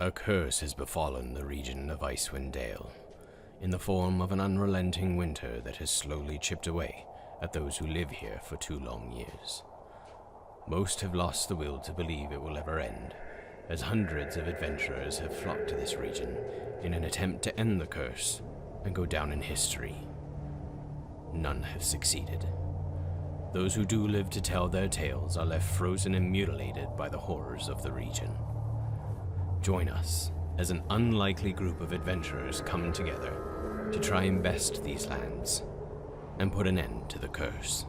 A curse has befallen the region of Icewind Dale, in the form of an unrelenting winter that has slowly chipped away at those who live here for 2 long years. Most have lost the will to believe it will ever end, as hundreds of adventurers have flocked to this region in an attempt to end the curse and go down in history. None have succeeded. Those who do live to tell their tales are left frozen and mutilated by the horrors of the region. Join us as an unlikely group of adventurers come together to try and best these lands and put an end to the curse.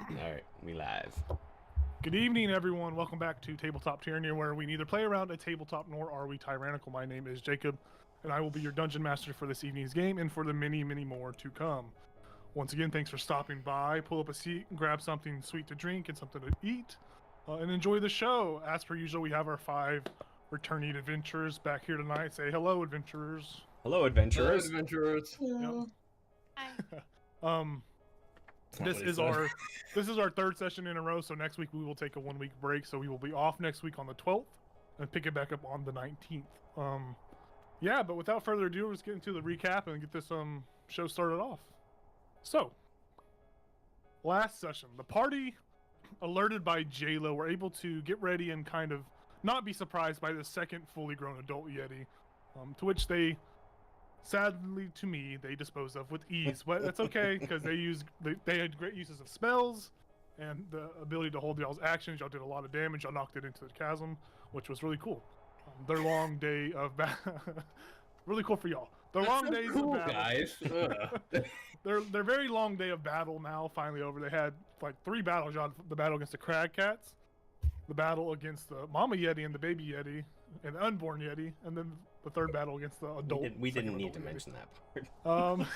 Alright, we live. Good evening, everyone. Welcome back to Tabletop Tyranny, where we neither play around a tabletop nor are we tyrannical. My name is Jacob, and I will be your dungeon master for this evening's game and for the many, many more to come. Once again, thanks for stopping by. Pull up a seat, grab something sweet to drink and something to eat, and enjoy the show. As per usual, we have our 5 returning adventurers back here tonight. Say hello, adventurers. Hello, adventurers. Hello, adventurers. Yep. Hi. This is our 3rd session in a row, so next week we will take a 1-week break, so we will be off next week on the 12th and pick it back up on the 19th. Yeah, but without further ado, let's get into the recap and get this show started off. So, last session, the party, alerted by J-Lo, were able to get ready and kind of not be surprised by the second fully grown adult Yeti, to which they, sadly to me, they disposed of with ease. But that's okay, because they had great uses of spells and the ability to hold y'all's actions. Y'all did a lot of damage. Y'all knocked it into the chasm, which was really cool. Their long day of really cool for y'all. Their long days cool, of battle, guys. their very long day of battle now finally over. They had like 3 battles. Y'all, the battle against the Crag Cats, the battle against the Mama Yeti and the Baby Yeti, and the Unborn Yeti, and then the 3rd battle against the adult. We didn't need to mention that part.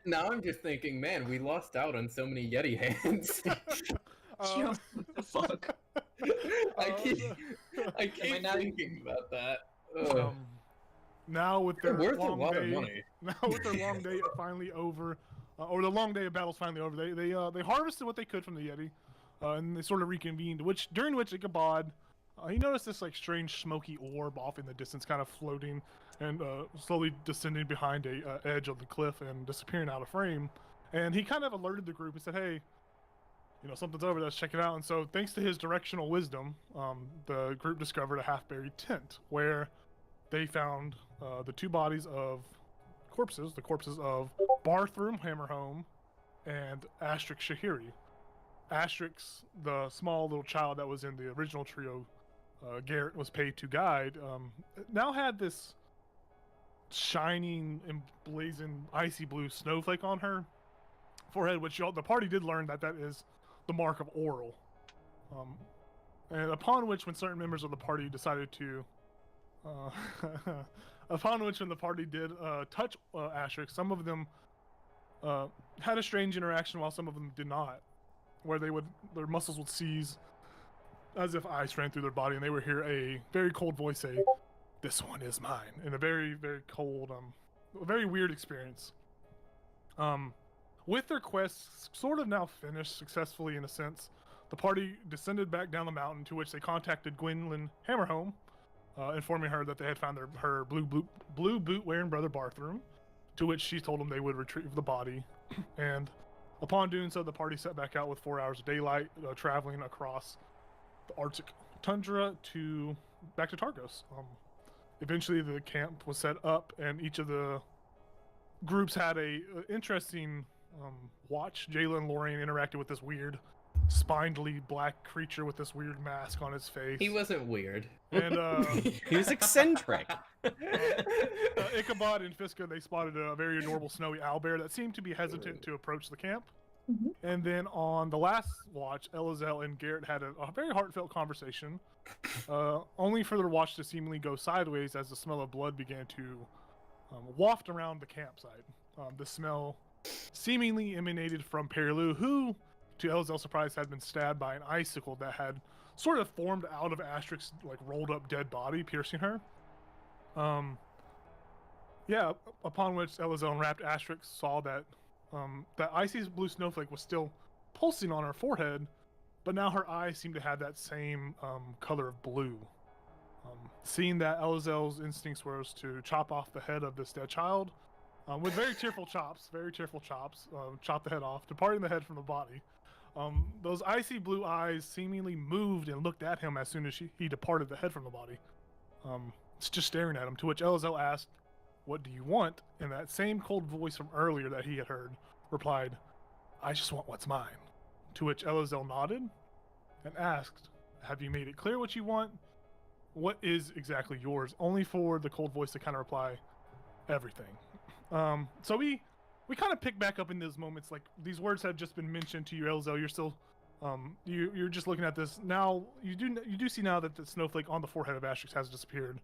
Now I'm just thinking, man, we lost out on so many Yeti hands. What the fuck? I keep thinking about that. Now with their They're worth a long lot of day, money. now with their long day finally over, or the long day of battles finally over, they harvested what they could from the Yeti, and they sort of reconvened. During which Ichabod, he noticed this like strange smoky orb off in the distance, kind of floating and slowly descending behind a edge of the cliff and disappearing out of frame. And he kind of alerted the group and said, "Hey, something's over there. Let's check it out." And so, thanks to his directional wisdom, the group discovered a half-buried tent where they found the 2 bodies of corpses, the corpses of Barthrum Hammerhome and Astrix Shahiri. Astrix, the small little child that was in the original trio, Garrett was paid to guide, now had this shining, emblazoned, icy blue snowflake on her forehead, which the party did learn that is the mark of Oral. And upon which, when certain members of the party decided to upon which when the party did touch Astrix, some of them had a strange interaction while some of them did not, where their muscles would seize as if ice ran through their body, and they would hear a very cold voice say, "This one is mine," in a very, very cold, a very weird experience. With their quests sort of now finished successfully in a sense, the party descended back down the mountain, to which they contacted Gwynlyn Hammerhome, informing her that they had found her blue boot wearing brother Barthrum, to which she told them they would retrieve the body. And upon doing so, the party set back out with 4 hours of daylight, traveling across the Arctic tundra back to Targos. Eventually, the camp was set up, and each of the groups had a interesting watch. Jayla and Lorraine interacted with this weird, spindly black creature with this weird mask on his face. He wasn't weird. And He was eccentric. Ichabod and Fiska, they spotted a very adorable snowy owlbear that seemed to be hesitant to approach the camp. Mm-hmm. And then on the last watch, Elazel and Garrett had a very heartfelt conversation, only for their watch to seemingly go sideways as the smell of blood began to waft around the campsite. The smell seemingly emanated from Perilou, who, to Elazel's surprise, had been stabbed by an icicle that had sort of formed out of Astrix's rolled up dead body, piercing her. Yeah, upon which Elazel and Wrapped Astrix saw that that icy blue snowflake was still pulsing on her forehead, but now her eyes seem to have that same color of blue. Seeing that, Elazel's instincts was to chop off the head of this dead child with very tearful chops, chop the head off, departing the head from the body. Those icy blue eyes seemingly moved and looked at him as soon as he departed the head from the body. It's just staring at him, to which Elazel asked, "What do you want?" And that same cold voice from earlier that he had heard replied, "I just want what's mine." To which Elazel nodded and asked, "Have you made it clear what you want? What is exactly yours?" Only for the cold voice to kind of reply, "Everything." So we kind of pick back up in those moments, like these words have just been mentioned to you, Elazel. You're still, you're just looking at this now. You do see now that the snowflake on the forehead of Asterix has disappeared,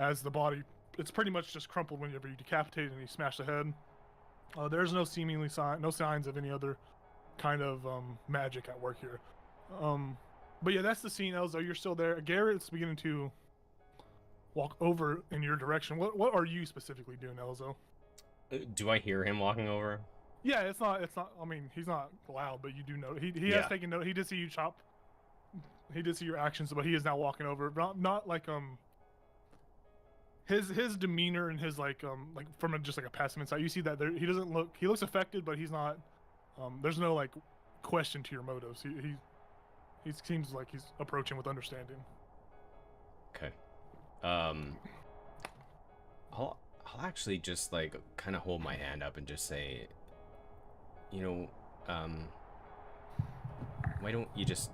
as the body, it's pretty much just crumpled whenever you decapitate and you smash the head. There's no no signs of any other kind of magic at work here. But yeah, that's the scene, Elazel. You're still there. Garrett's beginning to walk over in your direction. What are you specifically doing, Elazel? Do I hear him walking over? Yeah, it's not. I mean, he's not loud, but you do know he Yeah. has taken note. He did see you chop. He did see your actions, but he is now walking over. Not like his demeanor and his like from just like a passive insight. You see that he doesn't look. He looks affected, but he's not. There's no like question to your motives. He seems like he's approaching with understanding. Okay. I'll actually just like kind of hold my hand up and just say, you know, why don't you just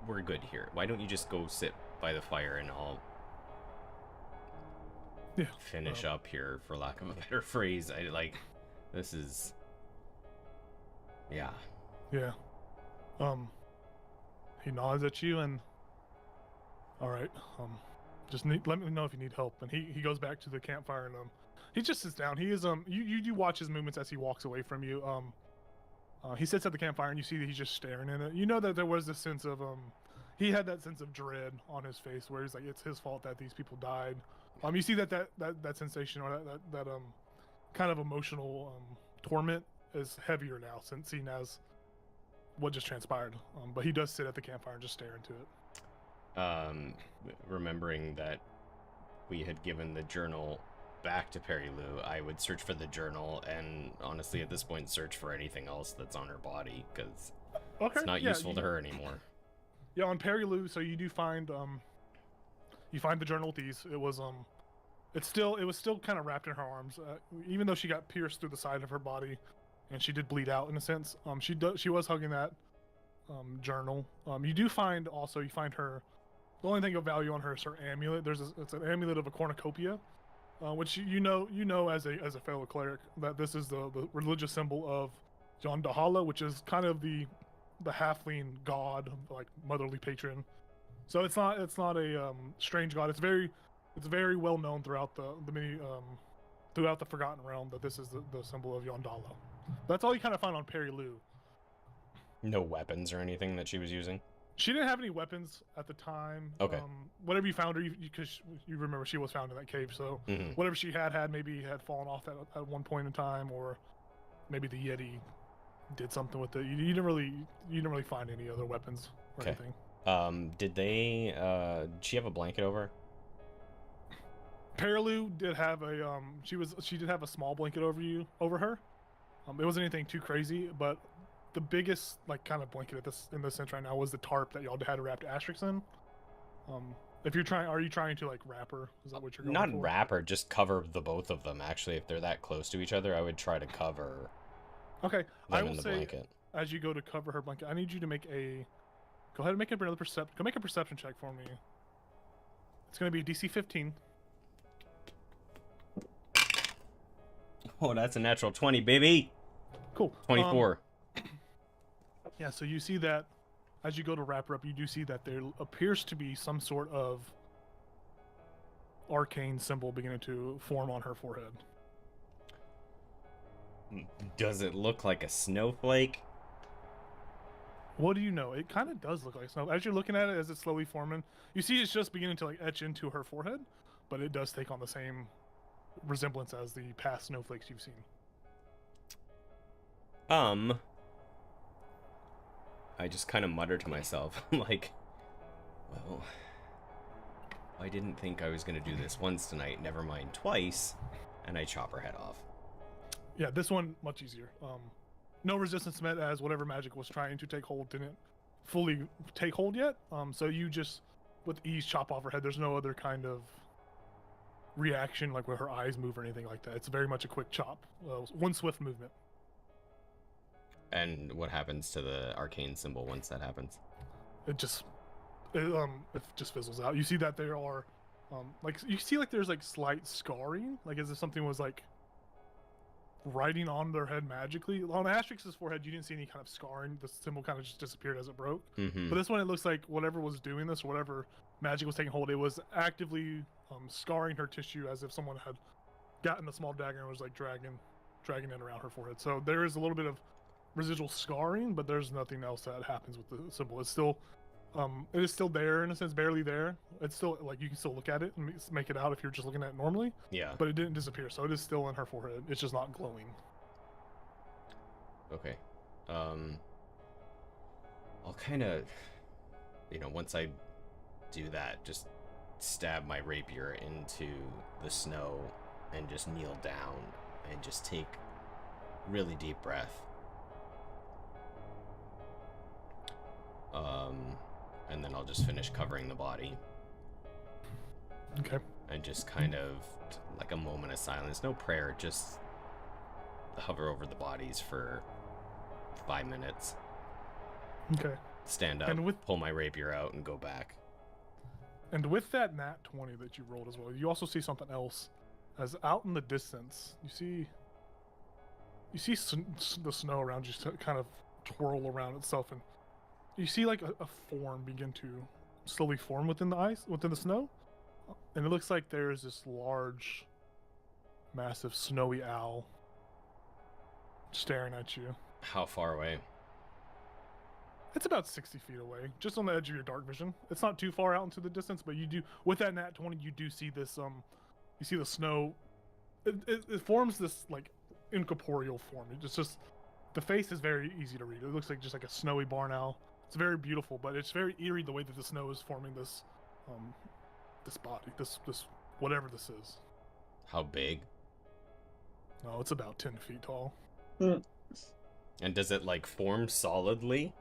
we're good here. Why don't you just go sit by the fire and I'll finish up here, for lack of a better phrase. I like this is yeah. He nods at you and all right, just let me know if you need help. And he goes back to the campfire and he just sits down. He is you do watch his movements as he walks away from you. He sits at the campfire and you see that he's just staring in it. You know that there was this sense of he had that sense of dread on his face where he's like, it's his fault that these people died. You see that sensation or that kind of emotional torment is heavier now, since seen as what just transpired. But he does sit at the campfire and just stare into it. Remembering that we had given the journal back to Perry Lou, I would search for the journal and honestly at this point search for anything else that's on her body, because it's not useful to her anymore. Yeah, on Perry Lou, so you do find you find the journal with these. It was it was still kind of wrapped in her arms, even though she got pierced through the side of her body and she did bleed out in a sense. She was hugging that journal. You find her. The only thing of value on her is her amulet. It's an amulet of a cornucopia, which you know as a fellow cleric that this is the religious symbol of John Dahala, which is kind of the halfling god, like motherly patron. So it's not a strange god. It's very well known throughout throughout the Forgotten Realm that this is the symbol of Yondala. That's all you kind of find on Perry Lou. No weapons or anything that she was using? She didn't have any weapons at the time. Okay. Whatever you found her, because you remember she was found in that cave, so whatever she had maybe had fallen off at one point in time, or maybe the Yeti did something with it. You didn't really find any other weapons or anything. Did she have a blanket over her? Perilu did have she did have a small blanket over her. It wasn't anything too crazy, but the biggest like kind of blanket in this sense right now was the tarp that y'all had wrapped Asterix in. Are you trying to like wrap her? Is that what you're going Not for? wrap her, just cover the both of them. Actually, if they're that close to each other, I would try to cover. Okay, I will in the say blanket. As you go to cover her blanket, I need you to make go ahead and make another perception. Go make a perception check for me. It's going to be DC 15. Oh, that's a natural 20, baby. Cool. 24. Yeah, so you see that as you go to wrap her up, you do see that there appears to be some sort of arcane symbol beginning to form on her forehead. Does it look like a snowflake? What do you know? It kind of does look like snow. As you're looking at it, as it's slowly forming, you see it's just beginning to like etch into her forehead, but it does take on the same resemblance as the past snowflakes you've seen. I just kind of mutter to myself, like, well, I didn't think I was going to do this once tonight, never mind twice, and I chop her head off. Yeah, this one much easier. No resistance met, as whatever magic was trying to take hold didn't fully take hold yet. So you just with ease chop off her head. There's no other kind of reaction like where her eyes move or anything like that. It's very much a quick chop, one swift movement. And what happens to the arcane symbol once that happens? It just fizzles out. You see that there are like you see like there's like slight scarring, like as if something was like writing on their head magically. On Asterix's forehead, you didn't see any kind of scarring. The symbol kind of just disappeared as it broke. Mm-hmm. But this one, it looks like whatever was doing this, or whatever magic was taking hold, it was actively scarring her tissue, as if someone had gotten a small dagger and was like dragging it around her forehead. So there is a little bit of residual scarring, but there's nothing else that happens with the symbol. It's still it is still there in a sense, barely there. It's still like you can still look at it and make it out if you're just looking at it normally. Yeah. But it didn't disappear, so it is still in her forehead. It's just not glowing. Okay. I'll kind of, once I do that, just stab my rapier into the snow and just kneel down and just take really deep breath. And then I'll just finish covering the body. Okay. And just kind of like a moment of silence. No prayer, just hover over the bodies for 5 minutes. Okay. Stand up, And pull my rapier out, and go back. And with that nat 20 that you rolled as well, you also see something else. As out in the distance, you see the snow around you kind of twirl around itself, and you see like a form begin to slowly form within the snow, and it looks like there's this large, massive snowy owl staring at you. How far away? It's about 60 feet away, just on the edge of your dark vision. It's not too far out into the distance, but you do, with that nat 20, you do see this, you see the snow, it forms this, like, incorporeal form. It's just, the face is very easy to read. It looks like just like a snowy barn owl. It's very beautiful, but it's very eerie the way that the snow is forming this, this body, this whatever this is. How big? Oh, it's about 10 feet tall. And does it, like, form solidly?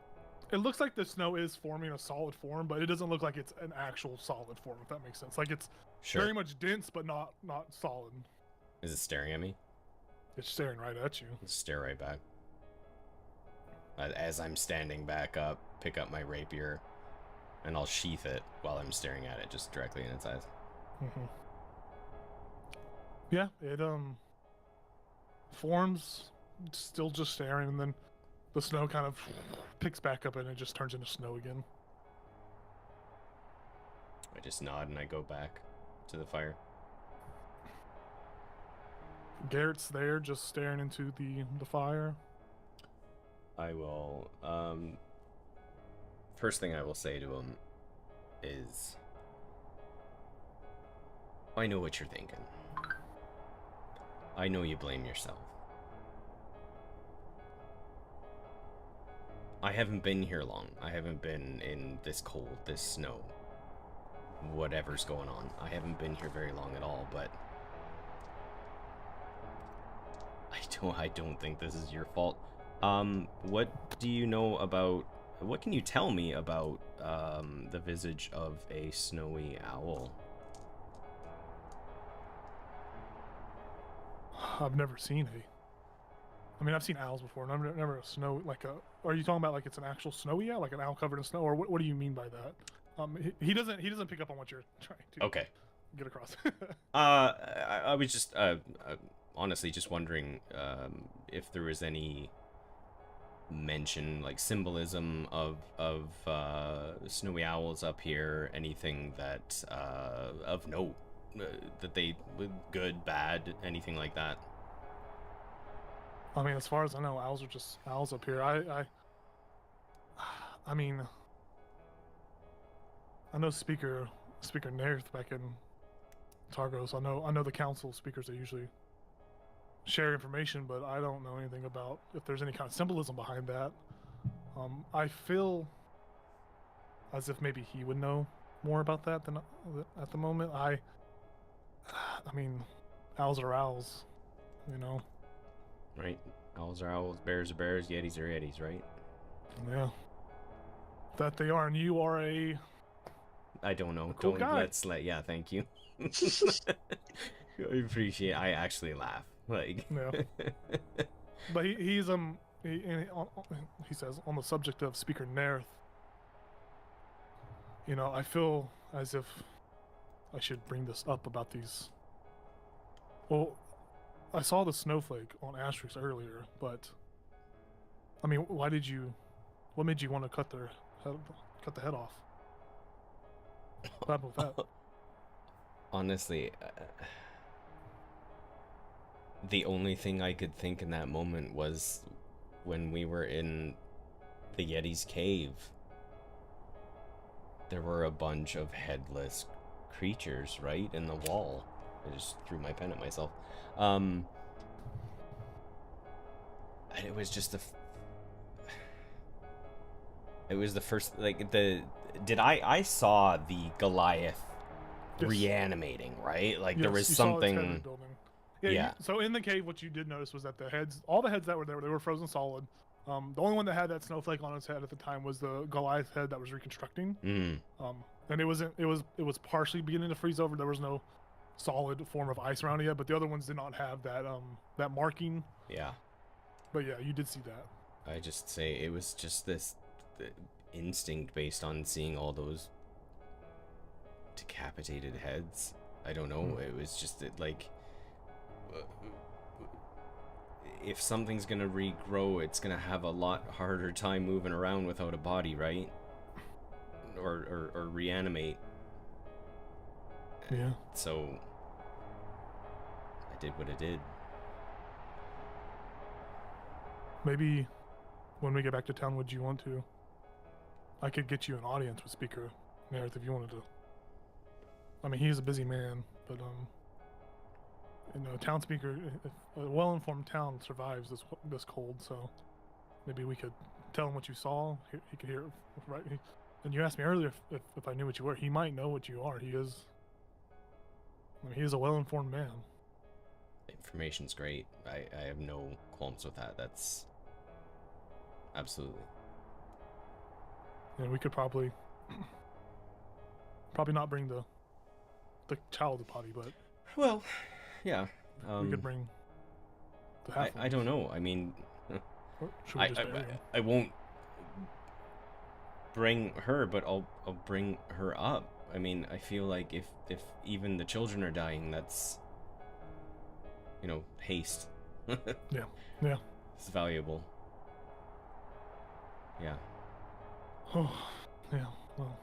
It looks like the snow is forming a solid form, but it doesn't look like it's an actual solid form, if that makes sense. Like, it's very much dense, but not solid. Is it staring at me? It's staring right at you. Let's stare right back. As I'm standing back up, pick up my rapier, and I'll sheath it while I'm staring at it, just directly in its eyes. Mm-hmm. Yeah, it forms, still just staring, and then the snow kind of picks back up and it just turns into snow again. I just nod and I go back to the fire. Garrett's there, just staring into the fire. I will, first thing I will say to him is, I know what you're thinking. I know you blame yourself. I haven't been here long. I haven't been in this cold, this snow, whatever's going on. I haven't been here very long at all, but I don't think this is your fault. What do you know about, what can you tell me about, the visage of a snowy owl? I've never seen I mean, I've seen owls before, and I've never a snow, like a, are you talking about like it's an actual snowy owl, like an owl covered in snow, or what do you mean by that? He doesn't pick up on what you're trying to get across. I was just, honestly just wondering, if there was any mention, like symbolism of snowy owls up here, anything that, of note, that they, good, bad, anything like that. I mean, as far as I know, owls are just owls up here. I mean, I know Speaker Nerth back in Targos. I know the council speakers. They usually share information, but I don't know anything about if there's any kind of symbolism behind that. I feel as if maybe he would know more about that than at the moment. I mean, owls are owls, you know. Right. Owls are owls, bears are bears, yetis are yetis, right? Yeah. That they are, and you are a I don't know. cool Don't guy. let's let. Yeah, thank you. I appreciate. I actually laugh. Like. Yeah. But he says on the subject of Speaker Nerth, you know, I feel as if I should bring this up about these. Well, I saw the snowflake on Asterix earlier, but I mean, what made you want to cut the head off? What happened with that? Honestly, the only thing I could think in that moment was when we were in the Yeti's cave. There were a bunch of headless creatures, right, in the wall. I just threw my pen at myself. And it was just it was the first, like, I saw the Goliath Yes. reanimating, right? Like, there Yes, was you saw its head something. building. Yeah. So in the cave, what you did notice was that all the heads that were there, they were frozen solid. The only one that had that snowflake on its head at the time was the Goliath head that was reconstructing. And it was partially beginning to freeze over. There was no solid form of ice around it yet, but the other ones did not have that marking. Yeah. But yeah, you did see that. I just say it was just this instinct based on seeing all those decapitated heads. I don't know. It was just like, if something's gonna regrow, it's gonna have a lot harder time moving around without a body, right? Or reanimate. Yeah. So I did what I did. Maybe when we get back to town, would you want to? I could get you an audience with Speaker Nerth if you wanted to. I mean, he's a busy man, but you know, town speaker, a well-informed town survives this cold, so maybe we could tell him what you saw. He could hear it, right? And you asked me earlier if I knew what you were. He might know what you are. He is a well-informed man. Information's great. I have no qualms with that. That's absolutely. And we could probably not bring the child to potty, but Well, yeah. we could bring the half. I don't know. I mean, Or should we just bury him? I won't bring her, but I'll bring her up. I mean, I feel like if even the children are dying, that's, you know, haste. Yeah. It's valuable. Yeah. Oh, yeah. Well,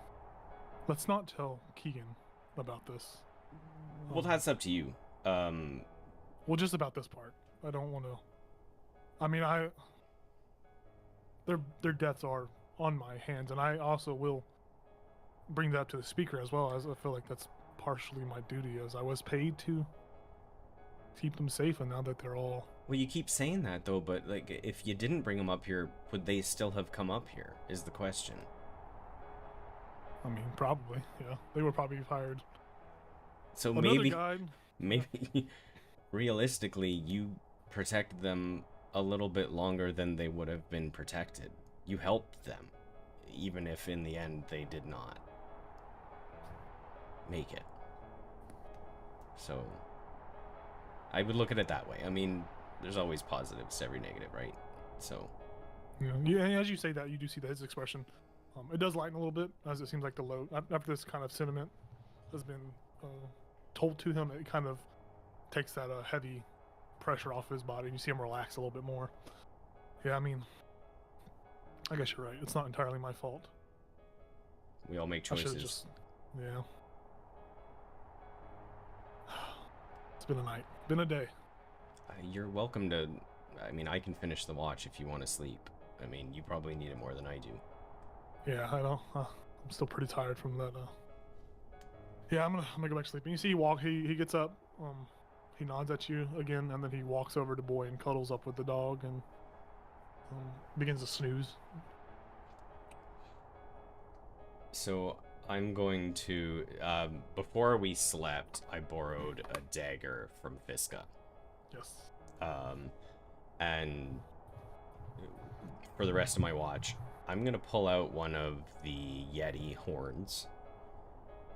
let's not tell Keegan about this. Well, that's up to you. Well, just about this part. I don't want to. I mean, their deaths are on my hands, and I also will bring that up to the speaker as well, as I feel like that's partially my duty, as I was paid to keep them safe, and now that they're all. Well, you keep saying that though, but like, if you didn't bring them up here, would they still have come up here? Is the question. I mean, probably, yeah. They were probably fired. So Another guy. maybe realistically, you protected them a little bit longer than they would have been protected. You helped them, even if in the end they did not make it. So I would look at it that way. I mean, there's always positives to every negative, right? So Yeah, as you say that, you do see his expression. It does lighten a little bit, as it seems like the load, after this kind of sentiment has been told to him, it kind of takes that heavy pressure off his body, and you see him relax a little bit more. Yeah, I mean, I guess you're right. It's not entirely my fault. we all make I should've choices. yeah. It's been a night, been a day. You're welcome to. I mean, I can finish the watch if you want to sleep. I mean, you probably need it more than I do. Yeah, I know. I'm still pretty tired from that. Yeah, I'm gonna go back to sleep. And you see, he gets up. he nods at you again, and then he walks over to Boy and cuddles up with the dog and begins to snooze. So I'm going to, before we slept, I borrowed a dagger from Fiska. Yes. And for the rest of my watch, I'm gonna pull out one of the Yeti horns.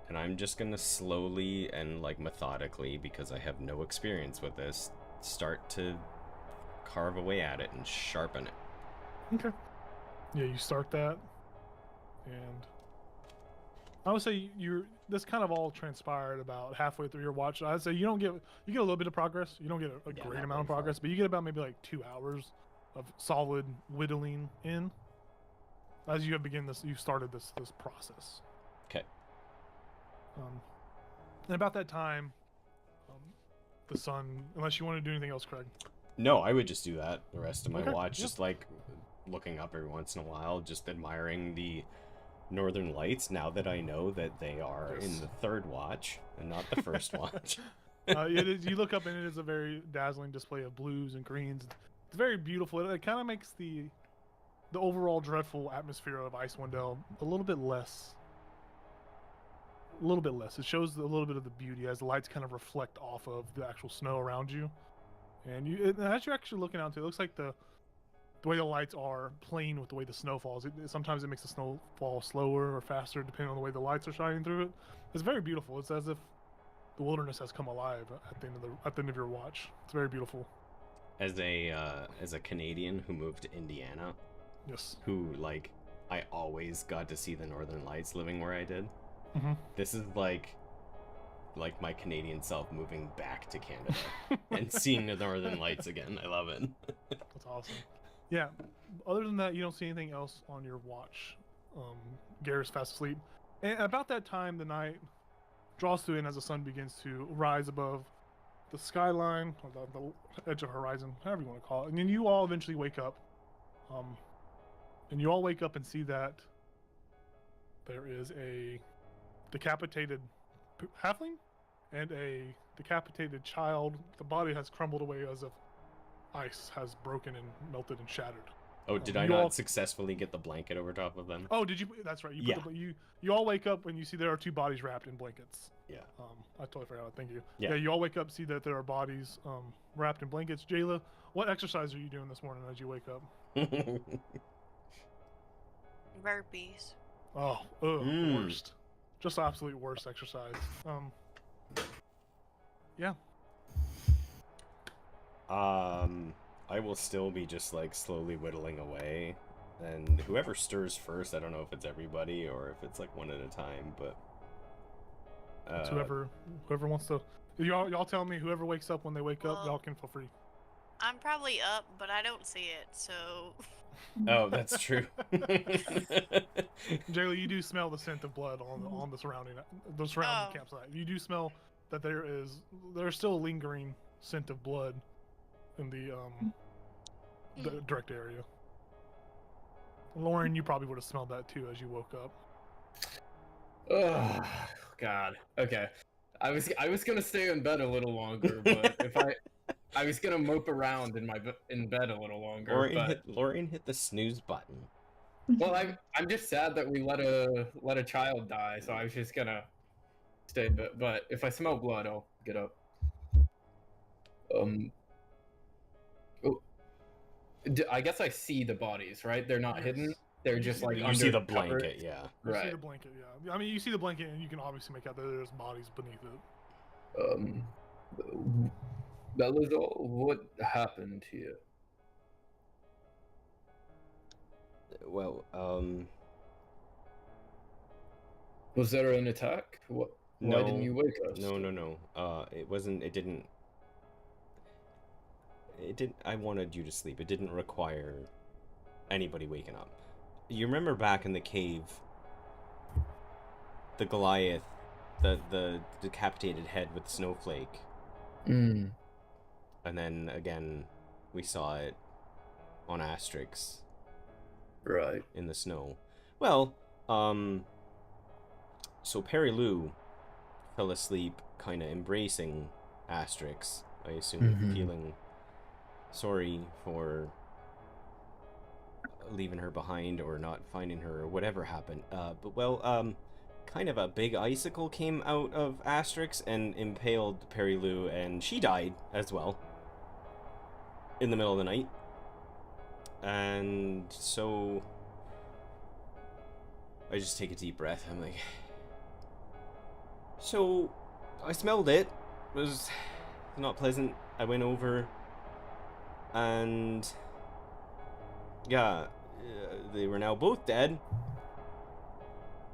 And I'm just gonna slowly and, like, methodically, because I have no experience with this, start to carve away at it and sharpen it. Okay. Yeah, you start that, and I would say this kind of all transpired about halfway through your watch. I'd say you get a little bit of progress. You don't get a great amount of progress, but you get about maybe like 2 hours of solid whittling in. As you you started this process. Okay. And about that time, the sun, unless you want to do anything else, Craig. No, I would just do that the rest of my Okay, watch, yeah. just like looking up every once in a while, just admiring the northern lights now that I know that they are in the third watch and not the first watch. You look up and it is a very dazzling display of blues and greens. It's very beautiful. It kind of makes the overall dreadful atmosphere of Icewind Dale a little bit less. It shows a little bit of the beauty as the lights kind of reflect off of the actual snow around you. And as you're actually looking out, it looks like the way the lights are playing with the way the snow falls. Sometimes it makes the snow fall slower or faster depending on the way the lights are shining through it. It's very beautiful. It's as if the wilderness has come alive at the end of your watch. It's very beautiful. As a Canadian who moved to Indiana, Yes. who, like, I always got to see the northern lights living where I did. Mm-hmm. This is like my Canadian self moving back to Canada and seeing the northern lights again. I love it. That's awesome. Yeah. Other than that, you don't see anything else on your watch. Garrett's fast asleep. And about that time, the night draws to an as the sun begins to rise above the skyline, or the edge of horizon, however you want to call it. And then you all eventually wake up. And you all wake up and see that there is a decapitated halfling and a decapitated child. The body has crumbled away as if ice has broken and melted and shattered. Oh, did I not successfully get the blanket over top of them? Oh, did you? That's right. You all wake up and you see there are 2 bodies wrapped in blankets. Yeah. I totally forgot. Thank you. Yeah. You all wake up, see that there are bodies wrapped in blankets. Jayla, what exercise are you doing this morning as you wake up? Burpees. Oh, worst. Just absolute worst exercise. Yeah. I will still be just, like, slowly whittling away, and whoever stirs first, I don't know if it's everybody or if it's, like, one at a time, but It's whoever wants to. Y'all tell me. Whoever wakes up when they wake up, y'all can feel free. I'm probably up, but I don't see it, so. Oh, that's true. Jayla, you do smell the scent of blood on the surrounding campsite. You do smell that there's still a lingering scent of blood in the direct area. Lauren, you probably would have smelled that too as you woke up. Oh God. Okay. I was gonna stay in bed a little longer, but if I was gonna mope around in bed a little longer. Lauren hit the snooze button. Well, I'm just sad that we let a child die, so I was just gonna stay in bed. But if I smell blood, I'll get up. I guess I see the bodies, right? They're not hidden. They're just like You see the blanket, yeah. You Right. see the blanket, yeah. I mean, you see the blanket, and you can obviously make out that there's bodies beneath it. Belazar, what happened here? Well, Was there an attack? What? Why didn't you wake us? No. It wasn't. It didn't. I wanted you to sleep. It didn't require anybody waking up. You remember back in the cave, the Goliath, the decapitated head with Snowflake. Mm. And then again, we saw it on Asterix. Right. In the snow. Well, so Perry Lou fell asleep kind of embracing Asterix I assume, Mhm. feeling sorry for leaving her behind or not finding her or whatever happened. Kind of a big icicle came out of Asterix and impaled Perry Lou, and she died as well in the middle of the night. And so I just take a deep breath. I'm like, so I smelled it. It was not pleasant. I went over and yeah, they were now both dead.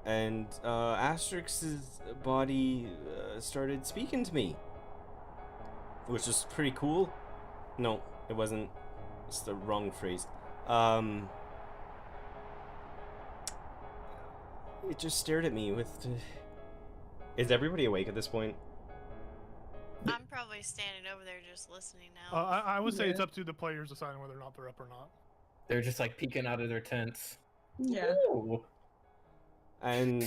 And Asterix's body started speaking to me, which is pretty cool. No, it wasn't. It's the wrong phrase. It just stared at me with. Is everybody awake at this point? I'm probably standing over there just listening now. I would say it's Yeah. up to the players deciding whether or not they're up or not. They're just like peeking out of their tents. Yeah. Ooh. And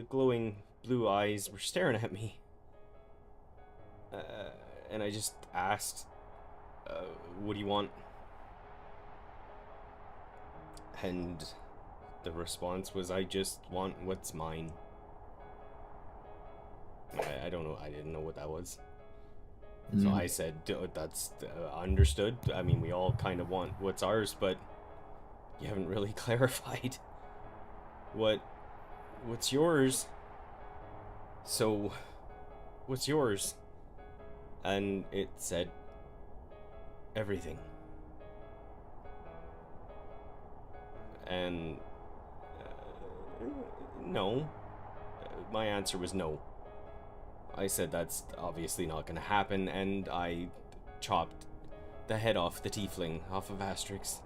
glowing blue eyes were staring at me. And I just asked, what do you want? And the response was, I just want what's mine. I don't know. I didn't know what that was. So I said, that's understood. I mean, we all kind of want what's ours, but you haven't really clarified what's yours. So, what's yours? And it said, everything. And, no. My answer was no. I said that's obviously not going to happen, and I chopped the head off the tiefling off of Asterix.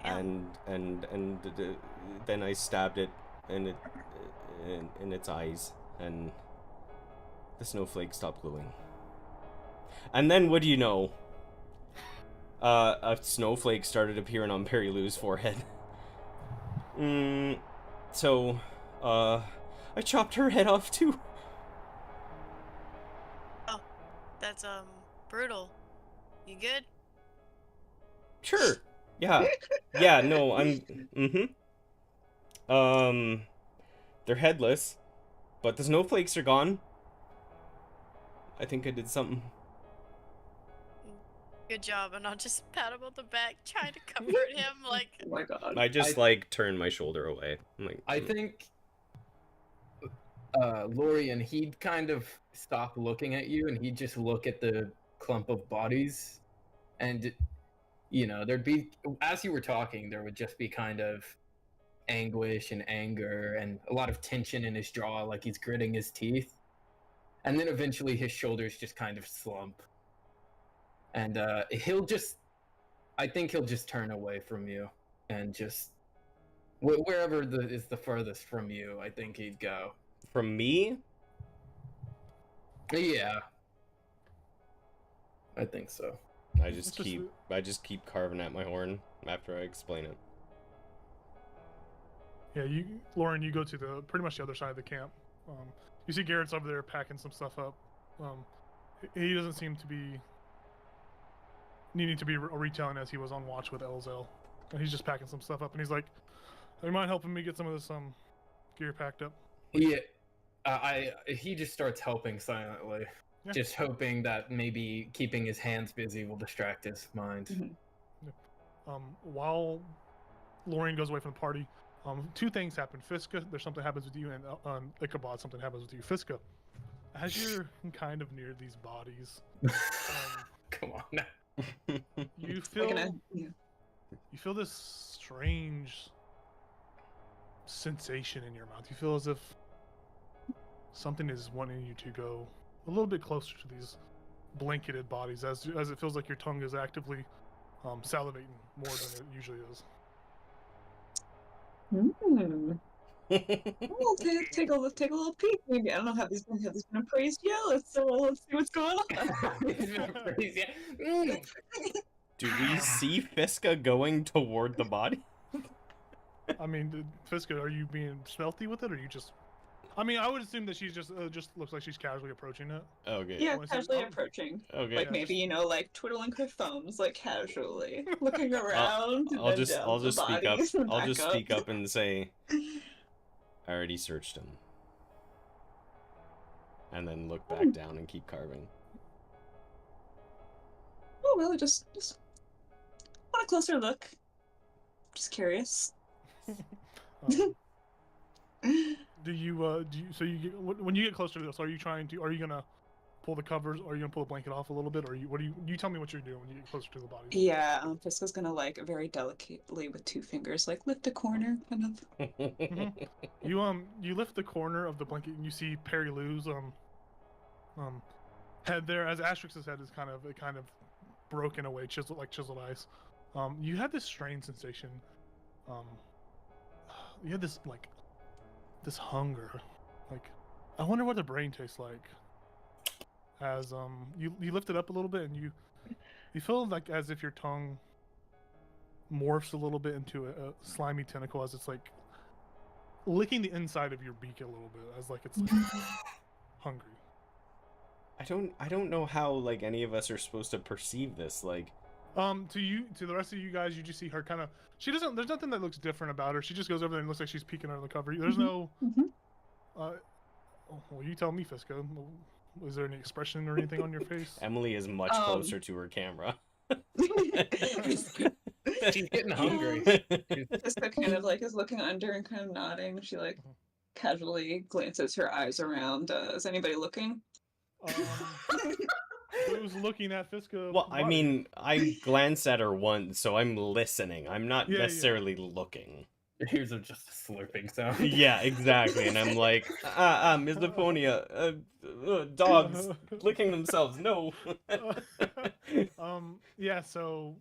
Yeah. And then I stabbed it in its eyes, and the snowflake stopped glowing. And then what do you know? A snowflake started appearing on Perry Lou's forehead. So, I chopped her head off too. That's brutal. You good? Sure. Yeah. Yeah, no, I'm they're headless, but the snowflakes are gone. I think I did something. Good job, and I'll just pat him on the back, trying to comfort him. Like, Oh my god. I just like turned my shoulder away. I'm like, I think Lorian, he'd kind of stop looking at you and he'd just look at the clump of bodies. And, you know, there'd be, as you were talking, there would just be kind of anguish and anger and a lot of tension in his jaw, like he's gritting his teeth. And then eventually his shoulders just kind of slump. And I think he'll just turn away from you and just, wherever is the furthest from you, I think he'd go. from me? Yeah. I think so. I just keep carving at my horn after I explain it. Yeah, Lauren, you go to pretty much the other side of the camp. You see Garrett's over there packing some stuff up. He doesn't seem to be needing to be retelling as he was on watch with Elzel. And he's just packing some stuff up, and he's like, "Do you mind helping me get some of this gear packed up?" Yeah. He just starts helping silently, Yeah. just hoping that maybe keeping his hands busy will distract his mind. While Lorraine goes away from the party, two things happen. Fiska, there's something happens with you, and Ichabod, something happens with you. Fiska, as you're kind of near these bodies, Come on now. you We're feel gonna, yeah. you feel this strange sensation in your mouth. You feel as if something is wanting you to go a little bit closer to these blanketed bodies, as it feels like your tongue is actively salivating more than it usually is. We'll take a little peek. Maybe I don't know have these been appraised yet. Let's see what's going on. Do we see Fiska going toward the body? I mean, Fiska, are you being stealthy with it, or are you just I mean, I would assume that she's just looks like she's casually approaching it. Okay. Yeah, wanna see- casually I'll- approaching. Okay. Like Yeah, maybe, just- you know, like twiddling her thumbs, like casually. Looking around. and I'll then just down I'll the just speak up. bodies and I'll back just speak up and say I already searched him. And then look back down and keep carving. Oh, really? Just want a closer look. Just curious. Um, do you so you get, when you get closer to this, are you gonna pull the covers, or are you gonna pull the blanket off a little bit, or you tell me what you're doing when you get closer to the body? Yeah, Fiska's gonna like very delicately with 2 fingers, like lift a corner, kind of. You lift the corner of the blanket and you see Perry Lou's head there, as Asterix's head is kind of broken away, chiseled ice. You had this strange sensation. You had this this hunger, like I wonder what the brain tastes like. As you lift it up a little bit and you feel like as if your tongue morphs a little bit into a slimy tentacle, as it's like licking the inside of your beak a little bit, as like it's like hungry. I don't know how like any of us are supposed to perceive this. Like To the rest of you guys, you just see her kind of. She doesn't. There's nothing that looks different about her. She just goes over there and looks like she's peeking under the cover. There's no. Well, you tell me, Fiska. Was there any expression or anything on your face? Emily is much closer to her camera. She's getting hungry. Fiska kind of like is looking under and kind of nodding. She like casually glances her eyes around. Is anybody looking? Who's looking at Fiska? Well, I mean, I glance at her once, so I'm listening. I'm not Yeah. necessarily looking. Here's just a slurping sound. Yeah, exactly. And I'm like, misophonia, dogs licking themselves. No. Yeah. So,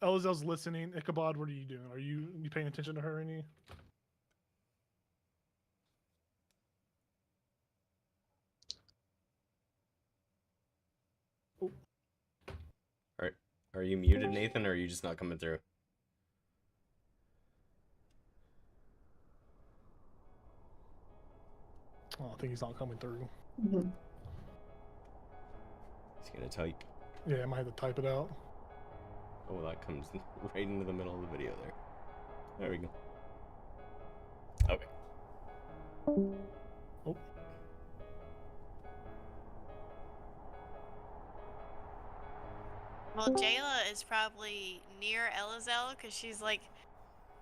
Elizel's listening. Ichabod, what are you doing? Are you paying attention to her any? Are you muted, Nathan, or are you just not coming through? Oh, I think he's not coming through. He's gonna type. Yeah, I might have to type it out. Oh, that comes right into the middle of the video there. There we go. Okay. Oh. Well, Jayla is probably near Elizel because she's like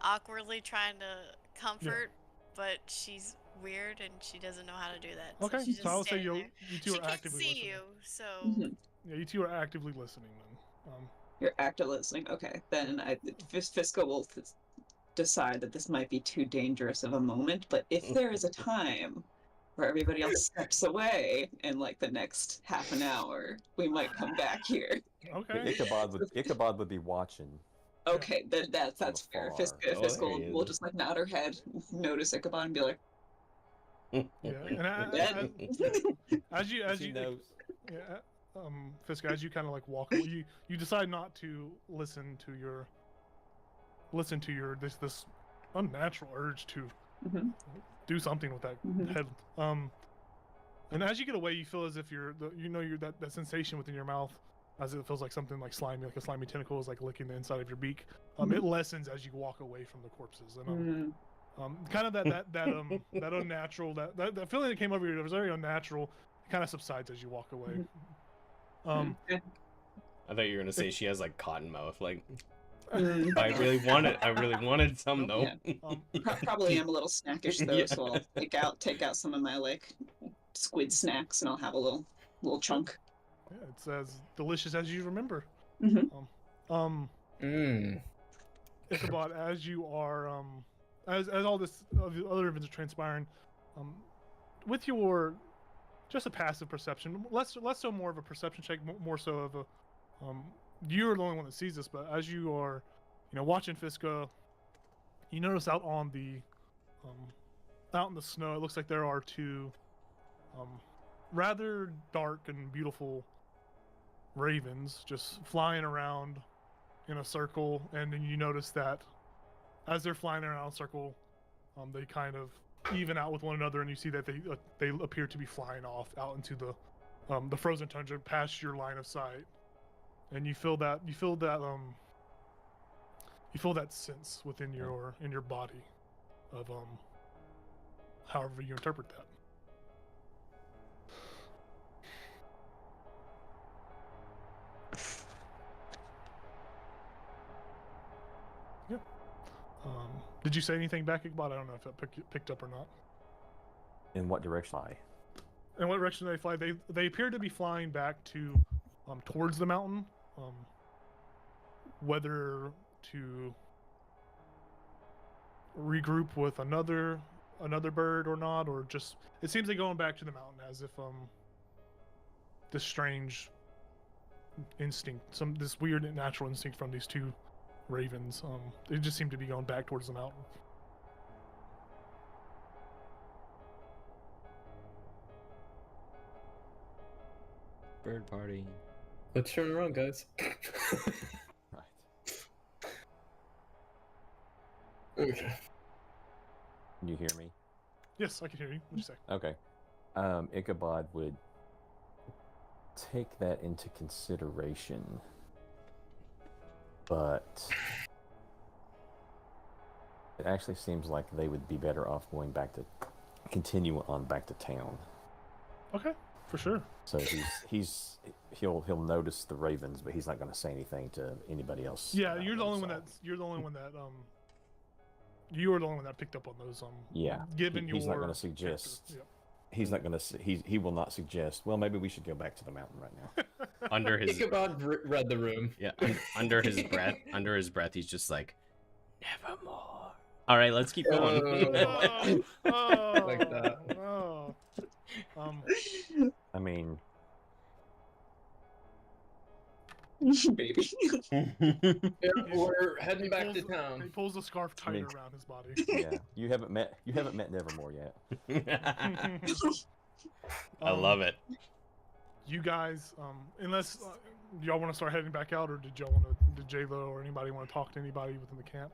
awkwardly trying to comfort, but she's weird and she doesn't know how to do that. Okay, she's so just I would say standing there. you two She are can't actively see listening. you, so Yeah, you two are actively listening then. You're actively listening. Okay, then Fiska will decide that this might be too dangerous of a moment. But if there is a time where everybody else steps away in like the next half an hour, we might come back here. Okay. Ichabod would be watching. Okay, then that's fair. afar. Fiska, Oh, Fiska there he will is. just like nod her head, notice Ichabod, and be like, Yeah, and "Dead." as you She knows. yeah, Fiska, as you kind of like walk, you decide not to listen to your this unnatural urge to Mhm. do something with that Mhm. head. And as you get away, you feel as if you're that sensation within your mouth, as it feels like something like slimy, like a slimy tentacle is like licking the inside of your beak. It lessens as you walk away from the corpses, and kind of that unnatural that feeling that came over you that was very unnatural kind of subsides as you walk away. I thought you were gonna say she has like cotton mouth. Like, Mm. I really wanted some though. Probably am a little snackish though, Yeah. so I'll take out some of my like squid snacks and I'll have a little chunk. Yeah, it's as delicious as you remember. Mhm. Ichabod, as you are, as all this other events are transpiring, with your just a passive perception, less so more of a perception check, more so of a, you're the only one that sees this, but as you are, watching Fiska, you notice out in the snow, it looks like there are 2, rather dark and beautiful ravens just flying around in a circle, and then you notice that as they're flying around in a circle, they kind of even out with one another, and you see that they appear to be flying off out into the frozen tundra past your line of sight, and you feel that sense within your body of however you interpret that. Yeah. Did you say anything back, Iqbal? I don't know if it picked up or not. In what direction? In what direction they fly? They appear to be flying back to towards the mountain. Whether to regroup with another bird or not, or just it seems they're going back to the mountain as if this strange instinct, this weird natural instinct from these two ravens, they just seem to be going back towards the mountain. Bird party. Let's turn around, guys. Right. Okay. Can you hear me? Yes, I can hear you. What'd you say? Okay. Ichabod would take that into consideration, but it actually seems like they would be better off going back to town. Okay, for sure. So he'll notice the ravens, but he's not going to say anything to anybody else. Yeah, you're the only one that you were the only one that picked up on those. Yeah. Given He's not your going to suggest. character. He's not going to. He will not suggest. Well, maybe we should go back to the mountain right now. Under his Ichabod read the room. yeah, under his breath, he's just like, nevermore. All right, let's keep going. Like that. Oh. I mean, Maybe. Yeah, we're heading back to He town. pulls the scarf tighter around his body. yeah. You haven't met Nevermore yet. I love it. You guys, unless y'all want to start heading back out, or did J-Lo or anybody want to talk to anybody within the camp?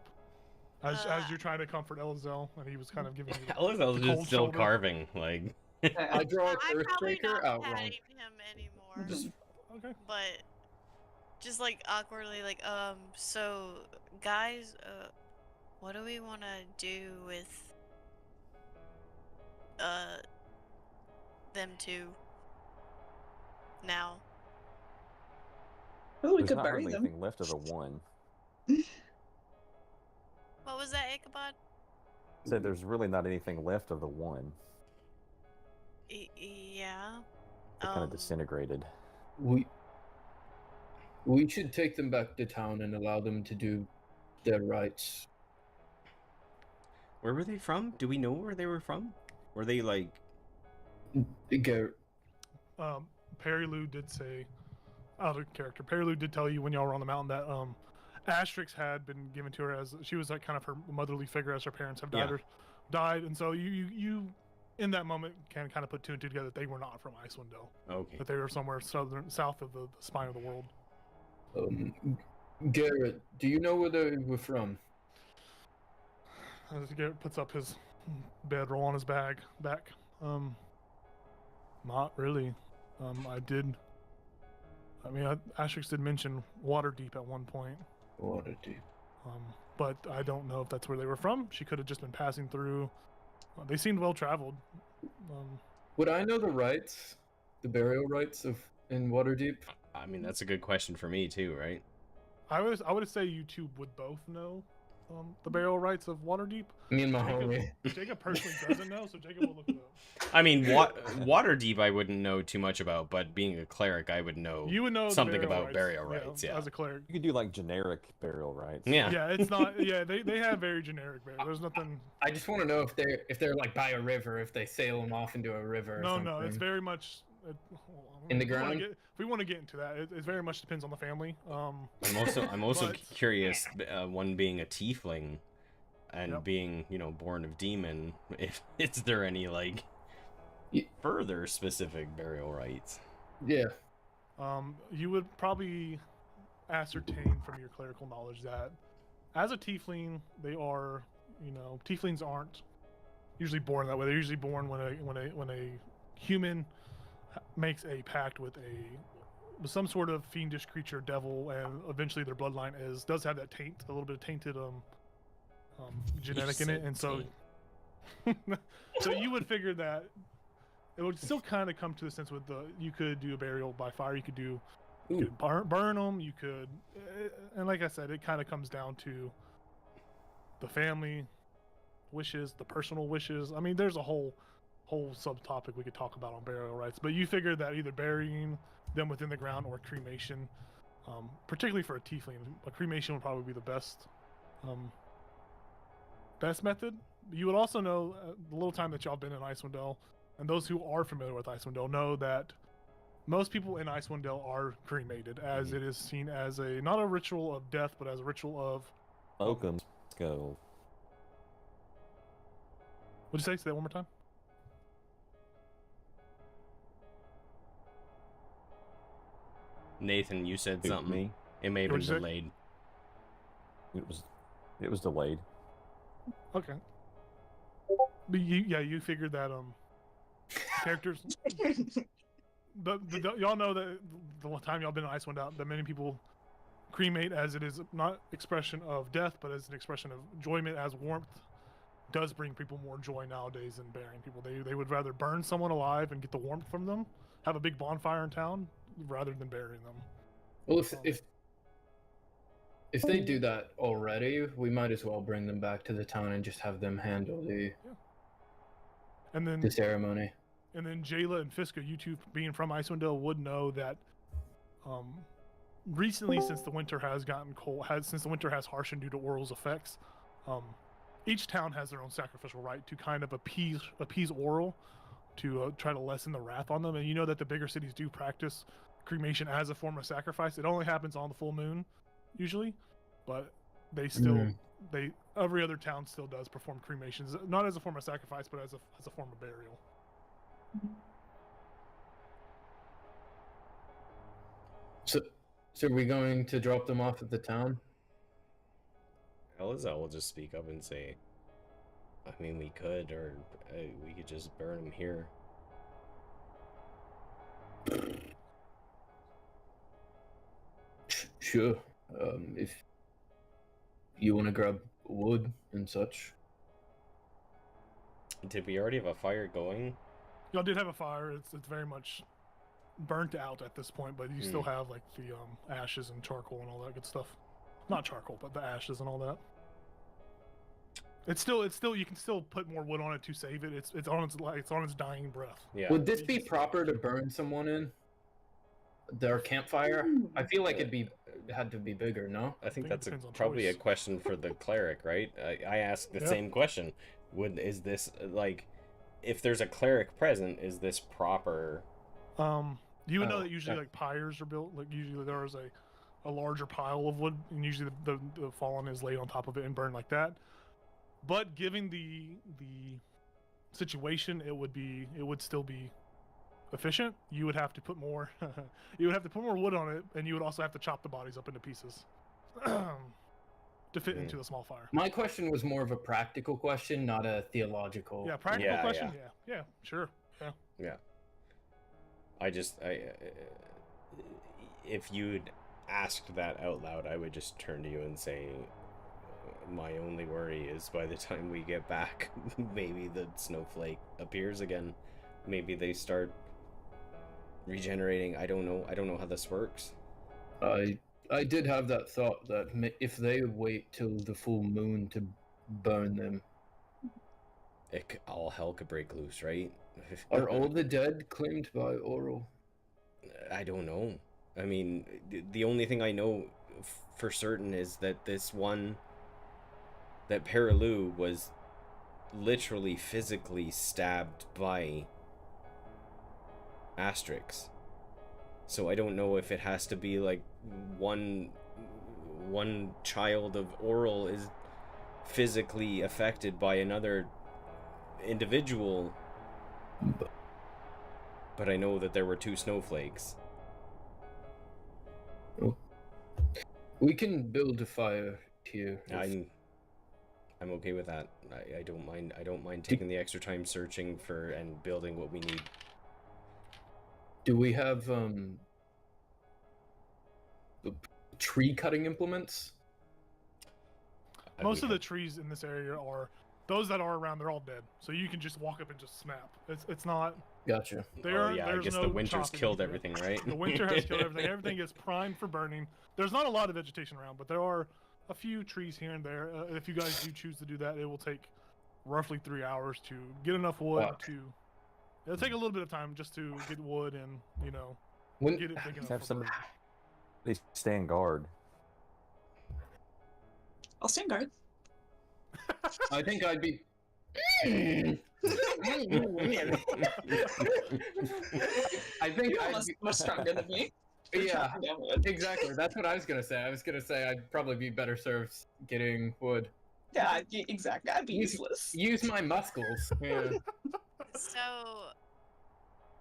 As you're trying to comfort Elizel, and he was kind of giving you Elizel's the just cold still shoulder. carving, like. I draw an I'm probably Earthbreaker not out wrong. patting him anymore. Okay. But just like awkwardly, like, so guys, what do we want to do with them two now? Oh, we There's could not bury really them. anything left of the one. What was that, Ichabod? So there's really not anything left of the one. Yeah. It kind of disintegrated. We should take them back to town and allow them to do their rites. Where were they from? Do we know where they were from? Were they like? Garrett. Perry Lou did say, out of character, Perry Lou did tell you when y'all were on the mountain that Asterix had been given to her as she was like kind of her motherly figure as her parents have died, and so you in that moment can kind of put two and two together that they were not from Icewind Dale, Okay. that they were somewhere south of the spine of the world. Garrett, do you know where they were from? As Garrett puts up his bedroll on his back. Not really. Asterix did mention Waterdeep at one point. Waterdeep. But I don't know if that's where they were from. She could have just been passing through. They seemed well traveled. Would I know the rites, the burial rites in Waterdeep? I mean, that's a good question for me too, right? I would say you two would both know the burial rites of Waterdeep. Me and my homie. Jacob personally doesn't know, so Jacob will look it up. I mean, Waterdeep I wouldn't know too much about, but being a cleric, I would know. You would know the something burial about rites, burial rites. Yeah. As a cleric. You could do like generic burial rites. Yeah. Yeah, it's not. Yeah, they have very generic burial. There's nothing. I just want to know if they're like by a river, if they sail them off into a river. Or No, something. no, it's very much. In the if we wanna ground? if we want to get into that, it very much depends on the family. I'm also But- curious. One being a tiefling, and Yep. being born of demon. If is there any like further specific burial rites? Yeah. You would probably ascertain from your clerical knowledge that as a tiefling, they are, tieflings aren't usually born that way. They're usually born when a human makes a pact with some sort of fiendish creature, devil, and eventually their bloodline does have that taint, a little bit of tainted genetic in it, and so so you would figure that it would still kind of come to the sense with you could do a burial by fire, you could burn them, you could, and like I said, it kind of comes down to the family wishes, the personal wishes. I mean, there's a whole subtopic we could talk about on burial rites, but you figure that either burying them within the ground or cremation, particularly for a tiefling, a cremation would probably be the best method. You would also know the little time that y'all been in Icewind Dale, and those who are familiar with Icewind Dale know that most people in Icewind Dale are cremated, as it is seen as not a ritual of death, but as a ritual of Welcome. Let's go. What'd you say? Say that one more time. Nathan, you said Who, something. me? It may have been What'd you say? delayed. It was delayed. Okay. But you figured that characters. Y'all know that the time y'all been in Icewind Dale, that many people cremate, as it is not expression of death, but as an expression of enjoyment, as warmth does bring people more joy nowadays than burying people. They would rather burn someone alive and get the warmth from them, have a big bonfire in town, rather than burying them. Well, if they do that already, we might as well bring them back to the town and just have them handle the ceremony. And then Jayla and Fiska, you two being from Icewind Dale, would know that recently, since the winter has gotten cold, since the winter has harshened due to Oral's effects, each town has their own sacrificial rite to kind of appease Oral, to try to lessen the wrath on them. And you know that the bigger cities do practice cremation as a form of sacrifice. It only happens on the full moon, usually, but they still every other town still does perform cremations, not as a form of sacrifice, but as a form of burial. So are we going to drop them off at the town? Elizal will just speak up and say, I mean, we could, or we could just burn them here. Sure. If you want to grab wood and such. Did we already have a fire going? Y'all did have a fire. It's very much burnt out at this point, but you still have like the ashes and charcoal and all that good stuff. Not charcoal, but the ashes and all that. It's still you can still put more wood on it to save it. It's on its dying breath. Yeah. Would this be proper to burn someone in? Their campfire? I feel like it had to be bigger, no? I think it that's depends on probably choice. a question for the cleric, right? I asked the same question. Is this like, if there's a cleric present, is this proper? You would know that usually like pyres are built. Like usually there is a larger pile of wood, and usually the fallen is laid on top of it and burned like that. But given the situation, it would still be efficient. You would have to put more wood on it, and you would also have to chop the bodies up into pieces to fit into the small fire. My question was more of a practical question, not a theological. Yeah, practical question. Yeah, sure. Yeah. If you'd asked that out loud, I would just turn to you and say, my only worry is by the time we get back, maybe the snowflake appears again. Maybe they start regenerating. I don't know how this works. I did have that thought that if they wait till the full moon to burn them, all hell could break loose, right? Are all the dead claimed by Oral? I don't know. I mean, the only thing I know for certain is that that Perilou was literally physically stabbed by Asterix. So I don't know if it has to be like one child of Oral is physically affected by another individual. But I know that there were 2 snowflakes. We can build a fire here. I'm okay with that. I don't mind. I don't mind taking the extra time searching for and building what we need. Do we have tree cutting implements? Most of the trees in this area are those that are around. They're all dead, so you can just walk up and just snap. It's not. Gotcha. Oh, yeah, I guess the winter's killed everything, right? The winter has killed everything. Everything is primed for burning. There's not a lot of vegetation around, but there are a few trees here and there. If you guys do choose to do that, it will take roughly 3 hours to get enough wood to. It'll take a little bit of time just to get wood and get it big enough. Have for some. burning. They stand guard. I'll stand guard. I think I'd be. I think You're I'd almost be... much stronger than me. Yeah, exactly. That's what I was gonna say. I was gonna say I'd probably be better served getting wood. Yeah, exactly. I'd be useless. Use my muscles. Yeah. So,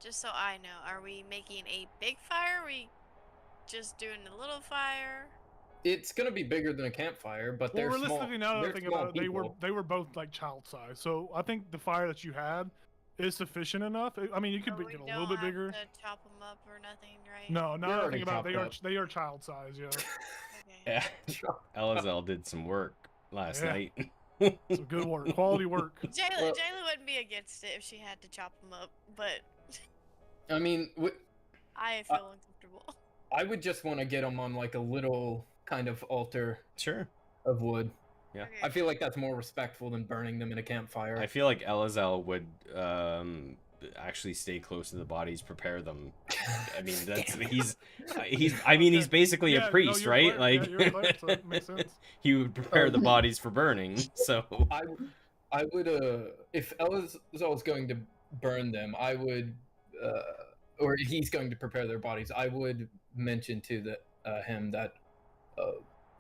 just so I know, are we making a big fire? Are we just doing a little fire? It's gonna be bigger than a campfire, but Well, they're small. realistically, now that I They're think small about it, people. they were both like child size. So I think the fire that you had is sufficient enough. I mean, you could So get we a little don't bit have bigger. to chop them up or nothing, right? No, now They're that I already think about it, chopped up. they are child size. Yeah, Okay. Yeah, Elazar did some work last Yeah. night. some good work, quality work. Jayla, Well- Jayla wouldn't be against it if she had to chop them up, but I mean, I feel uncomfortable. I would just want to get them on like a little kind of altar Sure. of wood. Yeah. Okay. I feel like that's more respectful than burning them in a campfire. I feel like Elazar would actually stay close to the bodies, prepare them. I mean, that's he's he's basically Yeah, a no, priest, you're a right? cleric. Like Yeah, you're a cleric, so it makes sense. he would prepare the bodies for burning. So I would if Elazar was going to burn them, I would or he's going to prepare their bodies, I would mention to him that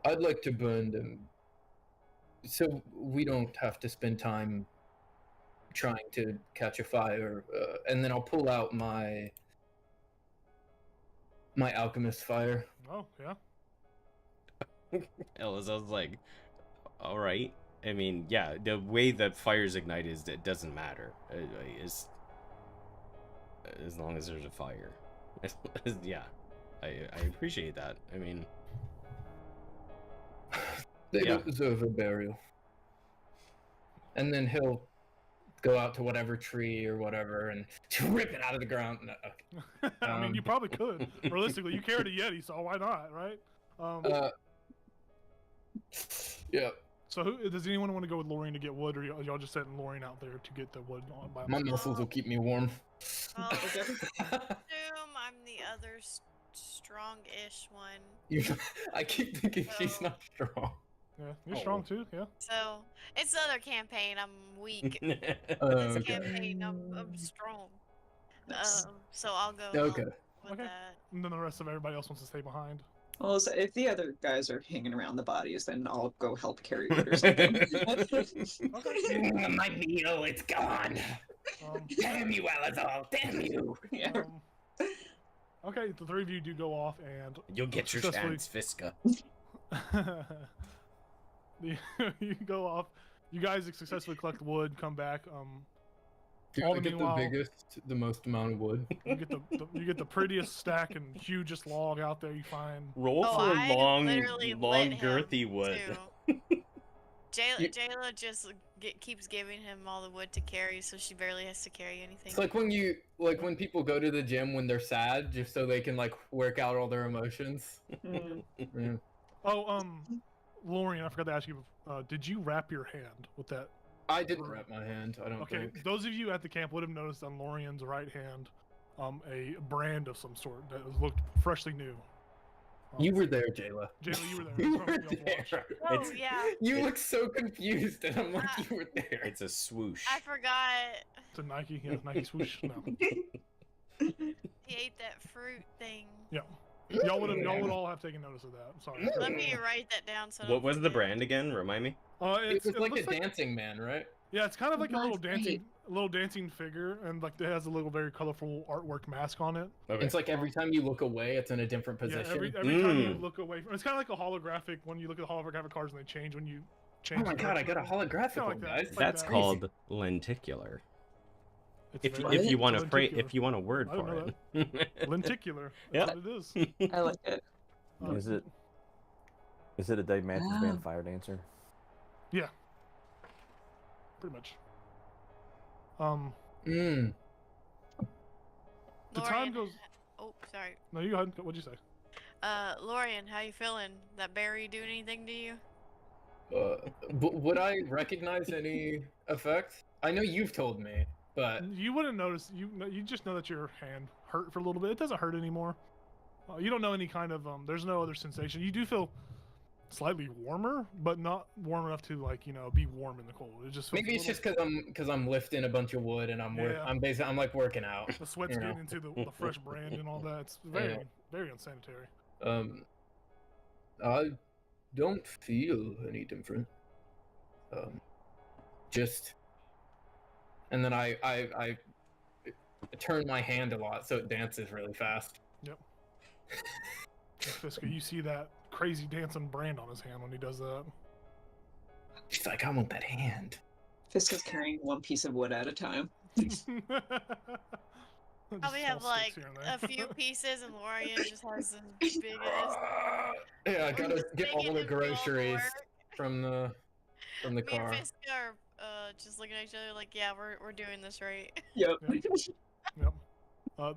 I'd like to burn them so we don't have to spend time trying to catch a fire, and then I'll pull out my alchemist fire. Oh yeah. Elazar's like, all right. I mean, yeah, the way that fires ignite is it doesn't matter. As long as there's a fire. Yeah, I appreciate that. I mean, They Yeah. don't deserve a burial. And then he'll go out to whatever tree or whatever and rip it out of the ground. No, okay. I mean, you probably could. Realistically, you carried a Yeti, so why not, right? Yeah, So does anyone want to go with Lorien to get wood, or y'all just setting Lorien out there to get the wood by my muscles will keep me warm. Well, assume I'm the other strong-ish one. I keep thinking she's So- not strong. Yeah, you're Oh. strong too. Yeah. So it's the other campaign. I'm weak. yeah. This Okay. campaign, I'm strong. Nice. So I'll go Okay. with Okay. that. And then the rest of everybody else wants to stay behind. Well, so if the other guys are hanging around the bodies, then I'll go help carry wood or something. My meal, it's gone. Um, Damn you, Elazar. Damn you. Yeah. Okay, the three of you do go off and You'll get your Successfully. chance, Fiska. you go off. You guys successfully collect wood, come back. Do All I the get the meanwhile- biggest, the most amount of wood? You get the prettiest stack and hugest log out there you find. Roll Oh, for I long, literally long, lit him, girthy wood. too. You- Jayla just keeps giving him all the wood to carry, so she barely has to carry anything. It's like when people go to the gym when they're sad, just so they can like work out all their emotions. Mm. Yeah. Oh, Lorien, I forgot to ask you. Did you wrap your hand with that? I didn't wrap my hand. I don't Okay, think. those of you at the camp would have noticed on Lorien's right hand, a brand of some sort that looked freshly new. You were there, Jayla. Jayla, you were there. You That's were probably y'all's watch. there. Oh, It's- yeah. You look so confused, and I'm like, you were there. It's a swoosh. I forgot. It's a Nike, yeah, Nike swoosh. No. He ate that fruit thing. Yeah. Y'all would all have taken notice of that. I'm sorry. Let me write that down so I What don't was the forget. brand again? Remind me. It was like a looks dancing man, right? Yeah, it's kind of like a little Right. dancing figure, and like it has a little very colorful artwork mask on it. Okay. It's like every time you look away, it's in a different Yeah, position. every time you Mm. look away from it's kind of like a holographic when you look at the holographic cards and they change when you Oh my god, I got a holographical, like that. guys. Like That's that. called lenticular. It's If very you want to lenticular. if you want a word I don't for know it. Lenticular. Yeah. That's what it is. I like it. Is it a Dave Matthews Ah. Band fire dancer? Yeah. Pretty much. Mm. The time Lorian, goes. Oh, sorry. No, you go ahead. What'd you say? Lorian, how you feeling? That berry do anything to you? Would I recognize any effect? I know you've told me, but You wouldn't notice. You just know that your hand hurt for a little bit. It doesn't hurt anymore. You don't know any kind of There's no other sensation. You do feel slightly warmer, but not warm enough to be warm in the cold. It just feels maybe a it's little- just because I'm lifting a bunch of wood and I'm Yeah. I'm like working out. the sweat's you know. getting into the fresh brand and all that. It's very unsanitary. I don't feel any different. Just, and then I turn my hand a lot so it dances really fast. Yep. Fisker, you see that crazy dancing brand on his hand when he does that. She's like, I want that hand. Fiska's carrying one piece of wood at a time. Probably have like a few pieces, and Lorian just has the biggest. Yeah, I gotta get all the biggest groceries billboard. from the Me car. and Fisk are just looking at each other like, yeah, we're doing this right. Yep. Yep.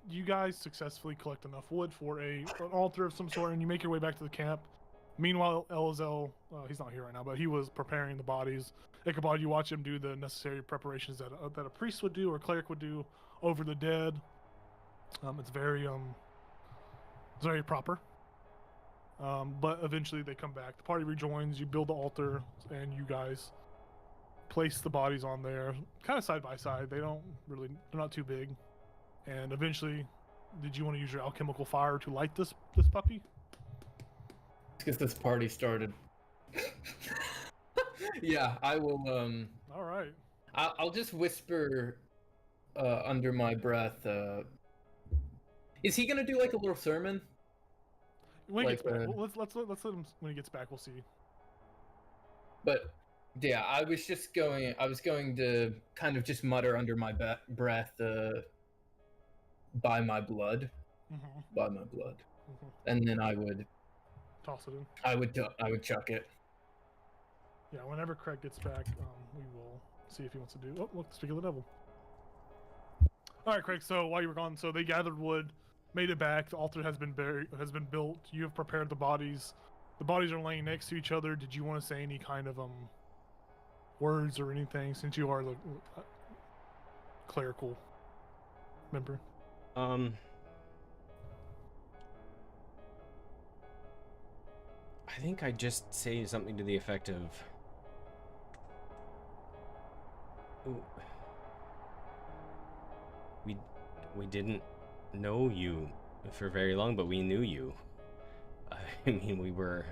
You guys successfully collect enough wood for an altar of some sort, and you make your way back to the camp. Meanwhile, Elizel, he's not here right now, but he was preparing the bodies. Ichabod, you watch him do the necessary preparations that a priest would do or a cleric would do over the dead. It's very proper. But eventually they come back. The party rejoins. You build the altar, and you guys place the bodies on there, kind of side by side. They're not too big. And eventually, did you want to use your alchemical fire to light this puppy? Because this party started. Yeah, I will. All right. I'll just whisper under my breath. Is he gonna do like a little sermon? When he Like, gets back, let's let him. When he gets back, we'll see. But yeah, I was going to kind of just mutter under my breath, "By my blood, Mm-hmm. by my blood," Mm-hmm. and then I would Toss it in. I would chuck it. Yeah. Whenever Craig gets back, we will see if he wants to do. Oh, look! Speak of the devil. All right, Craig. So while you were gone, so they gathered wood, made it back. The altar has been built. You have prepared the bodies. The bodies are laying next to each other. Did you want to say any kind of words or anything, since you are the clerical member? I think I just say something to the effect of, "Ooh, we didn't know you for very long, but we knew you. I mean, we were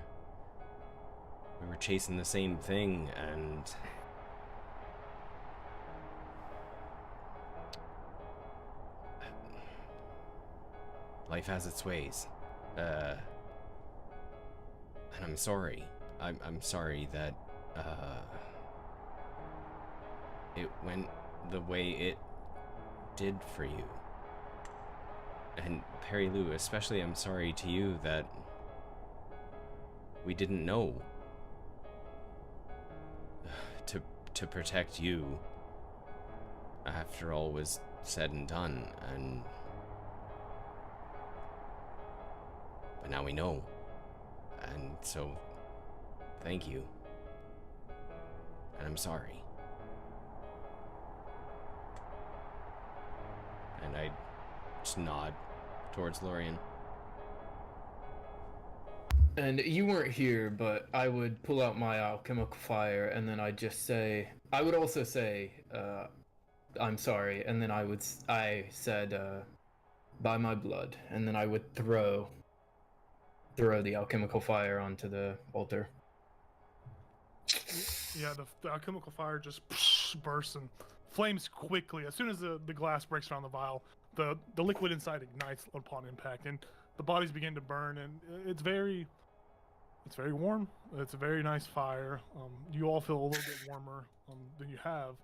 chasing the same thing, and life has its ways. And I'm sorry. I'm sorry that it went the way it did for you. And Perry Lou, especially, I'm sorry to you that we didn't know to protect you after all was said and done, but now we know. And so, thank you. And I'm sorry. And I just nod towards Lorian. And you weren't here, but I would pull out my alchemical fire, and then I'd just say, I would also say, I'm sorry, and then I said, by my blood, and then I would throw the alchemical fire onto the altar. Yeah, the alchemical fire just bursts and flames quickly. As soon as the glass breaks around the vial, the liquid inside ignites upon impact, and the bodies begin to burn. And it's very It's very warm. It's a very nice fire. You all feel a little bit warmer than you have.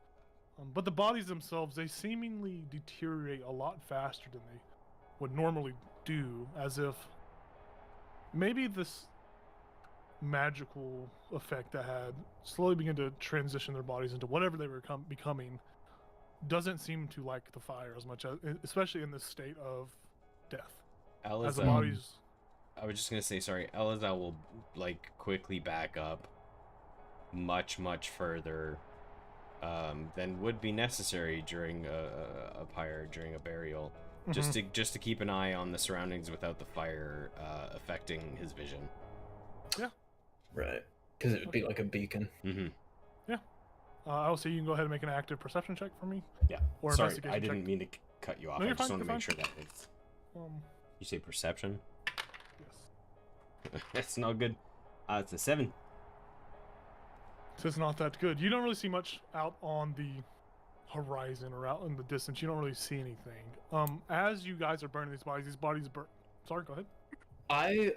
But the bodies themselves, they seemingly deteriorate a lot faster than they would normally do, as if maybe this magical effect that had slowly begun to transition their bodies into whatever they were becoming doesn't seem to like the fire as much, as, especially in this state of death. As the bodies... I was just gonna say, sorry, Elazar will like quickly back up much further than would be necessary during a pyre, during a burial, just to keep an eye on the surroundings without the fire affecting his vision. Yeah. Right. Because it would be like a beacon. Mm-hmm. Yeah. I'll say you can go ahead and make an active perception check for me. Yeah. Or sorry, investigation I didn't check. mean to cut you off. No, I you're just fine, want to you're make fine. sure that it's... You say perception? Yes. That's not good. It's a 7. So it's not that good. You don't really see much out on the horizon or out in the distance. You don't really see anything. As you guys are burning these bodies burn. Sorry, go ahead. I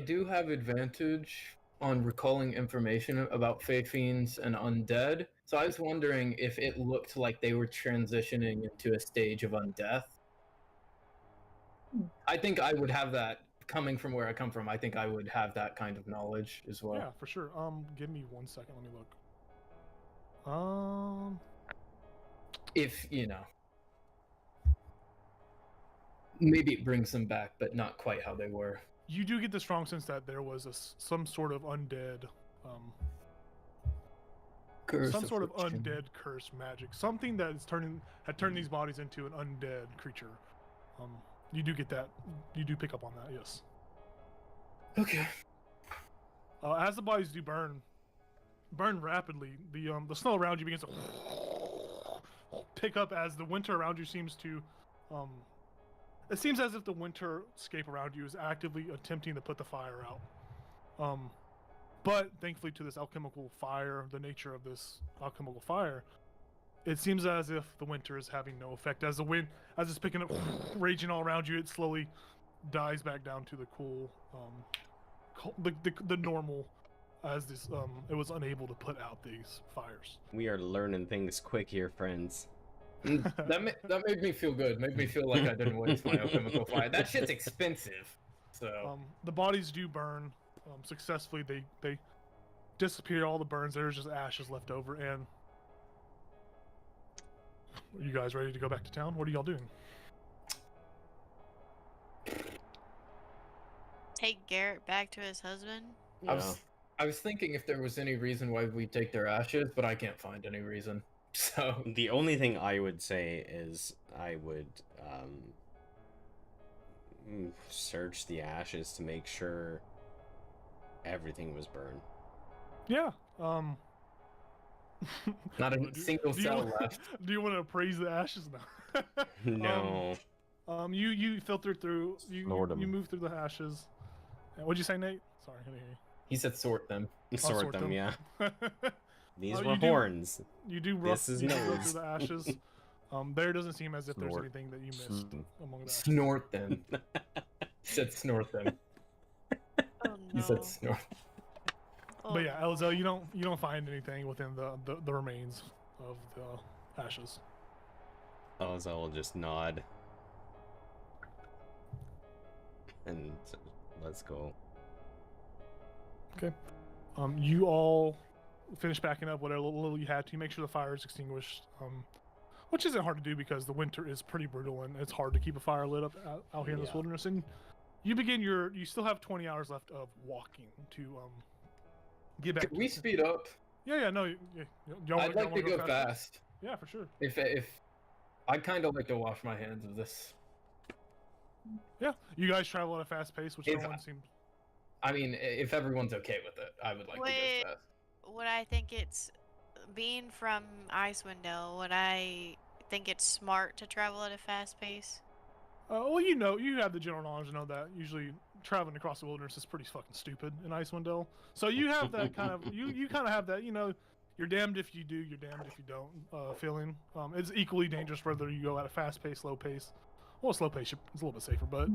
do have advantage on recalling information about Fey Fiends and undead. So I was wondering if it looked like they were transitioning into a stage of undeath. I think I would have that coming from where I come from. I think I would have that kind of knowledge as well. Yeah, for sure. Give me 1 second. Let me look. If, maybe it brings them back, but not quite how they were. You do get the strong sense that there was some sort of undead, Curse some sort of affliction. undead curse magic, something that had turned these bodies into an undead creature. You do get that. You do pick up on that. Yes. Okay. As the bodies do burn rapidly, the snow around you begins to pick up as the winter around you seems to. It seems as if the winterscape around you is actively attempting to put the fire out. But thankfully to this alchemical fire, the nature of this alchemical fire, it seems as if the winter is having no effect. As the wind, as it's picking up, raging all around you, it slowly dies back down to the cool, the normal, as this it was unable to put out these fires. We are learning things quick here, friends. That made me feel good. Made me feel like I didn't waste my alchemical fire. That shit's expensive. So the bodies do burn successfully. They disappear, all the burns. There's just ashes left over. And are you guys ready to go back to town? What are y'all doing? Take Garrett back to his husband. Yeah. I was thinking if there was any reason why we take their ashes, but I can't find any reason. So The only thing I would say is I would search the ashes to make sure everything was burned. Yeah. not a single cell left. Do you want to appraise the ashes now? No. You filter through. Snort 'em. You move through the ashes. What'd you say, Nate? Sorry, I didn't hear you. He said sort them. Sort them, yeah. These were you do- You horns. do This is you do go nose. through the ashes. There doesn't seem as if there's Snort. anything that you missed among the ashes. Snort them. He said snort them. Oh no. He said snort. Oh, But yeah, Elzo, you don't find anything within the remains of the ashes. Elza will just nod. And let's go. Okay. You all finish packing up whatever little you had to make sure the fire is extinguished. Which isn't hard to do because the winter is pretty brutal and it's hard to keep a fire lit up out here in this Yeah. wilderness. And you still have 20 hours left of walking to get back. Could we speed up? Yeah, no. Y'all I'd like to go fast. Yeah, for sure. If I'd kind of like to wash my hands of this. Yeah, you guys travel at a fast pace, which If no one seems. I mean, if everyone's okay with it, I would like to Wait. go fast. Would I think it's being from Icewind? Would I think it's smart to travel at a fast pace? Well, you have the general knowledge to know that usually traveling across the wilderness is pretty fucking stupid in Icewind Dale. So you have that kind of you kind of have that you're damned if you do, you're damned if you don't feeling. It's equally dangerous whether you go at a fast pace, slow pace. Well, slow pace is a little bit safer, but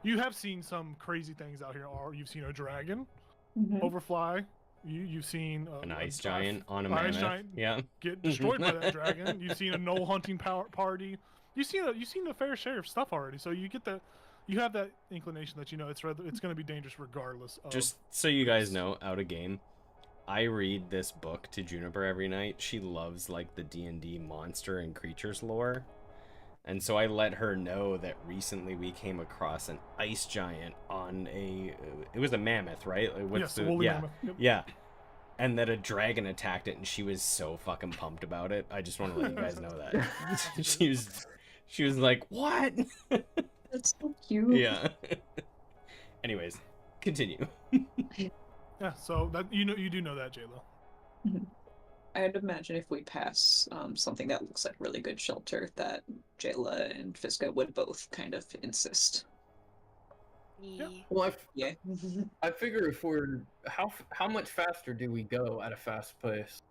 You have seen some crazy things out here. You've seen a dragon Mhm. overfly. You've seen An a ice giant on a ice mammoth. giant Yeah. get destroyed by that dragon. You've seen a knoll hunting party. You've seen a fair share of stuff already. So you have that inclination that it's going to be dangerous regardless. Of Just so you guys know, out of game, I read this book to Juniper every night. She loves like the D&D monster and creatures lore. And so I let her know that recently we came across an ice giant on it was a mammoth, right? Like, what's yes, the woolly mammoth. Yep. Yeah. And that a dragon attacked it, and she was so fucking pumped about it. I just want to let you guys know that. she was like, "What?" That's so cute. Yeah. Anyways, continue. Yeah, so that you do know that, JLo. I'd imagine if we pass something that looks like really good shelter, that Jayla and Fiska would both kind of insist. Yeah. Well, Yeah. I figure if we're how much faster do we go at a fast pace?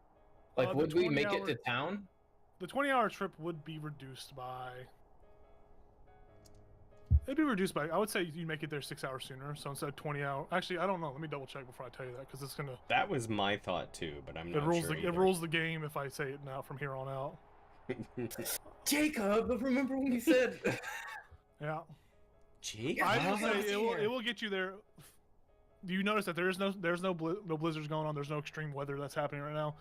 Like, The would we 20 make it to hours- town? The 20-hour trip would be reduced by. It'd be reduced by. I would say you make it there 6 hours sooner. So instead of 20 hours, actually, I don't know. Let me double check before I tell you that because it's gonna. That was my thought too, but I'm It not rules sure. it rules the game if I say it now from here on out. Jacob, remember when you said? Yeah. Gee, I will say it will get you there. Do you notice that there's no blizzards going on? There's no extreme weather that's happening right now.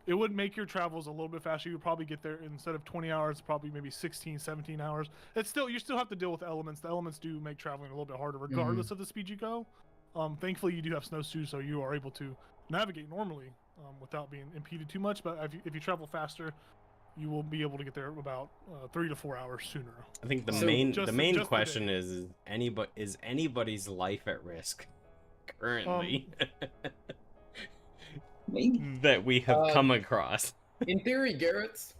It would make your travels a little bit faster. You would probably get there instead of 20 hours, probably maybe 16, 17 hours. You still have to deal with the elements. The elements do make traveling a little bit harder, regardless of the speed you go. Thankfully, you do have snowshoes, so you are able to navigate normally without being impeded too much. But if you travel faster, you will be able to get there about 3 to 4 hours sooner. I think the So main just question is anybody's life at risk currently Maybe. that we have come across? In theory, Garrett's.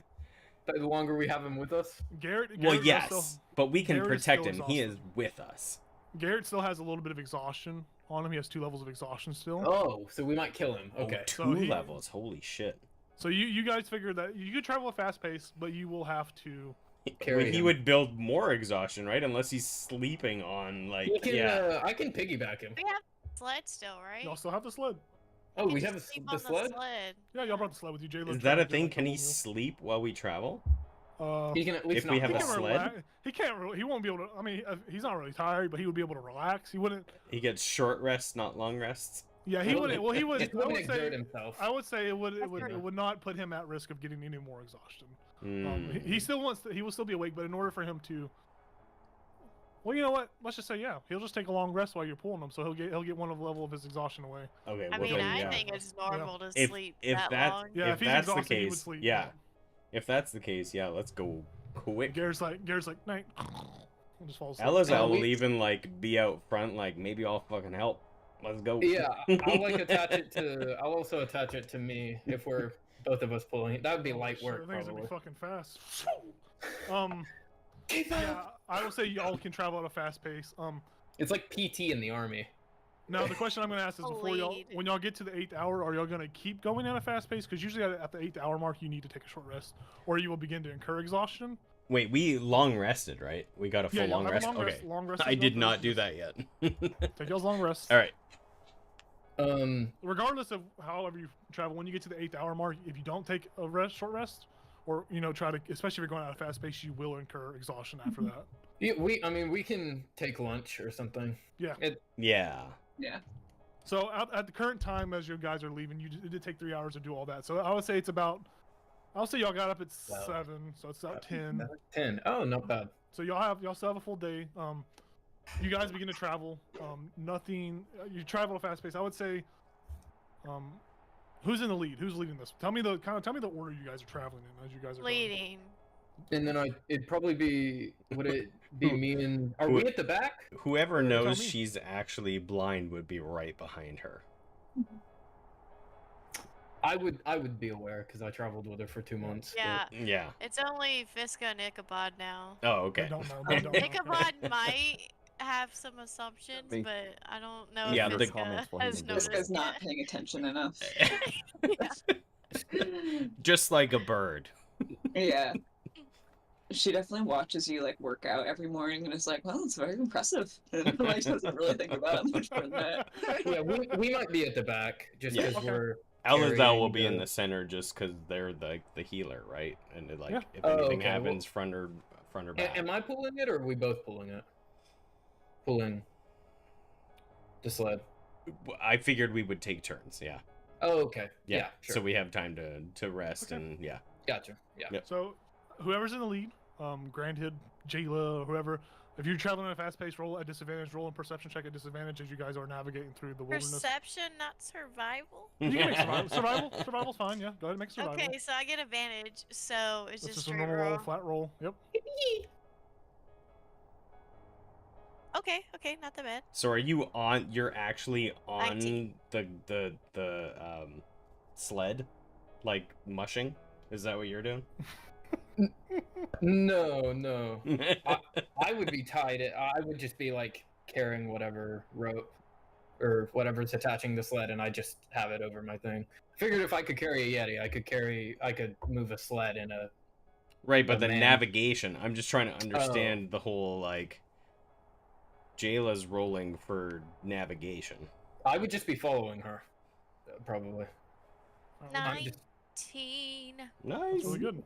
The longer we have him with us. Garrett Well, is yes, still- but we can Garrett is protect still him. He is exhausted. with us. Garrett still has a little bit of exhaustion on him. He has 2 levels of exhaustion still. Oh, so we might kill him. Okay. Oh, 2 So he- levels. Holy shit. So you guys figured that you could travel at fast pace, but you will have to. Carry He him. would build more exhaustion, right? Unless he's sleeping on like We can, yeah. I can piggyback him. We have sled still, right? Y'all still have the sled. Oh, we can have just sleep the on sled? Yeah, y'all brought the sled with you. Jayla Is tried that to a do thing? like Can the he whole sleep while we travel? meal. He can at least If we not have He a fall. can sled? relax. He can't. He won't be able to. I mean, he's not really tired, but he would be able to relax. He wouldn't. He gets short rests, not long rests. Yeah, he wouldn't. Well, he would. Just I wouldn't would exert say. himself. I would say it would. It That's would. true. It would not put him at risk of getting any more exhaustion. He Mm. still wants. He will still be awake, but in order for him to. Well, you know what? Let's just say he'll just take a long rest while you're pulling him, so he'll get one level of his exhaustion away. Okay, I well mean, then, I yeah. think it's normal to If- sleep if that that's- long. Yeah, If he's that's the exhausted, he would case, sleep. yeah. If that's the case, yeah, let's go quick. Garrett's like night. And just falls asleep. Elazar will we- even like be out front, like maybe I'll fucking help. Let's go. Yeah, I'll like attach it to. I'll also attach it to me if we're both of us pulling it. That would be Oh, light shit, work, I think it's gonna be probably. fucking fast. Yeah, I will say y'all can travel at a fast pace. It's like PT in the army. Now the question I'm gonna ask is before y'all, Lead. when y'all get to the 8th hour, are y'all gonna keep going at a fast pace? Because usually at the 8th hour mark, you need to take a short rest, or you will begin to incur exhaustion. Wait, we long rested, right? We got a full Yeah, y'all long have a rest. long Okay. rest. Long rest. I is no did not first. do that yet. Take y'all's long rest. All right. Regardless of however you travel, when you get to the 8th hour mark, if you don't take a short rest, or try to, especially if you're going at a fast pace, you will incur exhaustion after that. Yeah, we can take lunch or something. Yeah. Yeah. So at the current time, as you guys are leaving, it did take 3 hours to do all that. So I would say it's about. I'll say y'all got up at 7, so it's about 10. 10. Oh, not bad. So y'all still have a full day. You guys begin to travel. Nothing. You travel at a fast pace. I would say. Who's in the lead? Who's leading this? Tell me the order you guys are traveling in as you guys are going. Leading. And then it'd probably be. Would it be me and? Are we at the back? Whoever Tell knows me. she's actually blind would be right behind her. I would be aware because I traveled with her for 2 months. but- Yeah. Yeah. It's only Fiska and Ichabod now. Oh, They okay. don't know. They don't know. Ichabod might have some assumptions, Me. but I don't know Yeah, if the Fiska comments will has even do it. noticed Fiska's not yet. paying attention enough. Just like a bird. Yeah. she definitely watches you like work out every morning and is like, well, it's very impressive. And like doesn't really think about it much more than that. Yeah, we might be at the back just Yeah. because Okay. we're. Elizal will be carrying in the center just because they're the healer, right? And like Yeah. if Oh, anything okay, well- happens, front or back. Am I pulling it or are we both pulling it? Pulling the sled. I figured we would take turns. Yeah. Oh, okay. Yeah. Yeah, sure. So we have time to rest Okay. and yeah. Gotcha. Yeah. Yep. So, whoever's in the lead, Grandhead, Jayla, or whoever, if you're traveling at a fast pace, roll at disadvantage, roll and perception check at disadvantage as you guys are navigating through the wilderness. Perception, not survival. You can make survival. Survival's fine, yeah. Go ahead and make survival. Okay, so I get advantage. So it's It's just just a straight normal roll, roll. flat roll. Yep. Okay, not that bad. So are you on? You're actually on 19. the sled, like mushing? Is that what you're doing? No. I would be tied. I would just be like carrying whatever rope or whatever's attaching the sled, and I just have it over my thing. Figured if I could carry a Yeti, I could move a sled in a. Right, but Oh, the man. navigation. I'm just trying to understand the whole like. Jayla's rolling for navigation. I would just be following her, probably. I'm just- 19. Nice. That's really good.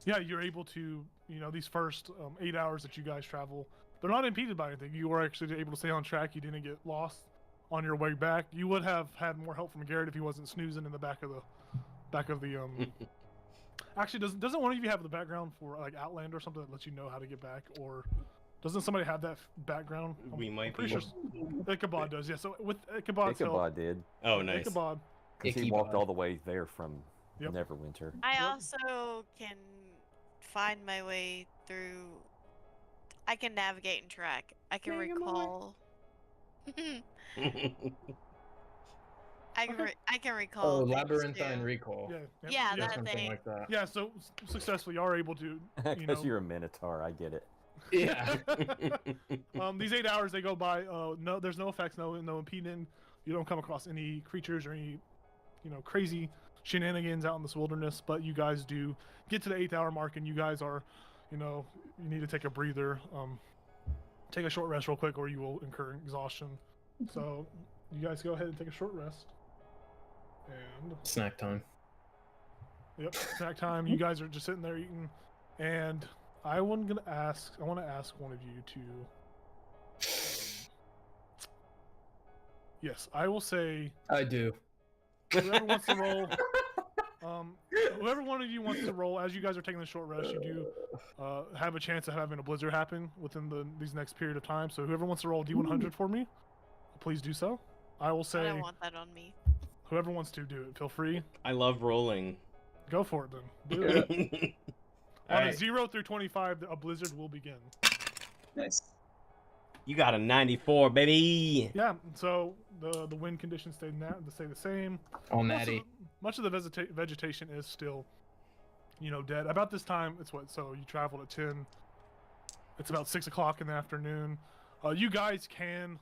Yeah, you're able to, these first 8 hours that you guys travel, they're not impeded by anything. You were actually able to stay on track. You didn't get lost on your way back. You would have had more help from Garrett if he wasn't snoozing in the back of the. Actually, doesn't one of you have the background for like Outland or something that lets you know how to get back, or doesn't somebody have that background? We might I'm pretty be. sure Ichabod does. Yeah, so with Ichabod's help, Ichabod did. Oh, nice. Ichabod. Because he Ichabod. walked all the way there from Yep. Neverwinter. I Yep. also can find my way through. I can navigate and track. I can recall. I can recall. Oh, things labyrinthine too. recall. Yeah. Yeah, yeah. that Something thing. like that. Yeah, so successfully you are able to, Because you're a Minotaur, I get it. Yeah. these 8 hours they go by. No, there's no effects, no impeding. You don't come across any creatures or any, crazy shenanigans out in this wilderness. But you guys do get to the 8th hour mark, and you guys are, you need to take a breather. Take a short rest real quick, or you will incur exhaustion. So you guys go ahead and take a short rest. And Snack time. yep, snack time. You guys are just sitting there eating, and I want to ask one of you to. Yes, I will say I do. whoever wants to roll. Whoever one of you wants to roll, as you guys are taking the short rest, you do have a chance of having a blizzard happen within these next period of time. So whoever wants to roll D100 for me, please do so. I will I say don't want that on me. whoever wants to do it, feel free. I love rolling. Go for it then. Do it. On a Alright. 0 through 25, a blizzard will begin. Nice. You got a 94, baby. Yeah, so the wind conditions stay the same. All Most of natty. Much of the vegetation is still, dead. About this time, so you traveled at 10. It's about 6 o'clock in the afternoon. You guys can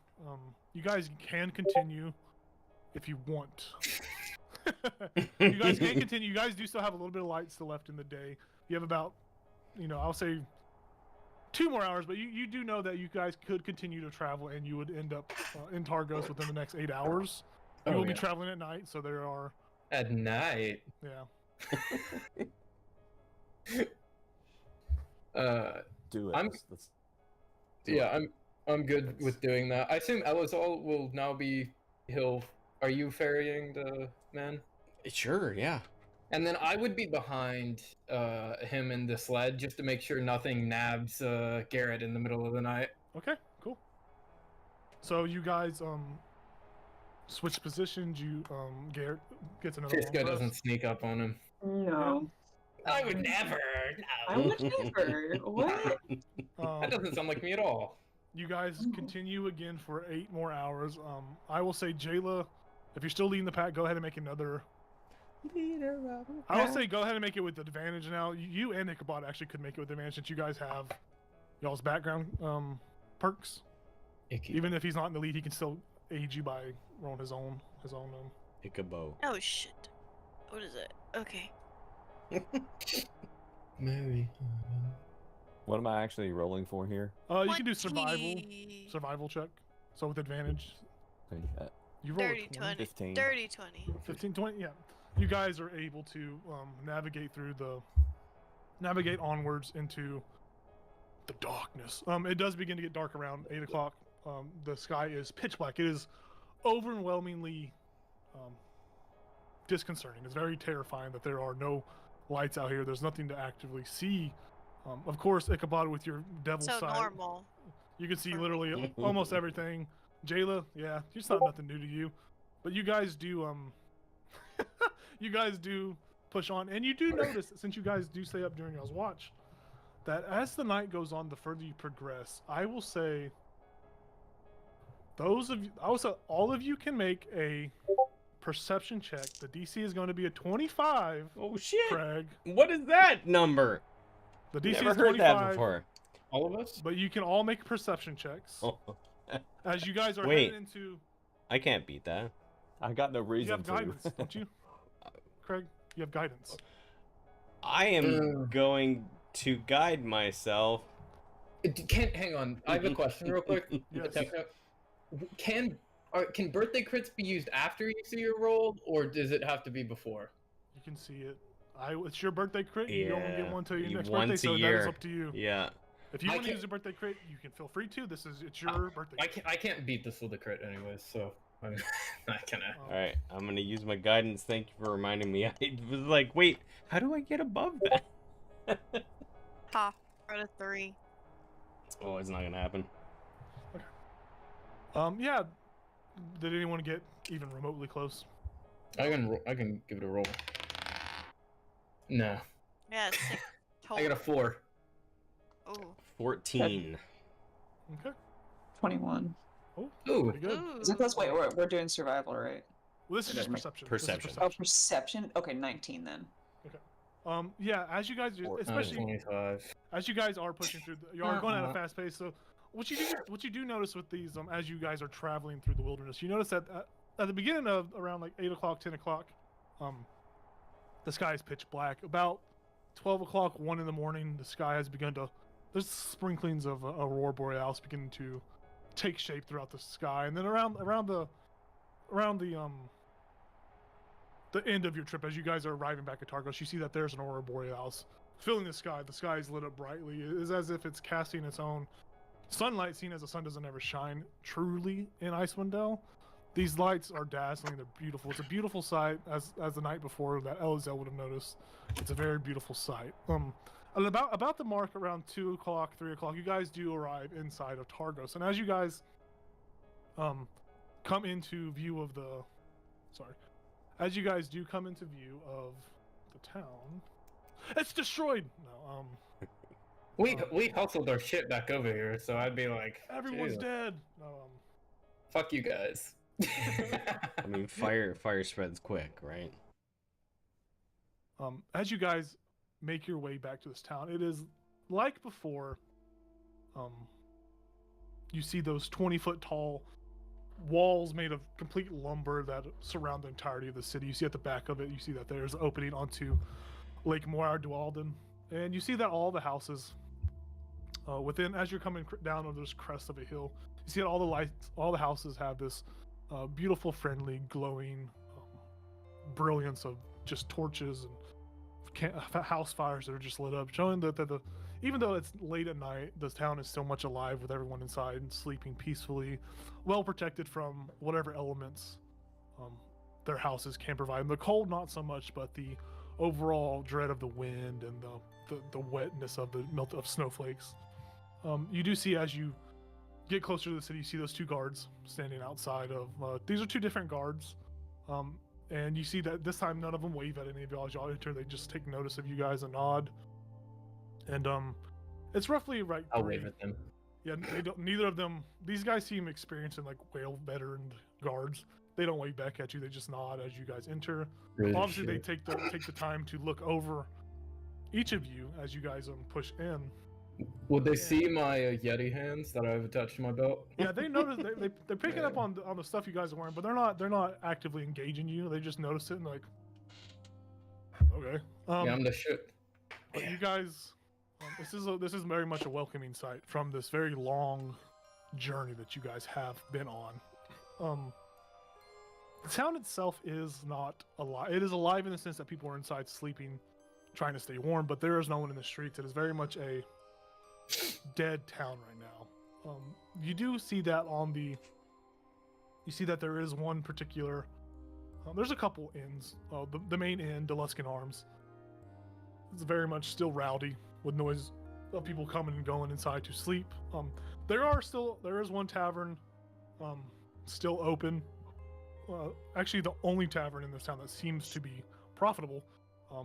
continue if you want. You guys can continue. You guys do still have a little bit of light still left in the day. You have about, I'll say 2 more hours, but you do know that you guys could continue to travel and you would end up in Targos within the next 8 hours. You Oh, will be yeah. traveling at night, so there are, At night. yeah. Do it. I'm- Let's do Yeah, it. I'm good with doing that. I assume Elizal will now be Are you ferrying the man? Sure, yeah. And then I would be behind him in the sled just to make sure nothing nabs Garrett in the middle of the night. Okay, cool. So you guys switch positions. You Garrett gets another Fisco long doesn't rest. sneak up on him. No. I would never. I No. would never. What? That doesn't sound like me at all. You guys continue again for 8 more hours. I will say, Jayla, if you're still leading the pack, go ahead and make another. I will say, go ahead and make it with advantage now. You and Ichabod actually could make it with advantage since you guys have y'all's background perks. Icky. Even if he's not in the lead, he can still aid you by rolling his own. Ichabod. Oh shit. What is it? Okay. Mary. What am I actually rolling for here? You can do survival 20. check. So with advantage. Okay, You roll a 30, 20. 15. 30, 20. 15, 20, yeah. You guys are able to navigate onwards into the darkness. It does begin to get dark around 8 o'clock. The sky is pitch black. It is overwhelmingly disconcerting. It's very terrifying that there are no lights out here. There's nothing to actively see. Of course, Ichabod, with your devil So sight, normal. you can see literally almost everything. Jayla, yeah, it's not nothing new to you, but you guys do you guys do push on, and you do notice, since you guys do stay up during y'all's watch, that as the night goes on, the further you progress, I will say all of you can make a perception check. The DC is going to be a 25. Oh shit! Craig, What is that number? the DC Never is heard 25. that before. All of us? But you can all make perception checks Oh, as you guys are Wait. headed into. I can't beat that. I got no You reason have to. guidance, don't you, Craig? You have guidance. I am going to guide myself. Hang on. I have a question real quick. Yes. Can birthday crits be used after you see your roll, or does it have to be before? You can see it. It's your birthday crit. You don't get one till your you next once birthday, a so that year. is up to you. Yeah. If you I want to can't- use a birthday crit, you can feel free to. It's your birthday. I can't beat this with a crit anyways, so I'm not gonna. Oh. All right. I'm gonna use my guidance. Thank you for reminding me. I was like, wait, how do I get above that? Ha. Roll a 3. Oh, it's not gonna happen. Yeah. Did anyone get even remotely close? I can give it a roll. No, Yeah, 6 I got a total. 4. Ooh. 14. Okay. 21. Oh, Ooh. pretty good. Ooh. Is it plus? Wait, we're doing survival, right? Well, this is just Okay. perception. Perception. Oh, perception. Okay, 19 then. Yeah. As you guys do, Or- especially 25. as you guys are pushing through, you are going at a fast pace. So, what you do notice with these, as you guys are traveling through the wilderness, you notice that at the beginning of around like 8 o'clock, 10 o'clock, the sky is pitch black. About 12 o'clock, 1 in the morning, the sky has begun to. There's sprinklings of aurora borealis beginning to take shape throughout the sky, and then around the end of your trip, as you guys are arriving back at Targos, you see that there's an aurora borealis filling the sky. The sky is lit up brightly. It is as if it's casting its own sunlight, seen as the sun doesn't ever shine truly in Icewind Dale. These lights are dazzling. They're beautiful. It's a beautiful sight, as the night before that Elizel would have noticed. It's a very beautiful sight. And about the mark around 2 o'clock, 3 o'clock, you guys do arrive inside of Targos. And as you guys come into view of the... Sorry. As you guys do come into view of the town... It's destroyed! No, We hustled our shit back over here, so I'd be like, everyone's "Ew, dead! No, fuck you guys." I mean, fire spreads quick, right? as you guys make your way back to this town, it is like before. You see those 20-foot tall walls made of complete lumber that surround the entirety of the city. You see at the back of it, you see that there's an opening onto Lake Moir Dualden, and you see that all the houses within, as you're coming down on this crest of a hill, you see that all the lights, all the houses have this beautiful, friendly, glowing brilliance of just torches and house fires that are just lit up, showing that the even though it's late at night, this town is so much alive with everyone inside and sleeping peacefully, well protected from whatever elements their houses can provide. And the cold, not so much, but the overall dread of the wind and the wetness of the melt of snowflakes. You do see, as you get closer to the city, you see those 2 guards standing outside of. These are 2 different guards. And you see that this time none of them wave at any of y'all as y'all enter. They just take notice of you guys and nod. And it's roughly right. I'll wave at them. Yeah, they don't. Neither of them. These guys seem experienced in like whale veteran guards. They don't wave back at you. They just nod as you guys enter. Really Obviously, they shit. take the time to look over each of you as you guys push in. Would they see my Yeti hands that I've attached to my belt? Yeah, they notice. They're picking up on the stuff you guys are wearing, but they're not actively engaging you. They just notice it and like, okay. Yeah, I'm the shit. But you guys, this is very much a welcoming sight from this very long journey that you guys have been on. The town itself is not alive. It is alive in the sense that people are inside sleeping, trying to stay warm, but there is no one in the streets. It is very much a dead town right now. You do see that you see that there is one particular, there's a couple inns. The main inn, Deluskin Arms, is very much still rowdy with noise of people coming and going inside to sleep. There is one tavern still open. Actually, the only tavern in this town that seems to be profitable.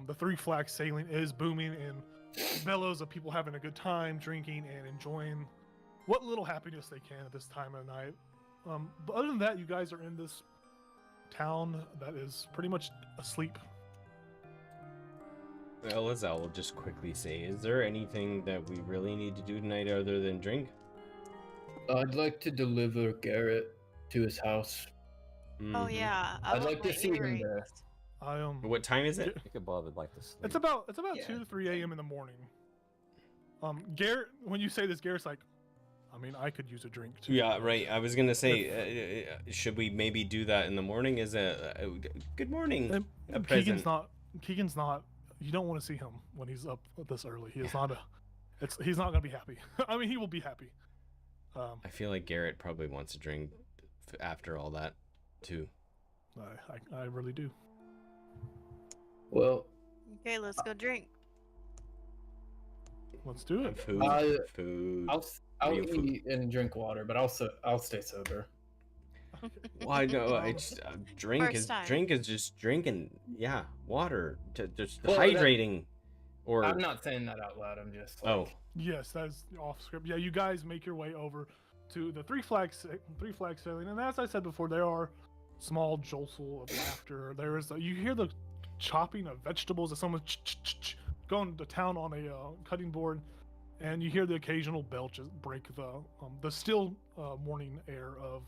The Three Flags Sailing is booming and bellows of people having a good time, drinking and enjoying what little happiness they can at this time of night. But other than that, you guys are in this town that is pretty much asleep. Well, as I will just quickly say, is there anything that we really need to do tonight other than drink? I'd like to deliver Garrett to his house. Oh yeah. I I'd want like to my see him earrings. there. What time is it? I could bothered like this. It's about Yeah. 2 to 3 a.m. in the morning. Garrett, when you say this, Garrett's like, I mean, I could use a drink too. Yeah, right. I was gonna say, should we maybe do that in the morning? Is a good morning. And A present. Keegan's not. You don't want to see him when he's up this early. He is not a. He's not gonna be happy. I mean, he will be happy. I feel like Garrett probably wants a drink after all that, too. I really do. Well, Okay, let's go drink. Let's do it. Food. Food. I'll Real food. eat and drink water, but I'll stay sober. Why no? I just drink First is time. just drinking. Yeah, water to just Well, that- hydrating. Or I'm not saying that out loud. I'm just like, oh, Yes, that is off script. Yeah, you guys make your way over to the Three Flags Sailing, and as I said before, there are small jostle of laughter. There is you hear the chopping of vegetables as someone going to town on a cutting board, and you hear the occasional belches break the still morning air of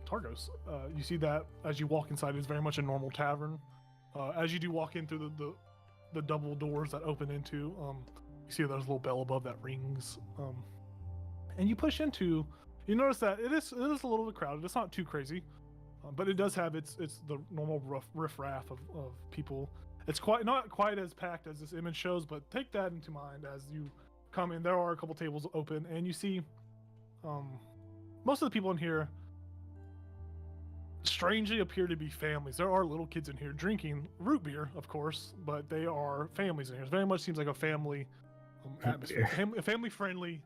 Targos. You see that as you walk inside, it's very much a normal tavern. As you do walk in through the double doors that open into, you see there's a little bell above that rings, and you push into. You notice that it is a little bit crowded. It's not too crazy, but it does have it's the normal riff-raff of people. It's not quite as packed as this image shows, but take that into mind as you come in. There are a couple tables open, and you see most of the people in here strangely appear to be families. There are little kids in here drinking root beer, of course, but they are families in here. It very much seems like a family atmosphere, a family-friendly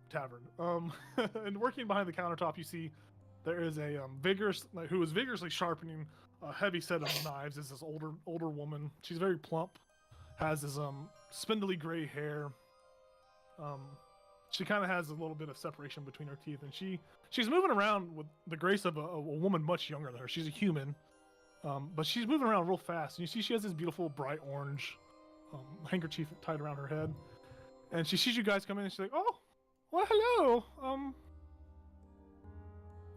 tavern. And working behind the countertop, you see there is a who is vigorously sharpening a heavy set of knives. Is this older woman? She's very plump, has this spindly gray hair. She kind of has a little bit of separation between her teeth, and she's moving around with the grace of a woman much younger than her. She's a human, but she's moving around real fast. And you see she has this beautiful bright orange handkerchief tied around her head, and she sees you guys come in, and she's like, "Oh, well, hello.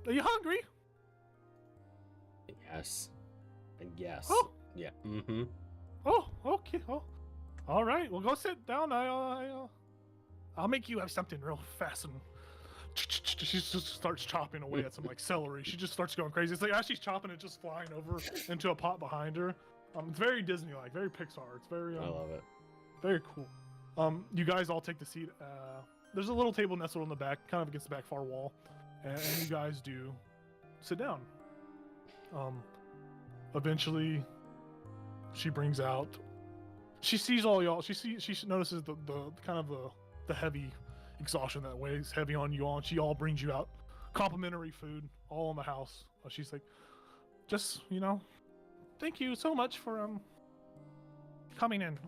Are you hungry?" yes, yes, Oh. yeah, mm-hmm. Oh, okay. Oh, all right. Well, go sit down. I'll make you have something real fast. And she just starts chopping away at some like celery. She just starts going crazy. It's like as she's chopping it, just flying over into a pot behind her. It's very Disney-like, very Pixar. It's very I love it. very cool. You guys all take the seat. There's a little table nestled on the back, kind of against the back far wall, and you guys do sit down. Eventually, she brings out. She sees all y'all. She notices the kind of the heavy exhaustion that weighs heavy on you all, and she all brings you out complimentary food all in the house. She's like, just thank you so much for coming in.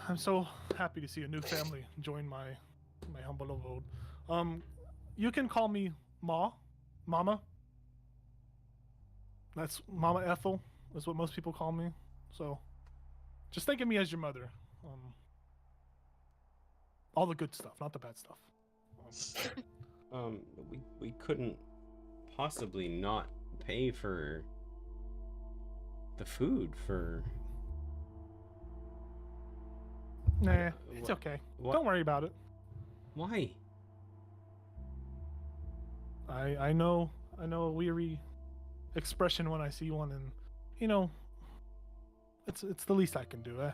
I'm so happy to see a new family join my humble abode. You can call me Mama. That's Mama Ethel. That's what most people call me. So, just think of me as your mother. All the good stuff, not the bad stuff. We couldn't possibly not pay for the food for Nah, it's okay. What? Don't worry about it. Why? I know a weary expression when I see one, and you know, it's the least I can do.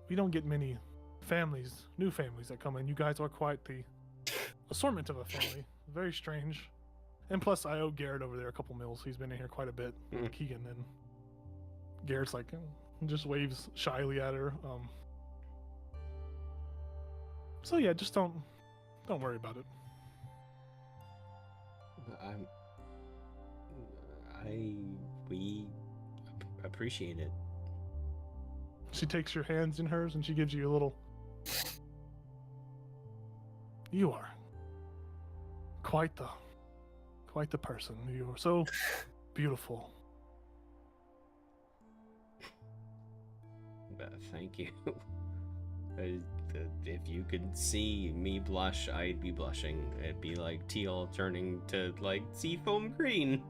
We don't get many new families that come in. You guys are quite the assortment of a family. Very strange. And plus, I owe Garrett over there a couple mils. He's been in here quite a bit. Keegan, and Garrett's like just waves shyly at her. So yeah, just don't worry about it. We appreciate it. She takes your hands in hers and she gives you a little. You are quite the person. You are so beautiful. Thank you. If you could see me blush, I'd be blushing. It'd be like teal turning to like seafoam green.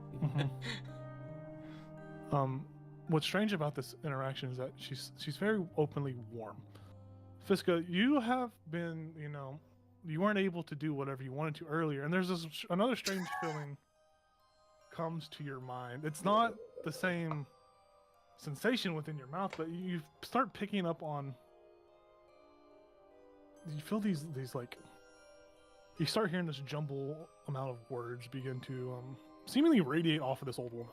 What's strange about this interaction is that she's very openly warm. Fiska, you have been, you weren't able to do whatever you wanted to earlier, and there's another strange feeling comes to your mind. It's not the same sensation within your mouth, but you start picking up on. You feel these like. You start hearing this jumble amount of words begin to seemingly radiate off of this old woman.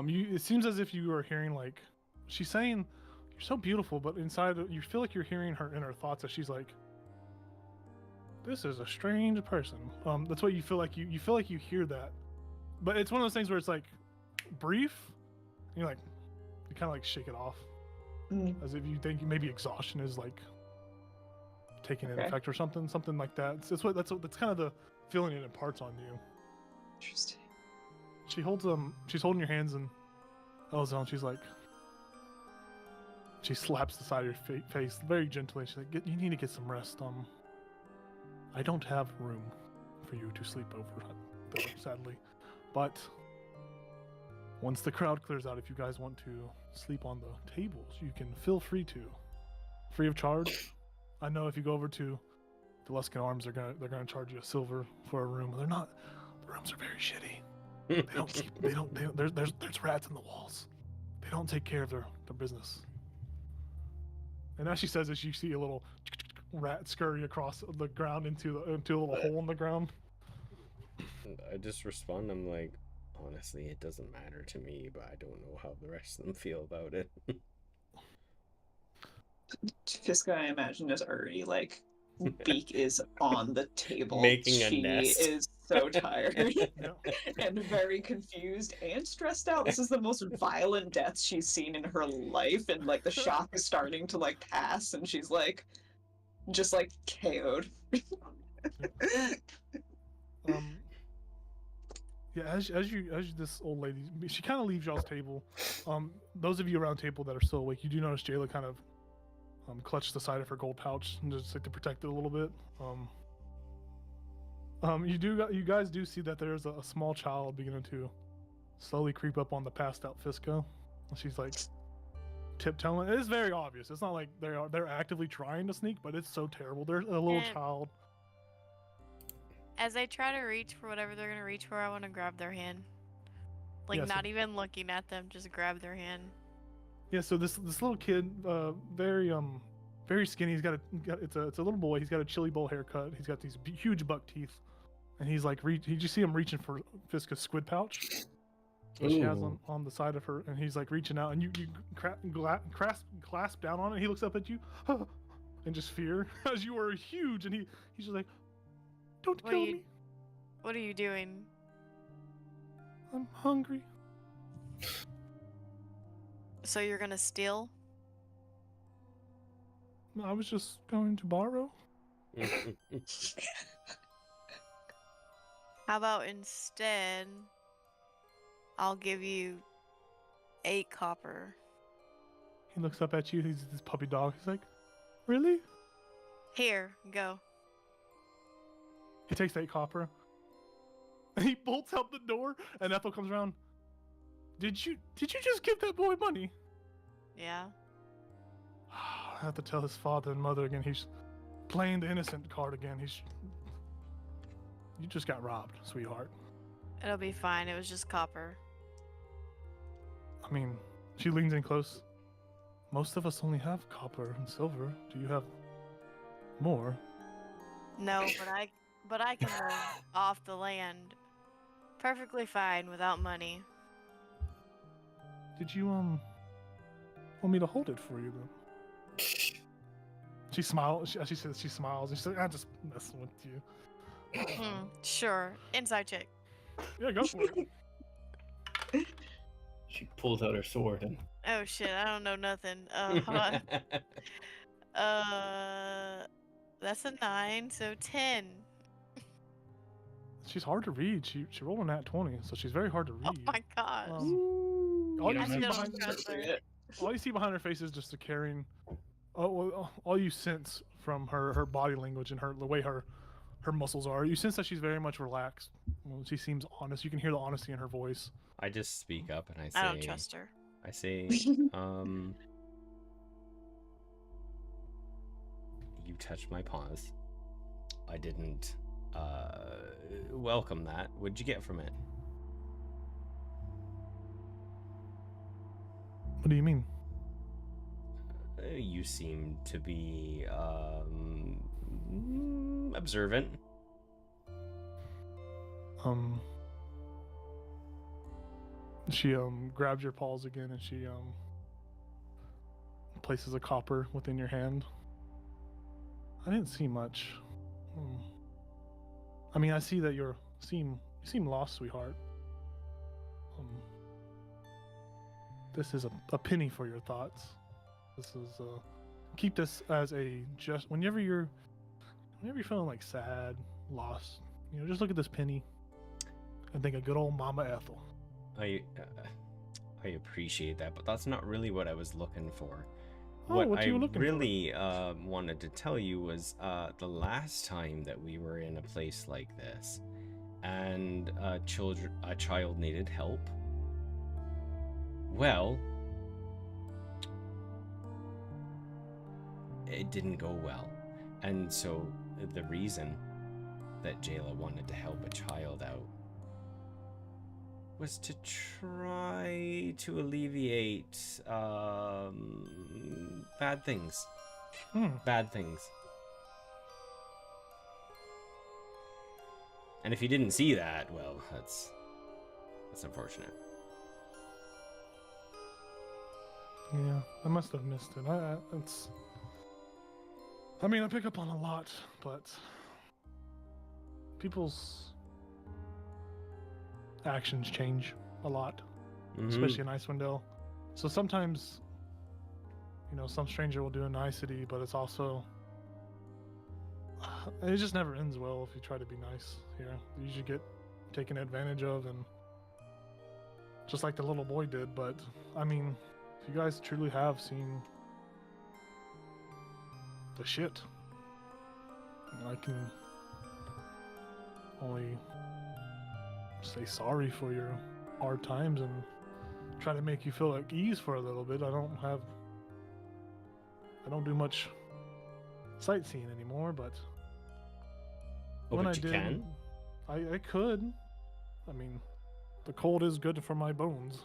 It seems as if you are hearing like she's saying, "You're so beautiful," but inside you feel like you're hearing her inner thoughts as she's like, "This is a strange person." That's what you feel like. You feel like you hear that, but it's one of those things where it's like brief. And you're like, you kind of like shake it off, as if you think maybe exhaustion is like taking an effect or something like that. That's kind of the feeling it imparts on you. Interesting. She's holding your hands and Elzel, and she's like, she slaps the side of your face very gently. She's like, you need to get some rest. I don't have room for you to sleep over, though, sadly. But once the crowd clears out, if you guys want to sleep on the tables, you can feel free to, free of charge. I know if you go over to the Luskin Arms, they're gonna charge you a silver for a room. They're not. The rooms are very shitty. There's rats in the walls. They don't take care of their business. And as she says this, you see a little rat scurry across the ground into a little hole in the ground. I just respond, I'm like, honestly, it doesn't matter to me, but I don't know how the rest of them feel about it. Fiska, I imagine, is already like beak is on the table. Making a nest. She is so tired and very confused and stressed out. This is the most violent death she's seen in her life, and like the shock is starting to like pass, and she's like just like KO'd. Yeah, as this old lady, she kind of leaves y'all's table. Those of you around the table that are still awake, you do notice Jayla kind of clutch the side of her gold pouch and just like to protect it a little bit. You guys do see that there's a small child beginning to slowly creep up on the passed out Fiska. She's like tiptoeing. It is very obvious. It's not like they're actively trying to sneak, but it's so terrible. There's a little child. As I try to reach for whatever they're gonna reach for, I want to grab their hand. Like, Yeah, not even looking at them, just grab their hand. Yeah, so this little kid, very skinny. It's a little boy. He's got a chili bowl haircut. He's got these huge buck teeth, and he's like you see him reaching for Fiska's squid pouch, which she has on the side of her, and he's like reaching out, and you clasp down on it. He looks up at you, and just fear as you are huge, and he's just like, "Don't kill me. What are you doing?" I'm hungry." So you're gonna steal? I was just going to borrow. How about instead, I'll give you 8 copper. He looks up at you. He's this puppy dog. He's like, "Really?" Here, go. He takes 8 copper. And he bolts out the door, and Ethel comes around. Did you just give that boy money? Yeah. have to tell his father and mother again. He's playing the innocent card again. You just got robbed, sweetheart. It'll be fine. It was just copper. I mean, she leans in close. Most of us only have copper and silver. Do you have more? No, but I can live off the land perfectly fine without money. Did you want me to hold it for you then? She smiles. She says she smiles. And she's like, "I'm just messing with you." Sure. Inside check. Yeah, go for it. She pulls out her sword and Oh shit, I don't know nothing. Hold on. That's a 9, so 10. She's hard to read. She rolled a nat 20, so she's very hard to read. Oh my gosh. All You you don't see have behind to trust her. it. all you see behind her face is just a caring. All you sense from her body language and the way her muscles are. You sense that she's very much relaxed. Well, she seems honest. You can hear the honesty in her voice. I just speak up and I say, I don't trust her. I say, you touched my paws. I didn't welcome that. What'd you get from it? What do you mean? You seem to be observant. She grabs your paws again and she places a copper within your hand. I didn't see much. I mean, I see that you seem lost, sweetheart. This is a penny for your thoughts. This is keep this as just whenever you're feeling like sad, lost, just look at this penny and think of good old Mama Ethel. I appreciate that, but that's not really what I was looking for. Oh, what I you looking really wanted to tell you was the last time that we were in a place like this, and a child needed help. Well, it didn't go well, and so the reason that Jayla wanted to help a child out was to try to alleviate bad things. Bad things. And if you didn't see that, well, that's unfortunate. Yeah, I must have missed it. I mean, I pick up on a lot, but people's actions change a lot, especially in Icewind Dale. So sometimes, some stranger will do a nicety, but it's also, it just never ends well if you try to be nice here. You usually get taken advantage of, and just like the little boy did. But I mean, if you guys truly have seen the shit, I can only say sorry for your hard times and try to make you feel at ease for a little bit. I don't do much sightseeing anymore, but when I you did, can? I could. I mean, the cold is good for my bones,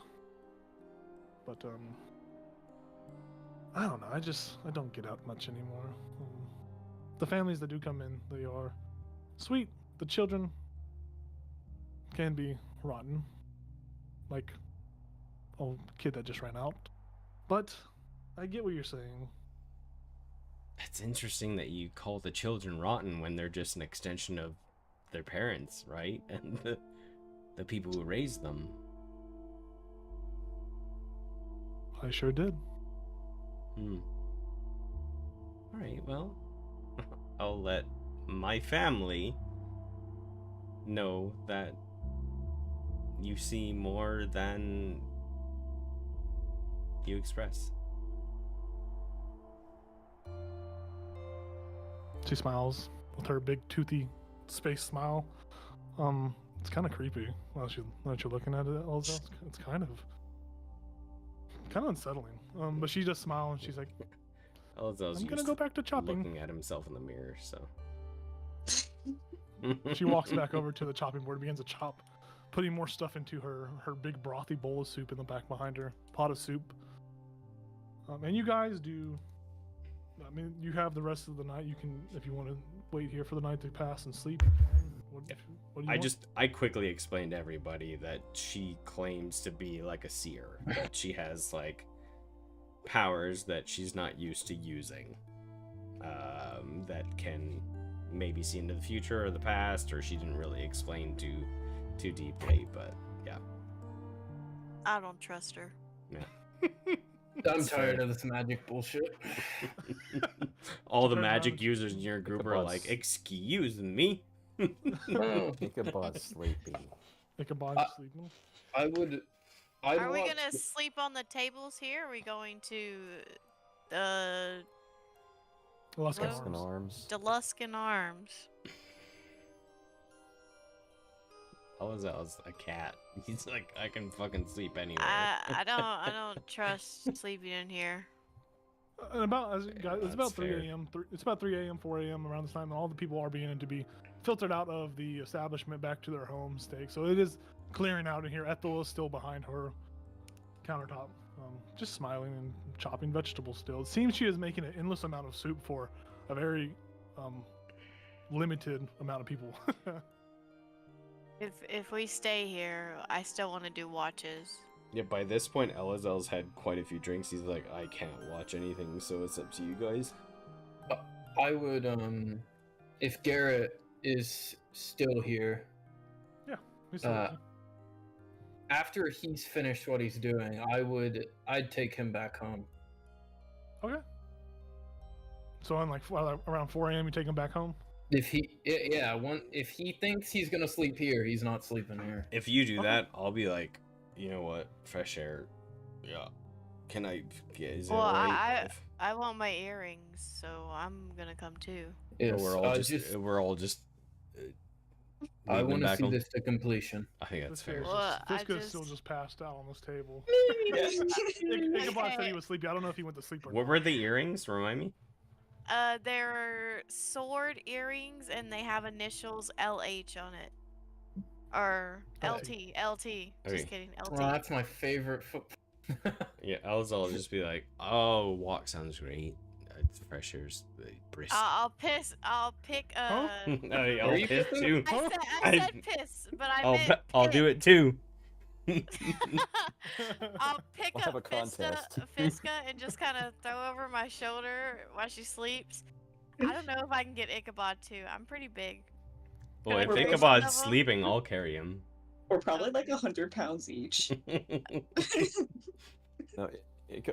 but I don't know. I don't get out much anymore. The families that do come in, they are sweet. The children can be rotten, like the kid that just ran out. But I get what you're saying. It's interesting that you call the children rotten when they're just an extension of their parents, right? And the people who raised them. I sure did. Alright, well, I'll let my family know that you see more than you express. She smiles with her big toothy space smile. It's kind of creepy as you're looking at it. It's kind of unsettling. But she just smiles and she's like, Elzel's I'm gonna used go back to chopping. looking at himself in the mirror, so. She walks back over to the chopping board and begins to chop, putting more stuff into her big brothy bowl of soup in the back behind her. Pot of soup. And you guys do. I mean, you have the rest of the night. You can, if you want to wait here for the night to pass and sleep. What do you want? I quickly explained to everybody that she claims to be like a seer, that she has like powers that she's not used to using, that can maybe see into the future or the past, or she didn't really explain too deeply, but yeah. I don't trust her. Yeah. I'm tired of this magic bullshit. All the Fair magic enough. users in your group are Ichabod's- like, excuse me. Oh, Ichabod's sleepy. Ichabod sleeping. I'd Are we want gonna to- sleep on the tables here? Are we going to the Alaskan Well, Tuscan arms. arms. Deluscan Arms? Elzel's a cat. He's like, I can fucking sleep anywhere. I don't trust sleeping in here. And about as it got, it's that's about 3 fair. a.m. It's about 3 a.m., 4 a.m. around this time, and all the people are beginning to be filtered out of the establishment back to their homes. So it is clearing out in here. Ethel is still behind her countertop, just smiling and chopping vegetables. Still, it seems she is making an endless amount of soup for a very limited amount of people. If we stay here, I still want to do watches. Yeah, by this point, Elzel's had quite a few drinks. He's like, I can't watch anything, so it's up to you guys. I would, if Garrett is still here, He's still with you. after he's finished what he's doing, I'd take him back home. Okay. So on like around 4 a.m., you take him back home. If he thinks he's gonna sleep here, he's not sleeping here. If you do Okay. that, I'll be like, you know what, fresh air. Yeah. Can I? Yeah, is it Well, alright? I want my earrings, so I'm gonna come too. Yes, We're all just. I leaving want to back see home? this to completion. I think that's fair. Well, I Fiska's still just- just passed out on this table. Yeah. Ichabod said he was sleepy. I don't know if he went to sleep or What not. were the earrings? Remind me. They're sword earrings, and they have initials LH on it, or LT. LT. Okay. Just kidding, LT. Well, that's my favorite foot. Yeah, Elzel will just be like, oh, walk sounds great. Fresh air's brisk. I'll pick. Huh? I'll Are you piss pissing? too. I said piss, but I meant I'll do it too. I'll pick We'll up have a contest. Fiska and just kind of throw over my shoulder while she sleeps. I don't know if I can get Ichabod too. I'm pretty big. Well, if We're both Ichabod's level. sleeping, I'll carry him. We're probably like 100 pounds each. No,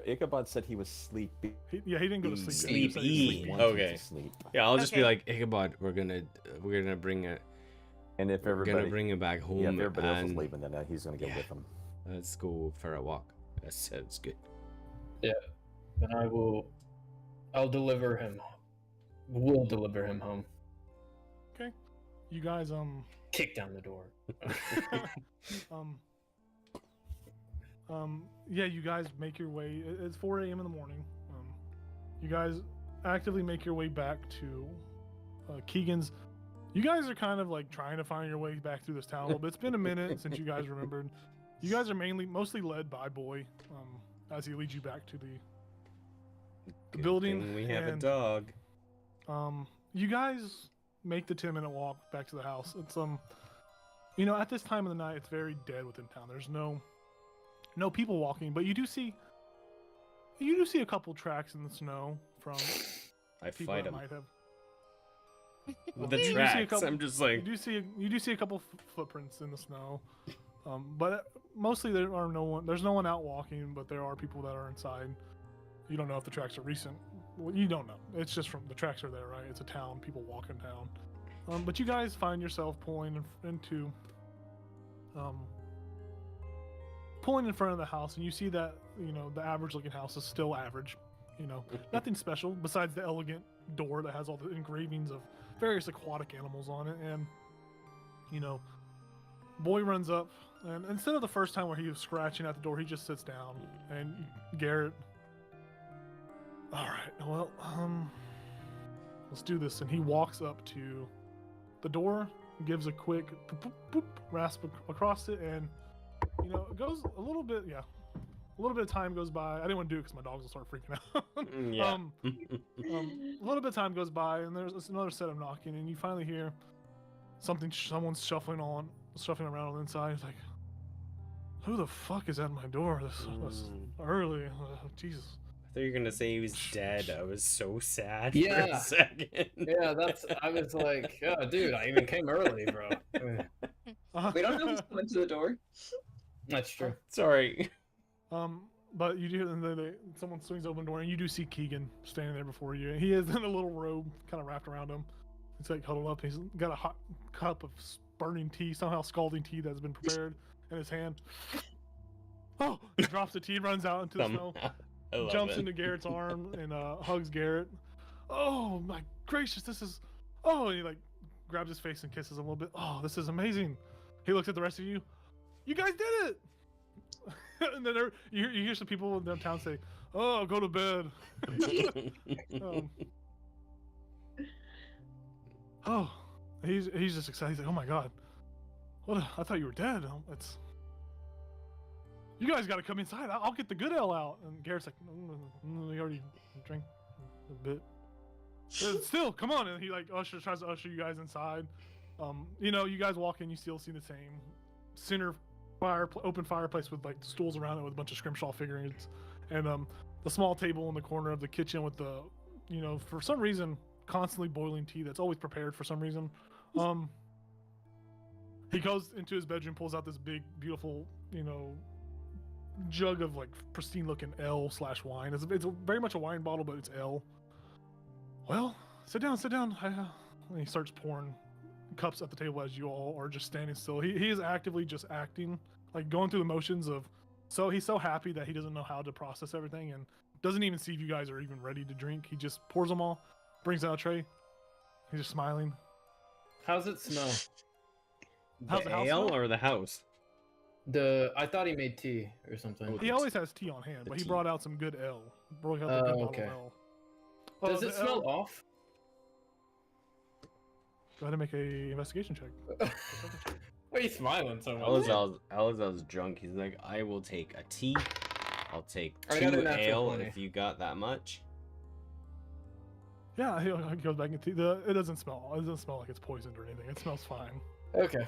Ichabod said he was sleepy. He didn't go to sleep. yet. He said he was Sleepy. sleepy. Wanted Okay. to sleep. Yeah, I'll just be Okay. like, Ichabod, we're gonna bring it. And if We're everybody, gonna bring it back home. yeah, if everybody else is and leaving, then he's gonna go yeah. with them. Let's go for a walk. That sounds good. Then I'll deliver him. We'll deliver him home. You guys Kick down the door. yeah, you guys make your way. It's 4 a.m. in the morning. You guys actively make your way back to Keegan's. You guys are kind of like trying to find your way back through this town a little bit. It's been a minute since you guys remembered. You guys are mostly led by Boy, as he leads you back to the Good building. thing we have a and, dog. You guys make the 10-minute walk back to the house. It's at this time of the night, it's very dead within town. There's no people walking, but you do see a couple tracks in the snow from I people fight that him might have. with the You do see a tracks. couple- I'm just You like, do see a couple footprints in the snow, but mostly there's no one out walking, but there are people that are inside. You don't know if the tracks are recent. Well, you don't know. It's just from the tracks are there, right? It's a town. People walk in town. But you guys find yourself pulling into in front of the house, and you see that the average looking house is still average. Nothing special besides the elegant door that has all the engravings of various aquatic animals on it. And Boy runs up, and instead of the first time where he was scratching at the door, he just sits down. And Garrett, All right. Well, let's do this. And he walks up to the door, gives a quick boop, boop, boop, rasp across it, and it goes a little bit. Yeah, a little bit of time goes by. I didn't want to do it because my dogs will start freaking out. Yeah. A little bit of time goes by, and there's another set of knocking, and you finally hear someone's shuffling around on the inside. It's like, who the fuck is at my door this early? Jesus. I thought you were gonna say he was dead. I was so sad for Yeah. a second. Yeah, I was like, oh, dude, I even came early, bro. We don't know who's coming to the door. That's true. Sorry. But you do, and someone swings open the door, and you do see Keegan standing there before you. He is in a little robe, kind of wrapped around him. It's like huddled up. He's got a hot cup of burning tea, somehow scalding tea that's been prepared in his hand. Oh! He drops the tea, runs out into the snow, I love jumps it. into Garrett's arm, and hugs Garrett. Oh my gracious, this is. Oh, and he like grabs his face and kisses him a little bit. Oh, this is amazing. He looks at the rest of you. You guys did it! And then you hear some people in downtown say, "Oh, go to bed." Oh, he's just excited. He's like, "Oh my god, I thought you were dead." It's you guys got to come inside. I'll get the good ale out. And Garrett's like, "No, we already drank a bit." Still, come on. And he like tries to usher you guys inside. You guys walk in, you still see the same center open fireplace with like stools around it with a bunch of scrimshaw figurines, and the small table in the corner of the kitchen with the for some reason constantly boiling tea that's always prepared for some reason. He goes into his bedroom, pulls out this big beautiful jug of like pristine looking ale/wine. It's very much a wine bottle, but it's ale. Well, sit down. And he starts pouring cups at the table as you all are just standing still. He is actively just acting, like going through the motions of. So he's so happy that he doesn't know how to process everything and doesn't even see if you guys are even ready to drink. He just pours them all, brings out a tray. He's just smiling. How's it smell? How's The the house ale smell? or the house? I thought he made tea or something. He always has tea on hand, The but he tea. brought out some good ale. Broke out the good bottle okay. of ale. Does the it smell ale- off? Go ahead and make a investigation check. Why are you smiling so much? Elazar's drunk. He's like, I will take a tea. I'll take I got a 2 natural ale 20. if you got that much. Yeah, he goes back into it doesn't smell like it's poisoned or anything. It smells fine. Okay.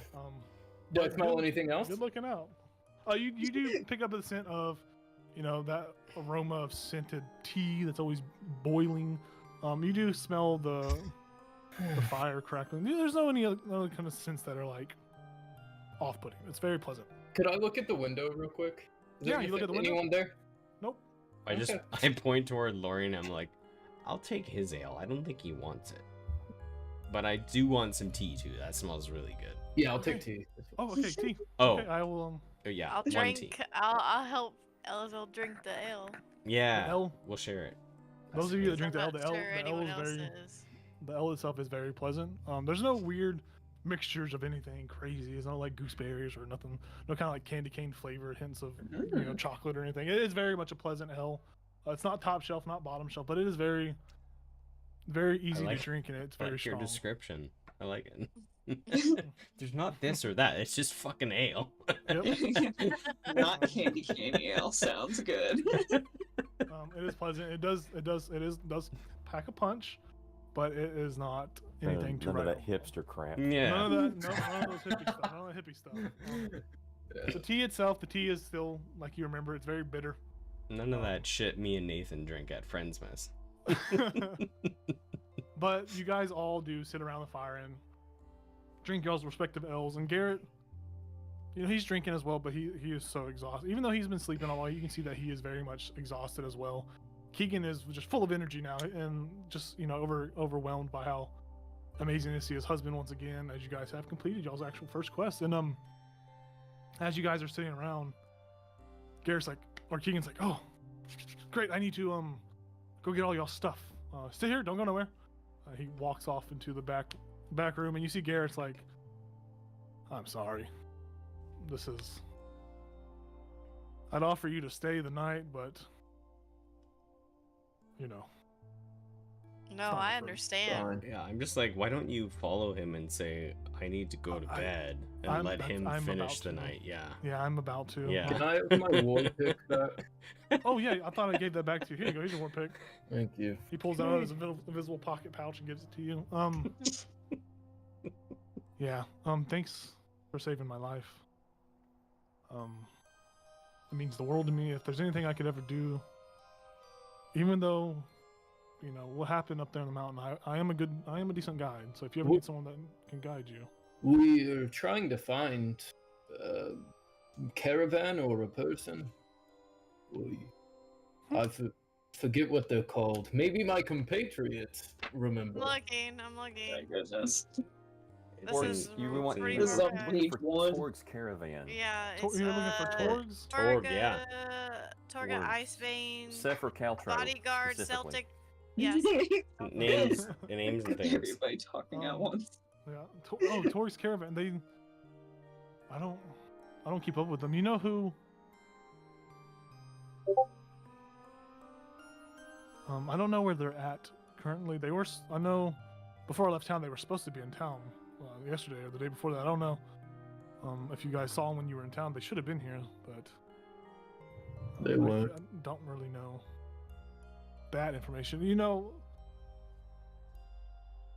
Do I But smell good- anything else? Good looking out. You do pick up the scent of, that aroma of scented tea that's always boiling. You do smell the fire crackling. There's no any other kind of scents that are like off-putting. It's very pleasant. Could I look at the window real quick? Is Yeah, you look at the window. Anyone there? Nope. Okay. I point toward Lori and I'm like, I'll take his ale. I don't think he wants it. But I do want some tea too. That smells really good. Yeah, I'll Okay. take tea. Oh, okay, tea. Oh, Okay, I will. yeah. I'll 1 drink. tea. I'll help Elazar drink the ale. Yeah. ale. We'll share it. Those of you that drink the I'm ale, not the ale, sure the ale anyone is else very. is. The ale itself is very pleasant. There's no weird mixtures of anything crazy. It's not like gooseberries or nothing. No kind of like candy cane flavor, hints of chocolate or anything. It is very much a pleasant ale. It's not top shelf, not bottom shelf, but it is very, very easy like- to drink, and it's I very like your strong. description. I like it. There's not this or that. It's just fucking ale. Yep. Not candy cane ale sounds good. It is pleasant. It does pack a punch, but it is not anything too None of that radical. hipster crap. Yeah. None of that. None of those hippie stuff. None of that hippie stuff. The tea itself, the tea is still like you remember. It's very bitter. None of that shit me and Nathan drink at Friends Mess. But you guys all do sit around the fire and drink y'all's respective ales. And Garrett, he's drinking as well, but he is so exhausted. Even though he's been sleeping all night, you can see that he is very much exhausted as well. Keegan is just full of energy now and just, overwhelmed by how amazing to see his husband once again, as you guys have completed y'all's actual first quest. And as you guys are sitting around, Keegan's like, oh, great, I need to go get all y'all stuff. Stay here, don't go nowhere. He walks off into the back room, and you see Garrett's like, I'm sorry. I'd offer you to stay the night, but you know. No, not I for- understand. Yeah, I'm just like, why don't you follow him and say, I need to go to bed, and I'm- let him I'm finish about the to. night? Yeah. Yeah, I'm about to. Yeah. Can I have my war pick back? Oh yeah, I thought I gave that back to you. Here you go. Here's your war pick. Thank you. He pulls out his invisible pocket pouch and gives it to you. Yeah. Thanks for saving my life. It means the world to me. If there's anything I could ever do, even though, you know, what happened up there in the mountain, I am a decent guide. So if you ever need someone that can guide you, We are trying to find a caravan or a person. I forget what they're called. Maybe my compatriots remember. I'm looking. My goodness. This Or is you want pretty you were This is on far back. page for one. Torg's caravan. Yeah, it's you're looking for Torgs. Torg, yeah. Torga, Torgs. Icebane, Sephir Caltro. Bodyguard, specifically. Celtic. Yes. Names and things. Everybody talking at once. Yeah. Tori's caravan. I don't keep up with them. You know who? I don't know where they're at currently. I know before I left town, they were supposed to be in town yesterday or the day before that. I don't know if you guys saw them when you were in town. They should have been here, but They weren't. I don't really know that information. You know,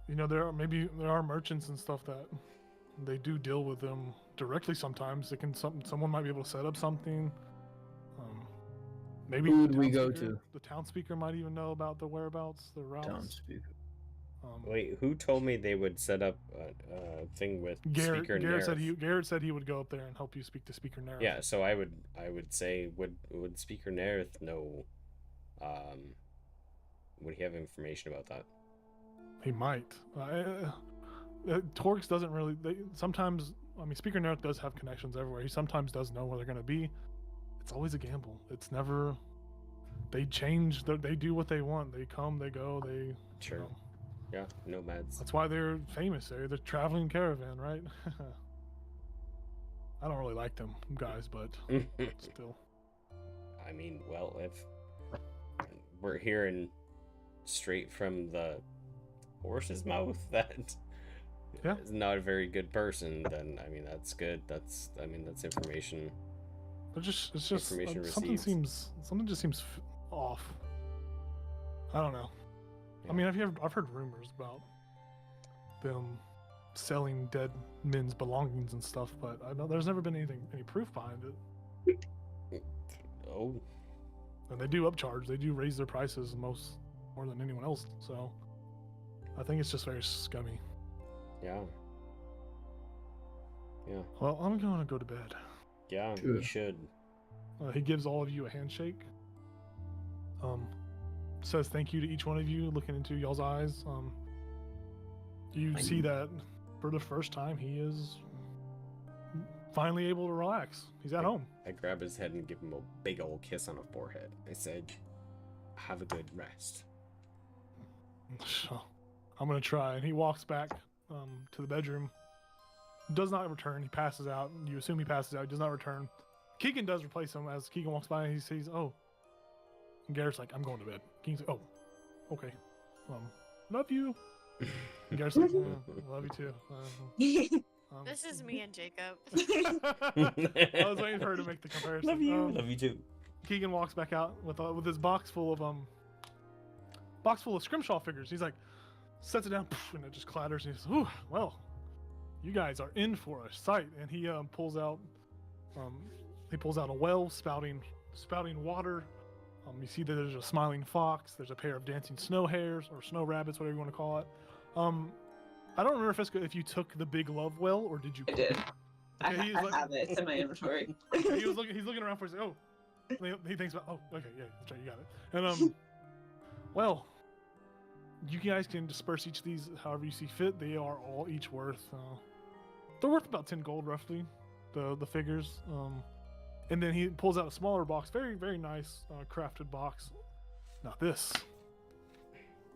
there are merchants and stuff that they do deal with them directly sometimes. Someone might be able to set up something. Maybe Who the would we town go speaker- to? The town speaker might even know about the whereabouts, the routes. Townspeople. Wait, who told me they would set up a thing with Garrett Speaker Garrett said he would go up there and help you speak to Speaker Nerith. Yeah, so I would say would Speaker Nerith know? Would he have information about that? He might. Torx doesn't really. Sometimes, I mean, Speaker Nerith does have connections everywhere. He sometimes does know where they're going to be. It's always a gamble. It's never. They change. They do what they want. They come. They go. They. Sure. You know, Yeah, nomads. that's why they're famous. They're the traveling caravan, right? I don't really like them guys, but still. I mean, well, if we're hearing straight from the horse's mouth that Yeah. is not a very good person, then I mean that's good. That's information. It's just Information something received. something just seems off. I don't know. I mean, I've heard rumors about them selling dead men's belongings and stuff, but I know there's never been any proof behind it. Oh, And they do upcharge. They do raise their prices more than anyone else. So I think it's just very scummy. yeah. Yeah. Well, I'm going to go to bed. Yeah, Sure. you should. He gives all of you a handshake. Says thank you to each one of you, looking into y'all's eyes. You see that for the first time he is finally able to relax. He's at home. I grab his head and give him a big old kiss on the forehead. I said, have a good rest. I'm gonna try. And he walks back to the bedroom. Does not return. He passes out. You assume he passes out. He does not return. Keegan does replace him as Keegan walks by and he sees, oh. And Garrett's like, I'm going to bed. Keegan's like, oh, okay. Love you. And Garrett's like, love you too. This is me and Jacob. I was waiting for her to make the comparison. Love you. Love you too. Keegan walks back out with his box full of scrimshaw figures. He's like, sets it down, and it just clatters. And he says, "Ooh, well, you guys are in for a sight." And he pulls out a well spouting water. You see that there's a smiling fox. There's a pair of dancing snow hares or snow rabbits, whatever you want to call it. I don't remember if you took the big love well or did you? I did. Okay, he's I like- have it. It's in my inventory. He's looking around for it. He's like, oh. And he thinks about, oh, okay, yeah, that's right, you got it. And well, you guys can disperse each of these however you see fit. They are all each worth. They're worth about 10 gold roughly, the figures. And then he pulls out a smaller box, very very nice crafted box. Now this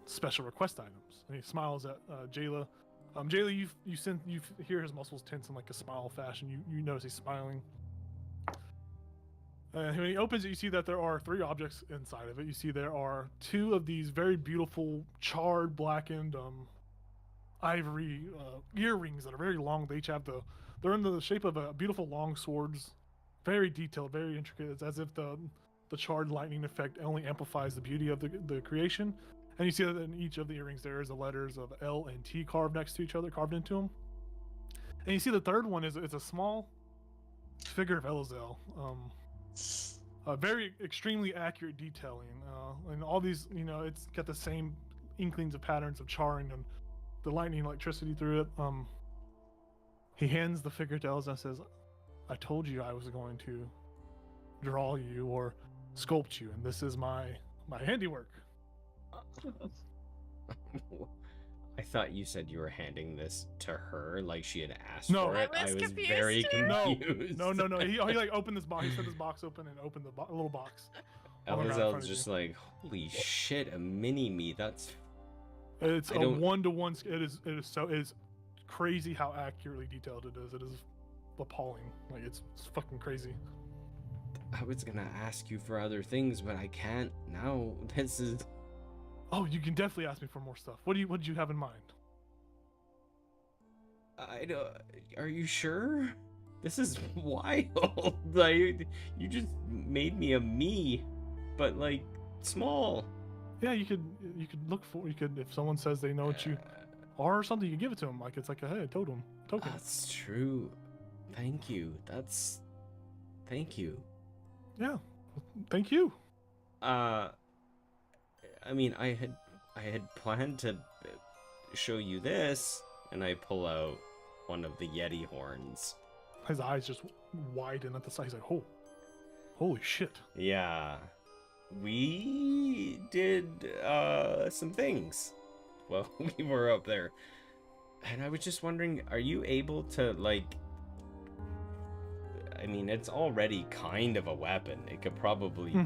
special request items. And he smiles at Jayla. Jayla, you hear his muscles tense in like a smile fashion. You notice he's smiling. And when he opens it, you see that there are 3 objects inside of it. You see there are 2 of these very beautiful, charred, blackened, ivory earrings that are very long. They each have they're in the shape of a beautiful long swords, very detailed, very intricate. It's as if the charred lightning effect only amplifies the beauty of the creation. And you see that in each of the earrings there is the letters of L and T carved next to each other, carved into them. And you see the third one is it's a small figure of Elizel. Very extremely accurate detailing, and all these, it's got the same inklings of patterns of charring and the lightning electricity through it. He hands the figure to Elizel and says, "I told you I was going to draw you or sculpt you, and this is my handiwork." I thought you said you were handing this to her, like she had asked No. for it. I was confused very too. confused. No. He like opened this box. He set this box open and opened the little box. on the ground in front Elizel's of just you. like, holy shit, a mini me. That's It's I a don't- 1-to-1. It is crazy how accurately detailed it is. It is appalling. Like it's fucking crazy. I was gonna ask you for other things, but I can't now. This is. Oh, you can definitely ask me for more stuff. What did you have in mind? I don't. Are you sure? This is wild. Like, you just made me a me, but like small. Yeah, you could look for. You could, if someone says they know what you are or something, you can give it to them. Like it's like a hey, totem token. That's true. Thank you. Thank you. Yeah, thank you. I mean, I had planned to show you this, and I pull out one of the Yeti horns. His eyes just widen at the sight. He's like, oh, holy shit. Yeah, we did some things. Well, we were up there, and I was just wondering, are you able to like? I mean, it's already kind of a weapon. It could probably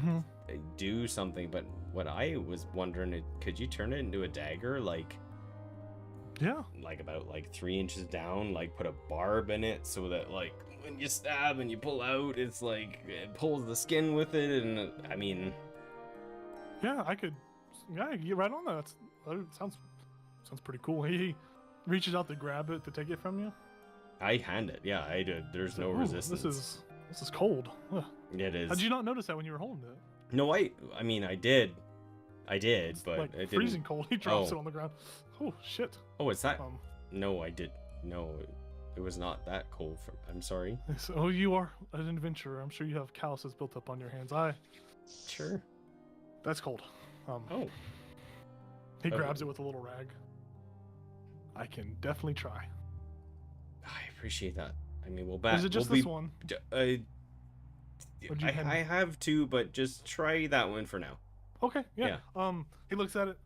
do something, but what I was wondering, could you turn it into a dagger, like about 3 inches down, like put a barb in it so that like when you stab and you pull out, it's like it pulls the skin with it, and I mean, Yeah, I could. Yeah, get right on that. That sounds pretty cool. He reaches out to grab it to take it from you. I hand it. Yeah, I did. There's no Ooh, resistance. This is cold. Ugh. It is. How'd you not notice that when you were holding it? No, I mean, I did, It's but like it freezing didn't. cold. He drops Oh. it on the ground. Oh shit. Oh, is that? Um, No, I did. No, it was not that cold. I'm sorry. so you are an adventurer. I'm sure you have calluses built up on your hands. Sure. That's cold. Oh. He Oh. grabs it with a little rag. I can definitely try. I appreciate that. I mean, we'll back. Is it just we'll this be, one? Would you I hand- have two, but just try that one for now. Okay, yeah. He looks at it.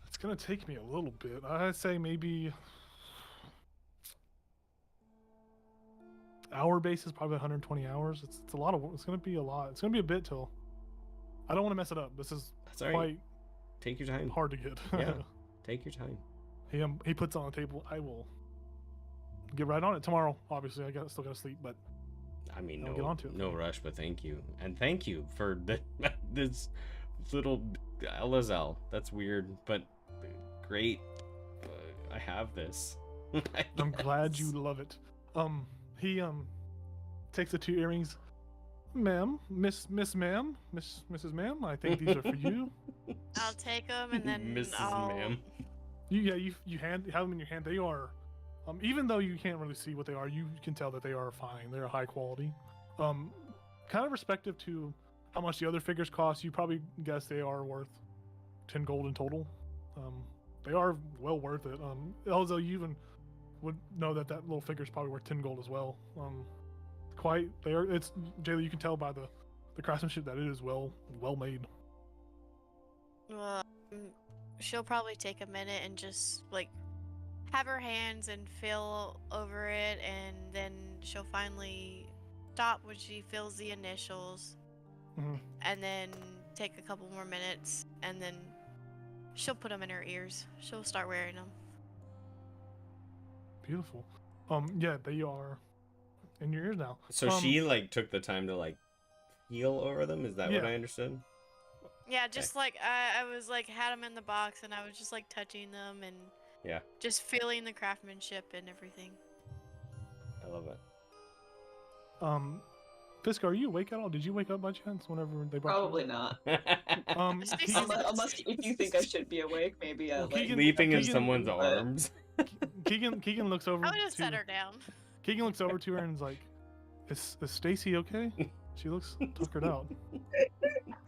It's gonna take me a little bit. I'd say maybe hour basis, probably 120 hours. It's a lot of. It's gonna be a lot. It's gonna be a bit till. I don't want to mess it up. This is That's all right. quite Take your time. hard to get. Yeah. Take your time. He puts it on the table. I will get right on it tomorrow. Obviously, still gotta sleep, but I mean, I'll get onto it. no rush, but thank you, and thank you for this little Elizel. That's weird, but great. I have this. I'm glad you love it. He takes the 2 earrings. Ma'am, Mrs. Ma'am, I think these are for you. I'll take them and then Mrs. I'll. Ma'am. You have them in your hand. They are, even though you can't really see what they are, you can tell that they are fine. They're high quality. Kind of respective to how much the other figures cost. You probably guess they are worth 10 gold in total. They are well worth it. Although you even would know that little figure is probably worth 10 gold as well. It's Jayla, you can tell by the craftsmanship that it is well made. Well, she'll probably take a minute and just like have her hands and feel over it, and then she'll finally stop when she feels the initials, Mhm. and then take a couple more minutes, and then she'll put them in her ears. She'll start wearing them. Beautiful. Yeah, they are in your ears now. So she like took the time to like heal over them? Is that what Yeah. I understood? Yeah, just like I was like had them in the box and I was just like touching them and Yeah, just feeling the craftsmanship and everything. I love it. Fisk, are you awake at all? Did you wake up by chance whenever they brought Probably you? not. Stacy- Unless if you think I should be awake, maybe I Well, like. Keegan- Leaping in Keegan- someone's but- arms. Keegan looks over I would have to set her down. Keegan looks over to her and is like, "Is Stacy okay? She looks tuckered out."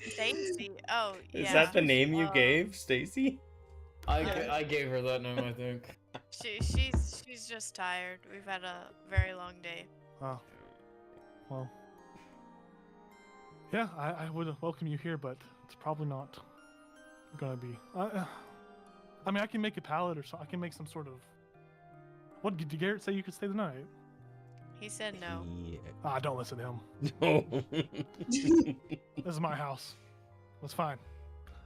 Stacy. Oh, yeah. Is that the name you Um, gave, Stacy? I gave her that name, I think. She's just tired. We've had a very long day. Oh, well, yeah, I would welcome you here, but it's probably not gonna be. I mean, I can make a pallet or so. I can make some sort of. What did Garrett say? You could stay the night. He said no. Ah, don't listen to him. No. This is my house. It's fine.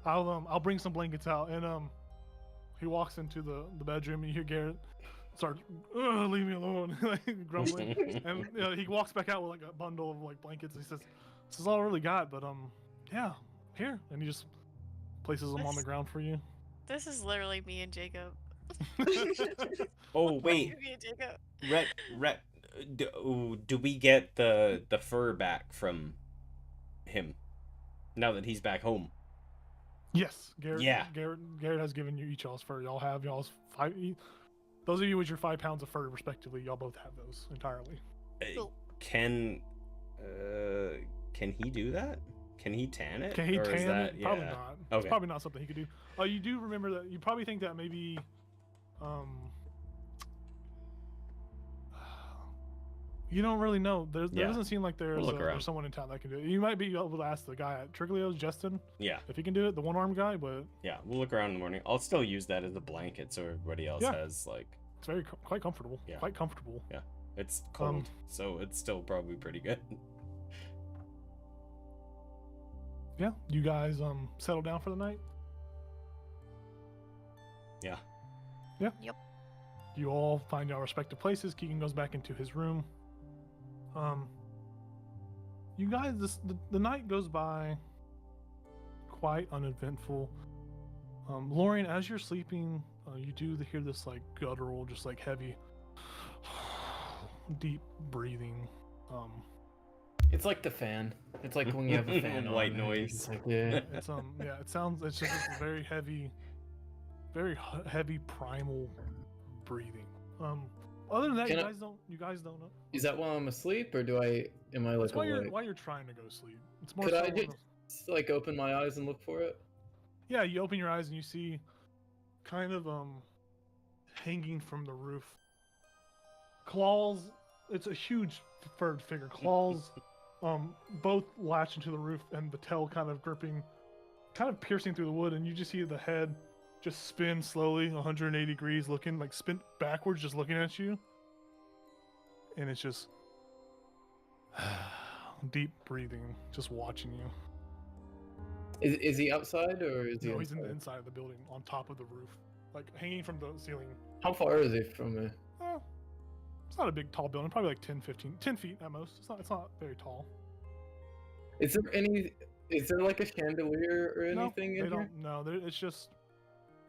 I'll bring some blankets out, and he walks into the bedroom. And you hear Garrett start, leave me alone, like grumbling, and he walks back out with like a bundle of like blankets. He says, "This is all I really got, but yeah, here," and he just places them on the ground for you. This is literally me and Jacob. Oh wait, Me and Jacob. Rhett, do we get the fur back from him now that he's back home? Yes, Garrett. Yeah. Garrett has given you each y'all's fur. Y'all have y'all's 5. Those of you with your 5 pounds of fur, respectively, y'all both have those entirely. Cool. Can he do that? Can he tan it? Can he Or is tan that- it? Probably yeah. not. It's Okay. probably not something he could do. You do remember that you probably think that maybe, you don't really know. There Yeah. doesn't seem like there's, We'll look around. there's someone in town that can do it. You might be able to ask the guy at Triglio's, Justin, Yeah, if he can do it, the one-armed guy, but yeah. We'll look around in the morning. I'll still use that as a blanket, so everybody else Yeah. has like it's very quite comfortable. Yeah. Quite comfortable. it's cold, so it's still probably pretty good. Yeah. You guys settle down for the night? Yeah. Yeah. Yep. You all find your respective places. Keegan goes back into his room. You guys, the night goes by quite uneventful. Lorian, as you're sleeping, you do hear this like guttural, just like heavy, deep breathing. It's like the fan. It's like when you have a fan on. White and noise. it's like, yeah. It's yeah, it sounds. It's just this very heavy, heavy primal breathing. Other than that, Can you I- guys don't know. Is that while I'm asleep, or am I like It's while awake? you're trying to go to sleep. It's more Could so I one of just those- like open my eyes and look for it? Yeah, you open your eyes and you see kind of hanging from the roof. Claws, it's a huge furred figure. Claws both latch into the roof and the tail kind of gripping, kind of piercing through the wood, and you just see the head just spin slowly 180 degrees, looking like spin backwards, just looking at you. And it's just deep breathing, just watching you. Is he outside or is he? No, he's in the inside? inside of the building, on top of the roof, like hanging from the ceiling. How far is he from me? It's not a big, tall building, probably like 10 feet at most. It's not very tall. Is there like a chandelier or No, anything they in here? don't. No, it's just.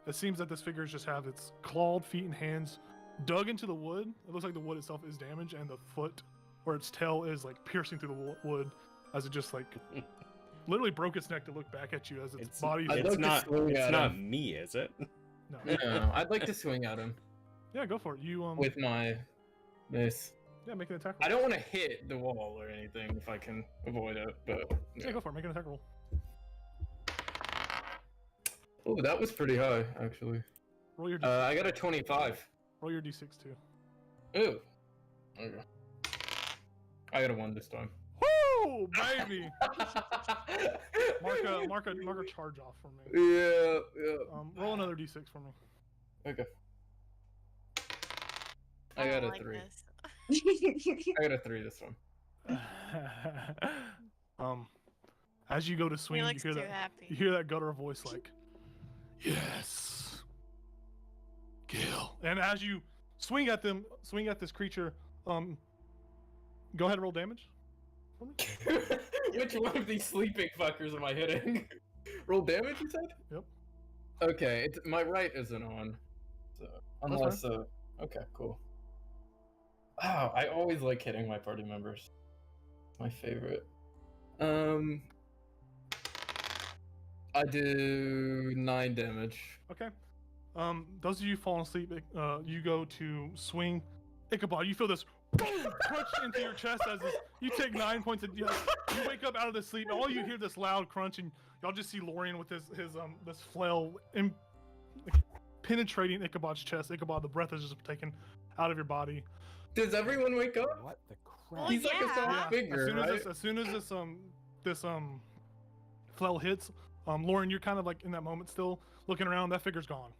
It seems that this figure just have its clawed feet and hands dug into the wood. It looks like the wood itself is damaged, and the foot or its tail is like piercing through the wood, as it just like literally broke its neck to look back at you as its body. I'd It's like to not. swing It's at not him. me, is it? No. No, I'd like to swing at him Yeah, go for it. You with my mace. yeah, make an attack I roll. don't want to hit the wall or anything if I can avoid it, but Yeah, go for it. Make an attack roll. Oh, that was pretty high actually. Roll your I got a 25. roll your d6 too. Ooh. Okay. I got a 1 this time. Woo, baby! Mark a charge off for me. Yeah, yeah. Roll another d6 for me. Okay. I got don't a like 3. this. I got a 3 this time. As you go to He swing, you looks hear too that happy. you hear that guttural voice like, "Yes, kill." And as you swing at this creature, go ahead and roll damage. for me? Which one of these sleeping fuckers am I hitting? Roll damage, you said? Yep. Okay, my right isn't on. So unless okay, cool. Wow, I always like hitting my party members. My favorite. I do 9 damage. Okay. Those of you falling asleep, you go to swing. Ichabod, you feel this boom crunch into your chest as this, you take 9 points of you wake up out of the sleep. And all you hear this loud crunch, and y'all just see Lorian with his this flail penetrating Ichabod's chest. Ichabod, the breath is just taken out of your body. Does everyone wake up? What the crap? Well, He's like a yeah. soft figure, As soon as this flail hits, Lauren, you're kind of like in that moment still looking around. That figure's gone.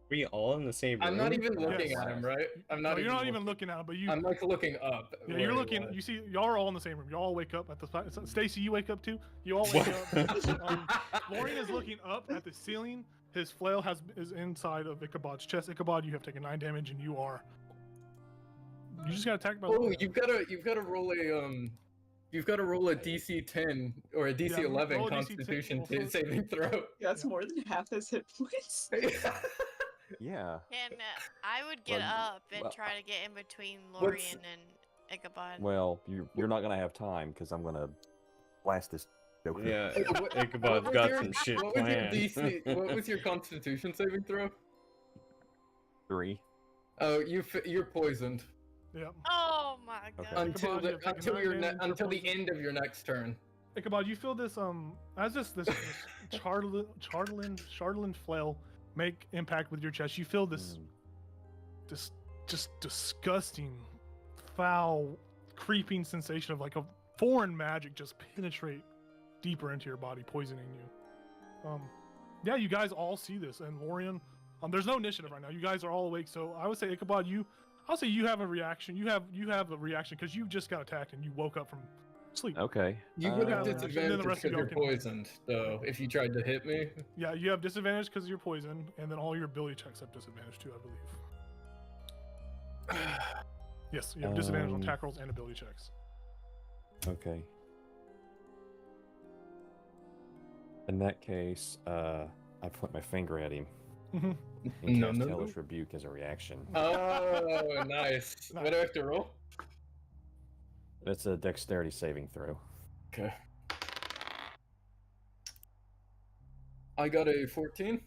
We all in the same room? I'm not even looking Yes. at him, right? I'm not. No, you're not even looking at him, but you. I'm like looking up. Yeah, you're looking. You see, y'all are all in the same room. You all wake up at the. Stacy, you wake up too. You all wake up. Lauren is looking up at the ceiling. His flail is inside of Ichabod's chest. Ichabod, you have taken 9 damage, and you are. You just got attacked by. Oh, you've got to roll a You've got to roll a DC 10 or a DC 11 roll a DC 10, Constitution also- saving throw. That's more than half his hit points. Yeah. And I would get Well, up and well, try to get in between what's- Lorian and Ichabod. Well, you're not gonna have time because I'm gonna blast this joker. Yeah, What Ichabod's was got your- some shit what was your planned. DC? What was your Constitution saving throw? 3. Oh, you're poisoned Yeah. Oh my god. Okay. until Ichabod, you have taken until 9 your damage, until the poison. end of your next turn. Ichabod, you feel this as this Chardalin flail make impact with your chest. You feel this just disgusting, foul, creeping sensation of like a foreign magic just penetrate deeper into your body, poisoning you. Yeah, you guys all see this, and Lorian, there's no initiative right now. You guys are all awake, so I would say Ichabod, I'll say you have a reaction. You have a reaction because you just got attacked and you woke up from sleep. Okay. You would have and then the disadvantage rest because of you're y'all can- poisoned, though. If you tried to hit me, Yeah, you have disadvantage because you're poisoned, and then all your ability checks have disadvantage too, I believe. Yes, you have disadvantage on attack rolls and ability checks. Okay. In that case, I point my finger at him and No, cast no, Hellish no. Rebuke as a reaction. Oh, nice. What do I have to roll? That's a dexterity saving throw. Okay. I got a 14.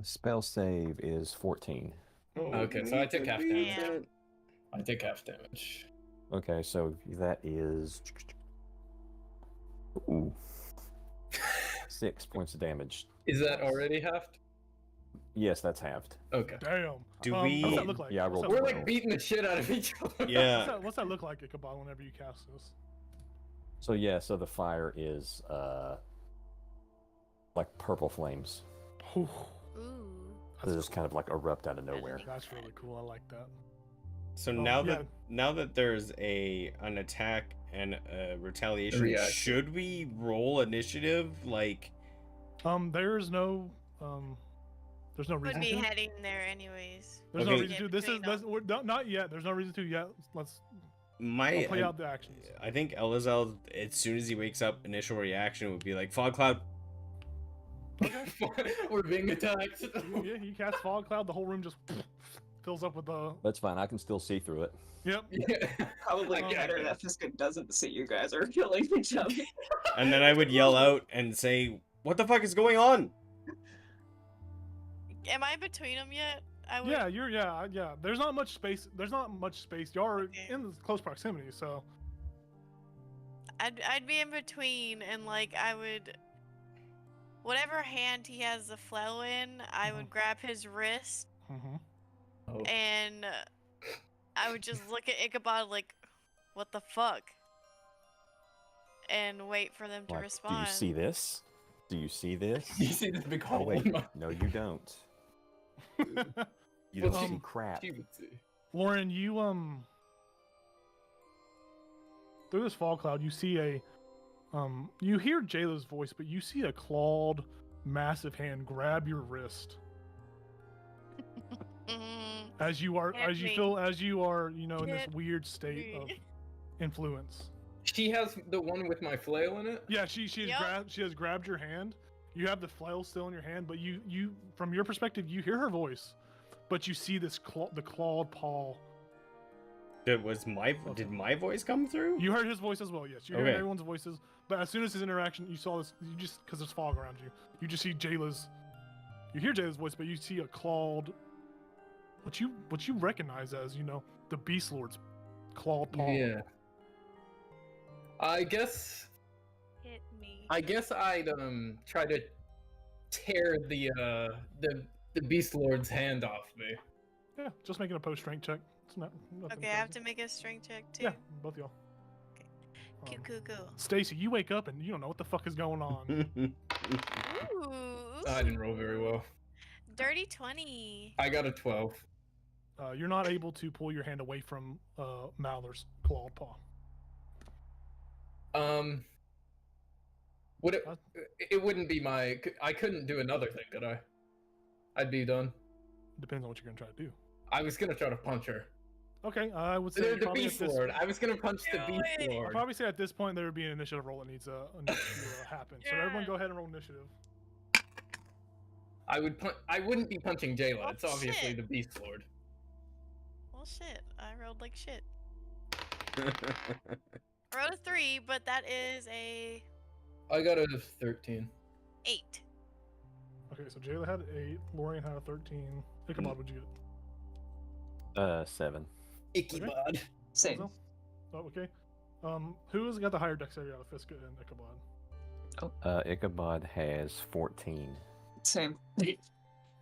Spell save is 14. Okay, so I take half damage. Yeah. I take half damage. Okay, so that is 6 points of damage. Is that already halved? Yes, that's halved. Okay. Damn. Do What's we- that look like? Yeah, I What's rolled that We're look like Well. beating the shit out of each other. Yeah. What's that look like, Ichabod, whenever you cast this? So yeah, so the fire is like purple flames. Ooh, Ooh. They just kind of like erupt out of nowhere. that's really cool. I like that. So Oh, now yeah. that there's an attack and a retaliation, Reaction. should we roll initiative? Like, There's no Would reason be to. heading there anyways. There's no Okay. reason to. This is Between them. not yet. There's no reason to yet. Let's my I'll play out the actions. I think Elazar, as soon as he wakes up, initial reaction would be like fog cloud. We're being attacked. Yeah, he casts fog cloud. The whole room just fills up with the. That's fine. I can still see through it. Yep. Yeah. Probably Oh, better yeah. that Fiska doesn't see you guys are killing each other. And then I would yell out and say, "What the fuck is going on?" Am I between them yet? I would. Yeah, yeah. There's not much space. Y'all are Okay. in close proximity, so I'd be in between, and like I would, whatever hand he has the flail in, I would grab his wrist Oh. and I would just look at Ichabod like, "What the fuck?" and wait for them to Like, respond. do you see this? Do you see this? You see this big Oh hole wait, in my no, you don't. You Well, don't see um, crap. she would see. Lauren, you through this fog cloud, you see you hear Jayla's voice, but you see a clawed, massive hand grab your wrist as you are, Hit as you me. feel, as you are, you know, in this Hit weird state of me. influence. She has the one with my flail in it. Yeah, she has Yep. she has grabbed your hand. You have the flail still in your hand, but you from your perspective, you hear her voice, but you see this the clawed paw. Did my voice come through? You heard his voice as well. Yes, you heard Okay. everyone's voices. But as soon as his interaction, you saw this. You just because there's fog around you, you just see Jayla's. You hear Jayla's voice, but you see a clawed. What you recognize as, you know, the Beast Lord's clawed paw. Yeah. I guess me. I'd try to tear the Beast Lord's hand off me. Yeah, just making a post strength check. It's not. Nothing Okay, I have crazy. to make a strength check too. Yeah, both of y'all. Okay. Cool. Stacy, you wake up and you don't know what the fuck is going on. Ooh. I didn't roll very well. Dirty 20. I got a 12. You're not able to pull your hand away from Malor's clawed paw. Would it wouldn't be I couldn't do another thing, could I? I'd be done. Depends on what you're gonna try to do. I was gonna try to punch her. Okay, I would say The probably Beast at this, Lord. I was gonna punch the Do Beast it. I'd Lord. probably say at this point there would be an initiative roll that needs to happen. So everyone, Yeah. go ahead and roll initiative. I wouldn't be punching Jayla. Oh, It's obviously shit. the Beast Lord. Well, shit. I rolled like shit. I rolled a 3, but that is a I got a 13. 8. Okay, so Jayla had 8, Lorian had a 13. Ichabod, would you get? 7. Icky Okay. bod. Same. Also? Oh, okay. Who has got the higher dexterity out of Fiska and Ichabod? Ichabod has 14. Same.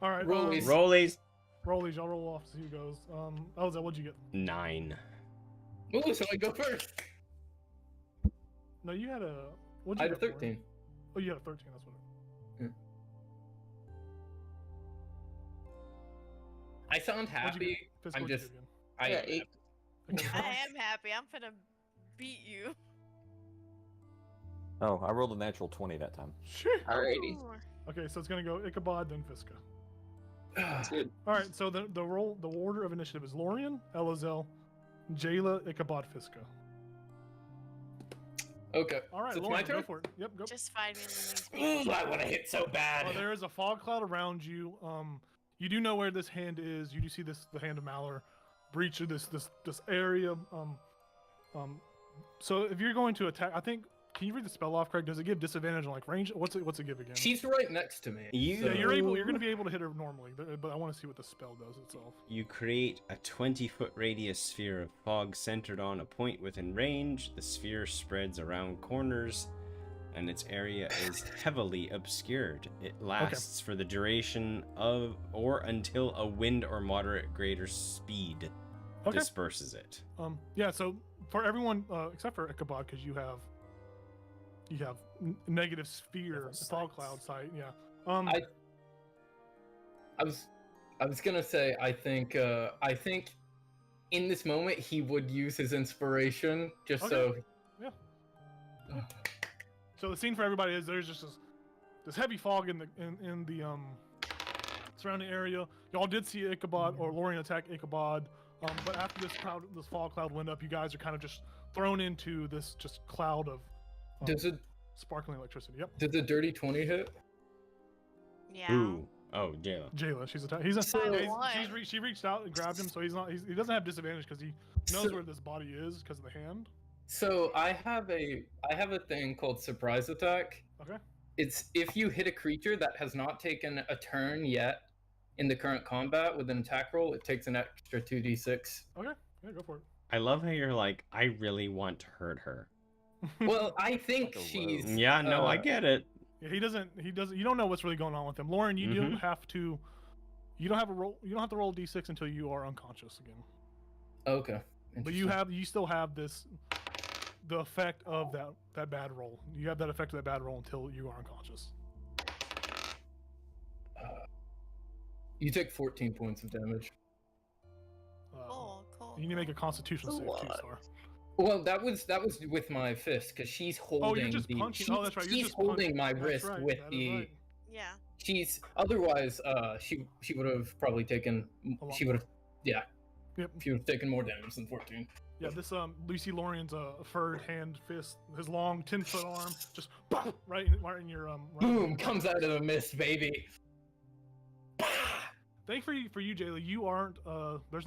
All right, Rollies. Rollies. rollies, y'all roll off to see who goes. Elza, what'd you get? 9. Ooh, so I go first. No, you had a. What'd I you had a get, Lauren? 13. Oh, you had a 13. That's what. I sound What'd you happy. get? Fiska, I'm what'd you just- get again? I Yeah, am 8. Okay, I am happy. I'm gonna beat you. Oh, I rolled a natural 20 that time. Shit. Alrighty. Ooh. Okay, so it's gonna go Ichabod, then Fiska. That's good. All right, so the order of initiative is Lorian, Elazel, Jayla, Ichabod, Fiska. Okay. All right, So it's Lorian, my turn? go for it. Yep, go. Just find me in the Ooh, I want to hit so bad. There is a fog cloud around you. You do know where this hand is. You do see the hand of Malor breach of this area. So if you're going to attack, I think. Can you read the spell off, Craig? Does it give disadvantage on like range? What's it give again? She's right next to me. Yeah, you're going to be able to hit her normally, but I want to see what the spell does itself. You create a 20-foot radius sphere of fog centered on a point within range. The sphere spreads around corners, and its area is heavily obscured. It lasts for the duration of or until a wind or moderate greater speed disperses it. Yeah. So for everyone except for Ichabod, because you have negative sphere fog cloud sight. Yeah. I was gonna say I think in this moment he would use his inspiration just so. Yeah. So the scene for everybody is there's just this heavy fog in the surrounding area. Y'all did see Ichabod or Lorian attack Ichabod, but after this fog cloud went up, you guys are kind of just thrown into this just cloud of sparkling electricity. Yep. Does a dirty 20 hit? Yeah. Ooh. Oh, Jayla. Jayla, she's attacked. He's a. What? She reached out and grabbed him, so he doesn't have disadvantage because he knows where this body is because of the hand. So I have a thing called surprise attack. Okay. It's if you hit a creature that has not taken a turn yet in the current combat with an attack roll, it takes an extra 2d6. Okay. Yeah, go for it. I love how you're like, I really want to hurt her. Well, I think Like a she's. rogue. Yeah, no, I get it. Yeah, he doesn't. You don't know what's really going on with him. Lauren, you do have to. You don't have a roll. You don't have to roll a d6 until you are unconscious again. Okay. But you still have the effect of that bad roll. You have that effect of that bad roll until you are unconscious. You take 14 points of damage. Cool. You need to make a Constitution That's a save too, lot. Star. Well, that was with my fist because she's holding. Oh, you're just punching. Oh, that's right. You're She's just holding punching. my That's wrist right, with that is the right. Yeah. She's otherwise she would have probably taken A lot she would have yeah Yep. she would have taken more damage than 14. Yeah, this you see Lorian's furred hand, fist, his long 10-foot arm, just right in your Boom comes out of the mist, baby. Thank for you, Jayla. You aren't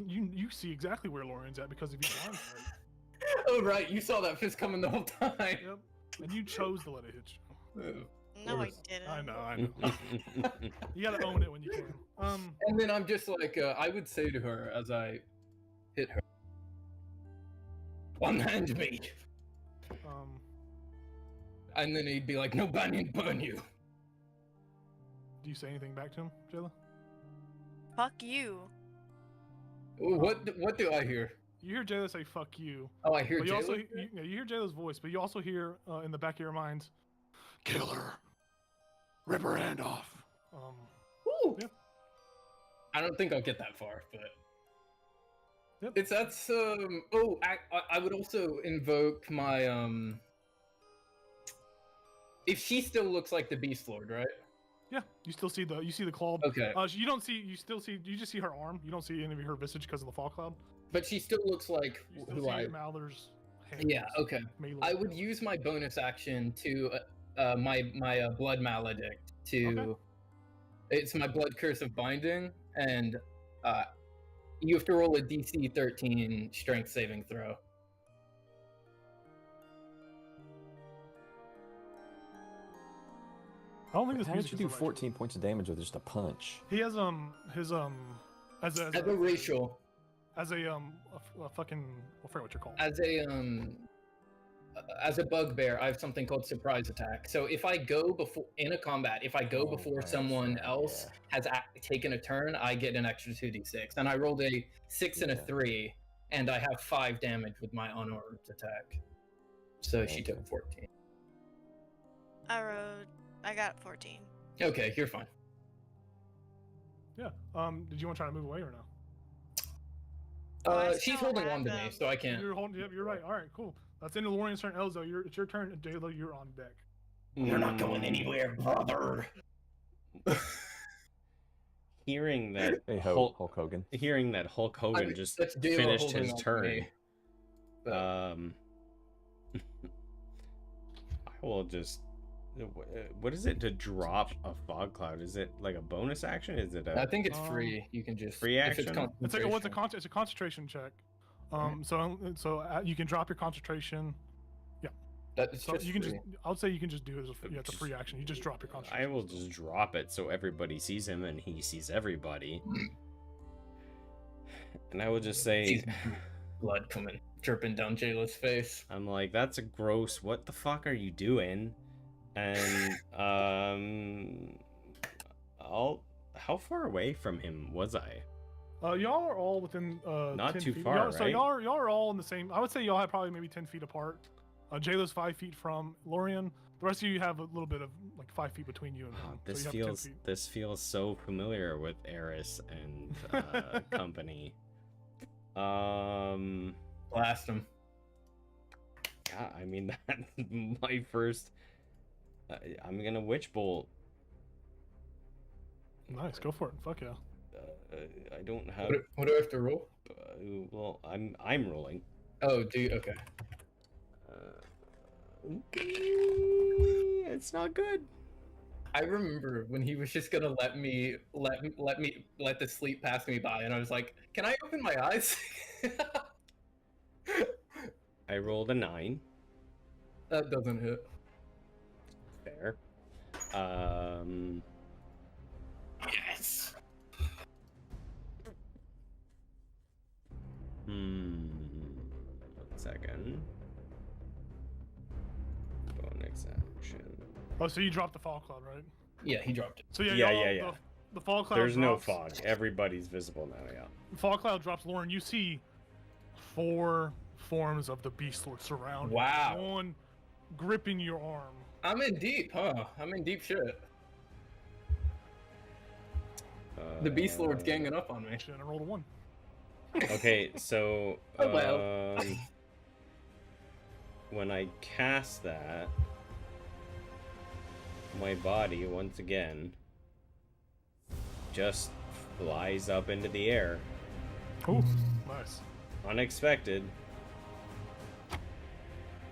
you see exactly where Lorian's at because of your blind sight. Oh right, you saw that fist coming the whole time. Yep. And you chose to let it hit you. No, I course. didn't. I know. You gotta own it when you can. And then I'm just like, I would say to her as I hit her, unhand me. And then he'd be like, no banyan burn you. Do you say anything back to him, Jayla? Fuck you. What do I hear? You hear Jayla say "fuck you," Oh, I hear but you also Jayla? you hear Jayla's voice, but you also hear in the back of your mind, "Kill her, rip her hand off." Ooh. Yeah. I don't think I'll get that far, but Yep. that's oh, I would also invoke my if she still looks like the Beast Lord, right? Yeah, you still see the claw. Okay. You just see her arm. You don't see any of her visage because of the fog cloud. But she still looks like You still who see I Malthor's hand. Yeah, okay. Melee. I would use my bonus action to my blood maledict to Okay. it's my blood curse of binding, and you have to roll a DC 13 strength saving throw. I don't think this How music did you is do the right 14 points of damage with just a punch? He has his as As a racial, as a fucking I forget what you're called. as a bugbear, I have something called surprise attack. So if I go before in a combat, if I go Oh, before that's someone right, else has taken a turn, I get an extra 2d6. And I rolled a 6 and a Yeah. 3, and I have 5 damage with my unarmed attack. So she Okay. took 14. I got 14. Okay, you're fine. Yeah. Did you want to try to move away or no? Oh, I She's still holding have on to me, them. so I can't. You're holding. Yep, you're right. All right, cool. That's into Lorian's turn. Elzo, it's your turn. Jayla, you're on deck. You're not going anywhere, brother. Hearing that Hey, Hulk, Hulk Hogan. hearing that Hulk Hogan mean, just that's Dale finished holding his on to turn. me, but- I will just. What is it to drop a fog cloud? Is it like a bonus action? Is it I a? think it's free. You can just Free if it's action? It's like concentration. it's a concentration check. So you can drop your concentration. That's So just you can free. just. I would say you can just do it as it's a free action. You just drop your concentration. I will just drop it so everybody sees him and he sees everybody. And I will just say, Sees blood coming dripping down Jayla's face. I'm like, that's a gross. What the fuck are you doing? And how far away from him was I? Y'all are all within Not 10 too feet. far, So right? y'all are all in the same. I would say y'all have probably maybe 10 feet apart. Jayla's 5 feet from Lorian. The rest of you have a little bit of like 5 feet between you and him. Oh, So this you have 10 feels feet. this feels so familiar with Eris and company. Blast him. Yeah, I mean that's my first. I'm gonna witch bolt. Nice, go for it. Fuck yeah. I don't have. What do I have to roll? Well, I'm rolling. Oh, do you? Okay. It's not good. I remember when he was just gonna let the sleep pass me by, and I was like, "Can I open my eyes?" I rolled a 9. That doesn't hit. Fair. Yes. One second. Bonus action. Oh, so you dropped the fall cloud, right? Yeah, he dropped it. So yeah, Yeah, y'all- yeah, yeah. The fall cloud. There's no drops. fog. Everybody's visible now. Yeah. Fall cloud drops, Lauren. You see 4 forms of the beast lord surrounding. Wow. you, one gripping your arm. I'm in deep, huh? I'm in deep shit. The Beast Lord's ganging up on me. And I rolled a 1. Okay, so Oh, well. when I cast that, my body once again just flies up into the air. Oh, nice. Unexpected.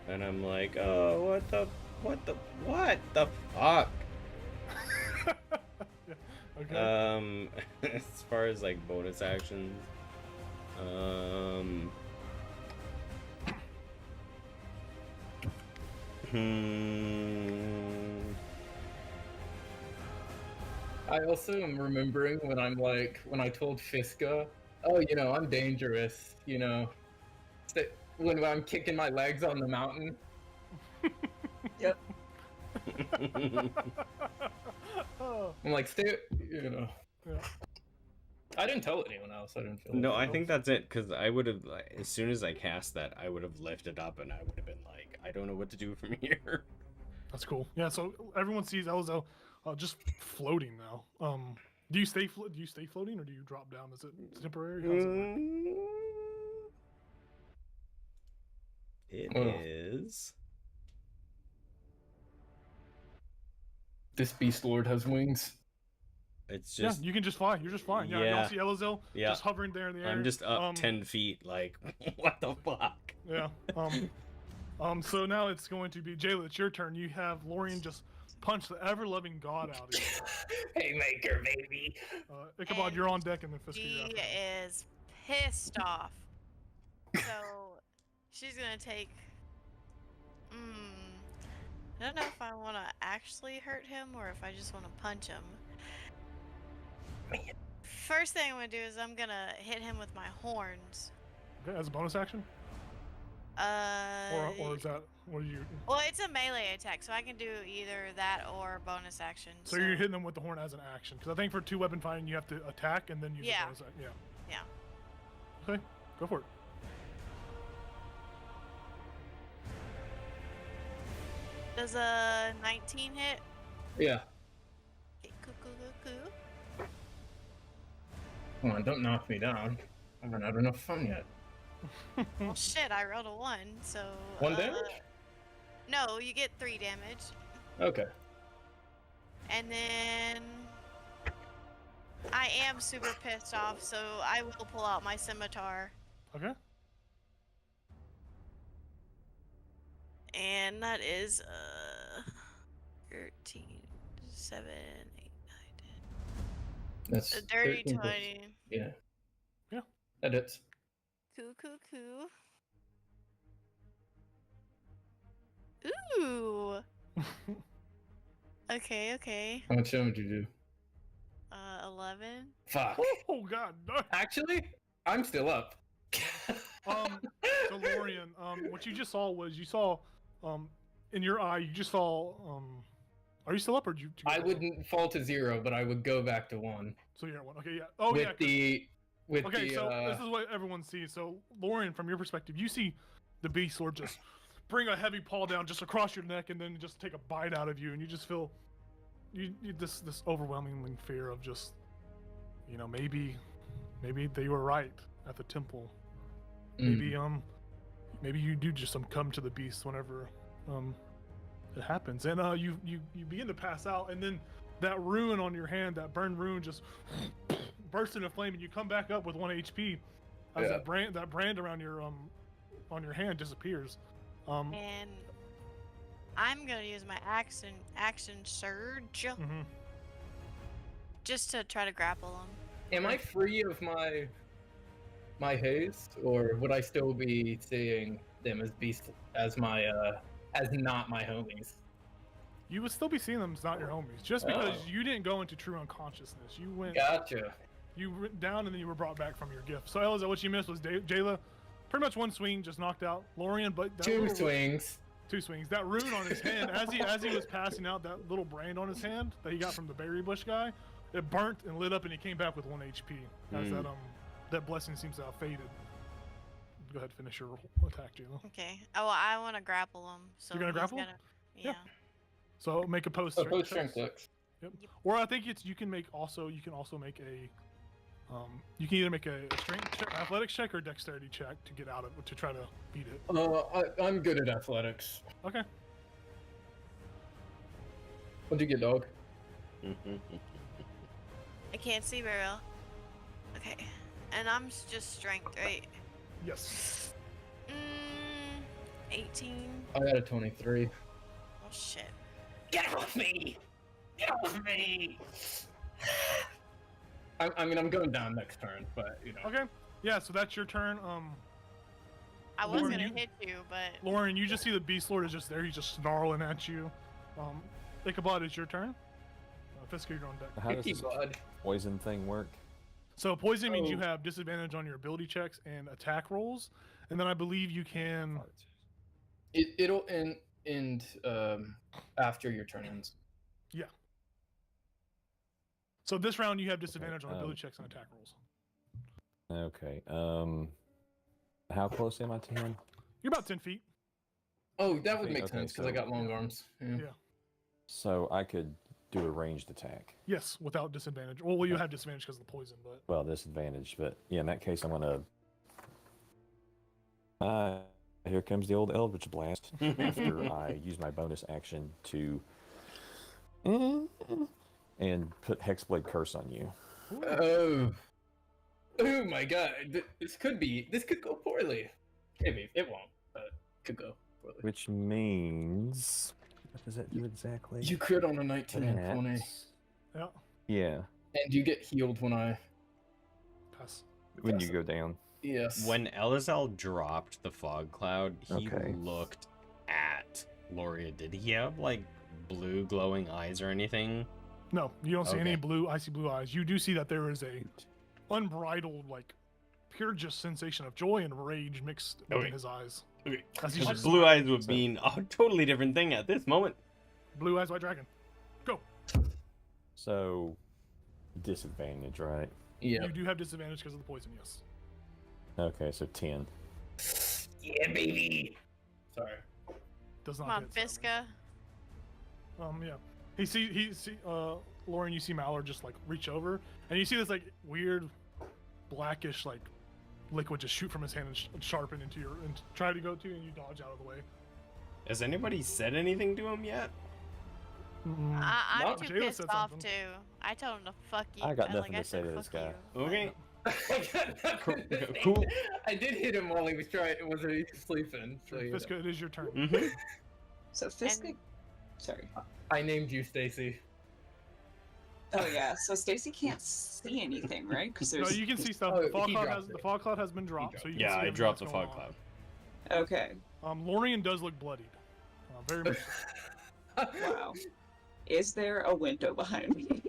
And I'm like, oh, what the fuck? Yeah, okay. As far as like bonus actions, I also am remembering when when I told Fiska, oh, I'm dangerous, when I'm kicking my legs on the mountain. Yep. Oh, I'm like, stay, yeah. I didn't tell anyone else. I didn't feel no, like I think that's it, because I would have, like, as soon as I cast that, I would have lifted up and I would have been like, I don't know what to do from here. That's cool. Yeah, so everyone sees Elzo just floating now. Do you stay floating or do you drop down? Is it temporary? How's it work? It Oh. is. this beast lord has wings. It's just. Yeah, you can just fly. You're just flying. Yeah, Yeah. y'all see Elzo Yeah. just hovering there in the air. I'm just up 10 feet, like, what the fuck? Yeah. So now it's going to be Jayla. It's your turn. You have Lorian just punch the ever-loving god out of you. Haymaker, baby. Ichabod, And you're on deck, and then Fisker, you're She after him. is pissed off. So she's gonna take. I don't know if I want to actually hurt him or if I just want to punch him. First thing I'm gonna do is I'm gonna hit him with my horns. Okay, as a bonus action? Or is that what are you? Well, it's a melee attack, so I can do either that or bonus action. So you're hitting them with the horn as an action, because I think for 2-weapon fighting you have to attack and then use Yeah. a bonus action. Yeah. Yeah. Okay, go for it. Does a 19 hit? Yeah. Okay, cool. Come on, don't knock me down. I haven't had enough fun yet. Well, shit, I rolled a 1, so. 1 damage? No, you get 3 damage. Okay. And then. I am super pissed off, so I will pull out my scimitar. Okay. And that is 13, 7, 8, 9, 10. That's A dirty 13 plus- 20. Yeah. Yeah. That hits. Cool. Ooh. Okay. How much damage did you do? 11. Fuck. Oh god. No. Actually, I'm still up. So Lorian, what you just saw was in your eye you just saw are you still up or did you I wouldn't fall to 0, but I would go back to 1. So you're at 1. Okay, yeah. Oh with yeah. the So this is what everyone sees. So Lorian, from your perspective, you see the beast lord just bring a heavy paw down just across your neck and then just take a bite out of you, and you just feel this overwhelming fear of just maybe they were right at the temple. Maybe you do just succumb to the beast whenever it happens, and you begin to pass out, and then that rune on your hand, that burned rune, just bursts into flame, and you come back up with 1 HP as that brand around your on your hand disappears. And I'm gonna use my action surge just to try to grapple him. Am I free of my haste, or would I still be seeing them as as not my homies? You would still be seeing them as not your homies, just because you didn't go into true unconsciousness. You went. Gotcha. You went down and then you were brought back from your gift. So Eliza, what you missed was Jayla, pretty much 1 swing just knocked out Lorian, but that 2 swings. 2 swings. That rune on his hand, as he was passing out, that little brand on his hand that he got from the berry bush guy, it burnt and lit up, and he came back with 1 HP. As that blessing seems to have faded. Go ahead, finish your attack, Jayla. Okay. Oh, well, I want to grapple him. So You're gonna he's grapple? Yeah. So make a post. Post strength checks. Yep. Or I think you can also make a you can either make a strength check, athletics check, or dexterity check to get out of to try to beat it. I'm good at athletics. Okay. What'd you get, dog? I can't see very well. Okay. And I'm just strength, right? Yes. 18. I got a 23. Oh shit. Get off me! Get off me! I mean, I'm going down next turn, but you know. Okay. Yeah, so that's your turn. I was Lauren, gonna you- hit you, but Lauren, you just see the Beast Lord is just there. He's just snarling at you. Ichabod, it's your turn. Fisker, you're on deck. How does Icky this bud. poison thing work? So poison means you Oh. have disadvantage on your ability checks and attack rolls, and then I believe you can. It'll end after your turn ends. Yeah. So this round you have disadvantage on um, ability checks and attack rolls. Okay. How close am I to him? You're about 10 feet. Oh, that would make Okay, sense because I so- got long arms. Yeah. Yeah. So I could do a ranged attack. Yes, without disadvantage. Well, you have disadvantage because of the poison, but Well, disadvantage, but yeah, in that case, I'm gonna. Here comes the old Eldritch Blast. After I use my bonus action to. And put Hexblade Curse on you. Oh. Oh my god. This could go poorly. Maybe it won't, but it could go poorly. Which means. What does that do exactly? You crit on a 19 and 20, That's- yeah, Yeah, and you get healed when I. pass. when you go down. Yes. When Elazal dropped the fog cloud, he Okay. looked at Loria. Did he have like blue glowing eyes or anything? No, you don't see any Okay. icy blue eyes. You do see that there is a unbridled, like, pure just sensation of joy and rage mixed within Okay. his eyes. Okay. As he's just Blue eyes would So- mean a totally different thing at this moment. blue eyes, white dragon. Go. So, disadvantage, right? Yeah. You do have disadvantage because of the poison. Yes. Okay, so 10. Yeah, baby. Sorry. Does not come on, hit. Sadly. Fiska. Yeah. Lauren, you see Mallard just like reach over, and you see this like weird, blackish like liquid just shoot from his hand and, and sharpen into your and try to go to, and you dodge out of the way. Has anybody said anything to him yet? Mm, I'm Not- too Jayla pissed said off something. too. I told him to fuck you. I got Like, nothing I to say said, to this "Fuck guy." you." Okay. Cool. Cool. I did hit him while he was sleeping. So, you know. Fiska, it is your turn. Mm-hmm. So Fisk. And- Sorry. I named you Stacy. Oh yeah. So Stacy can't see anything, right? Because No, there's. you can see stuff. Oh, the fog he cloud dropped has it. the fog cloud has been dropped, so you can Yeah, see I everything dropped the that's fog going cloud. Okay. on. Lorian does look bloodied. Very much. So. Wow. Is there a window behind me?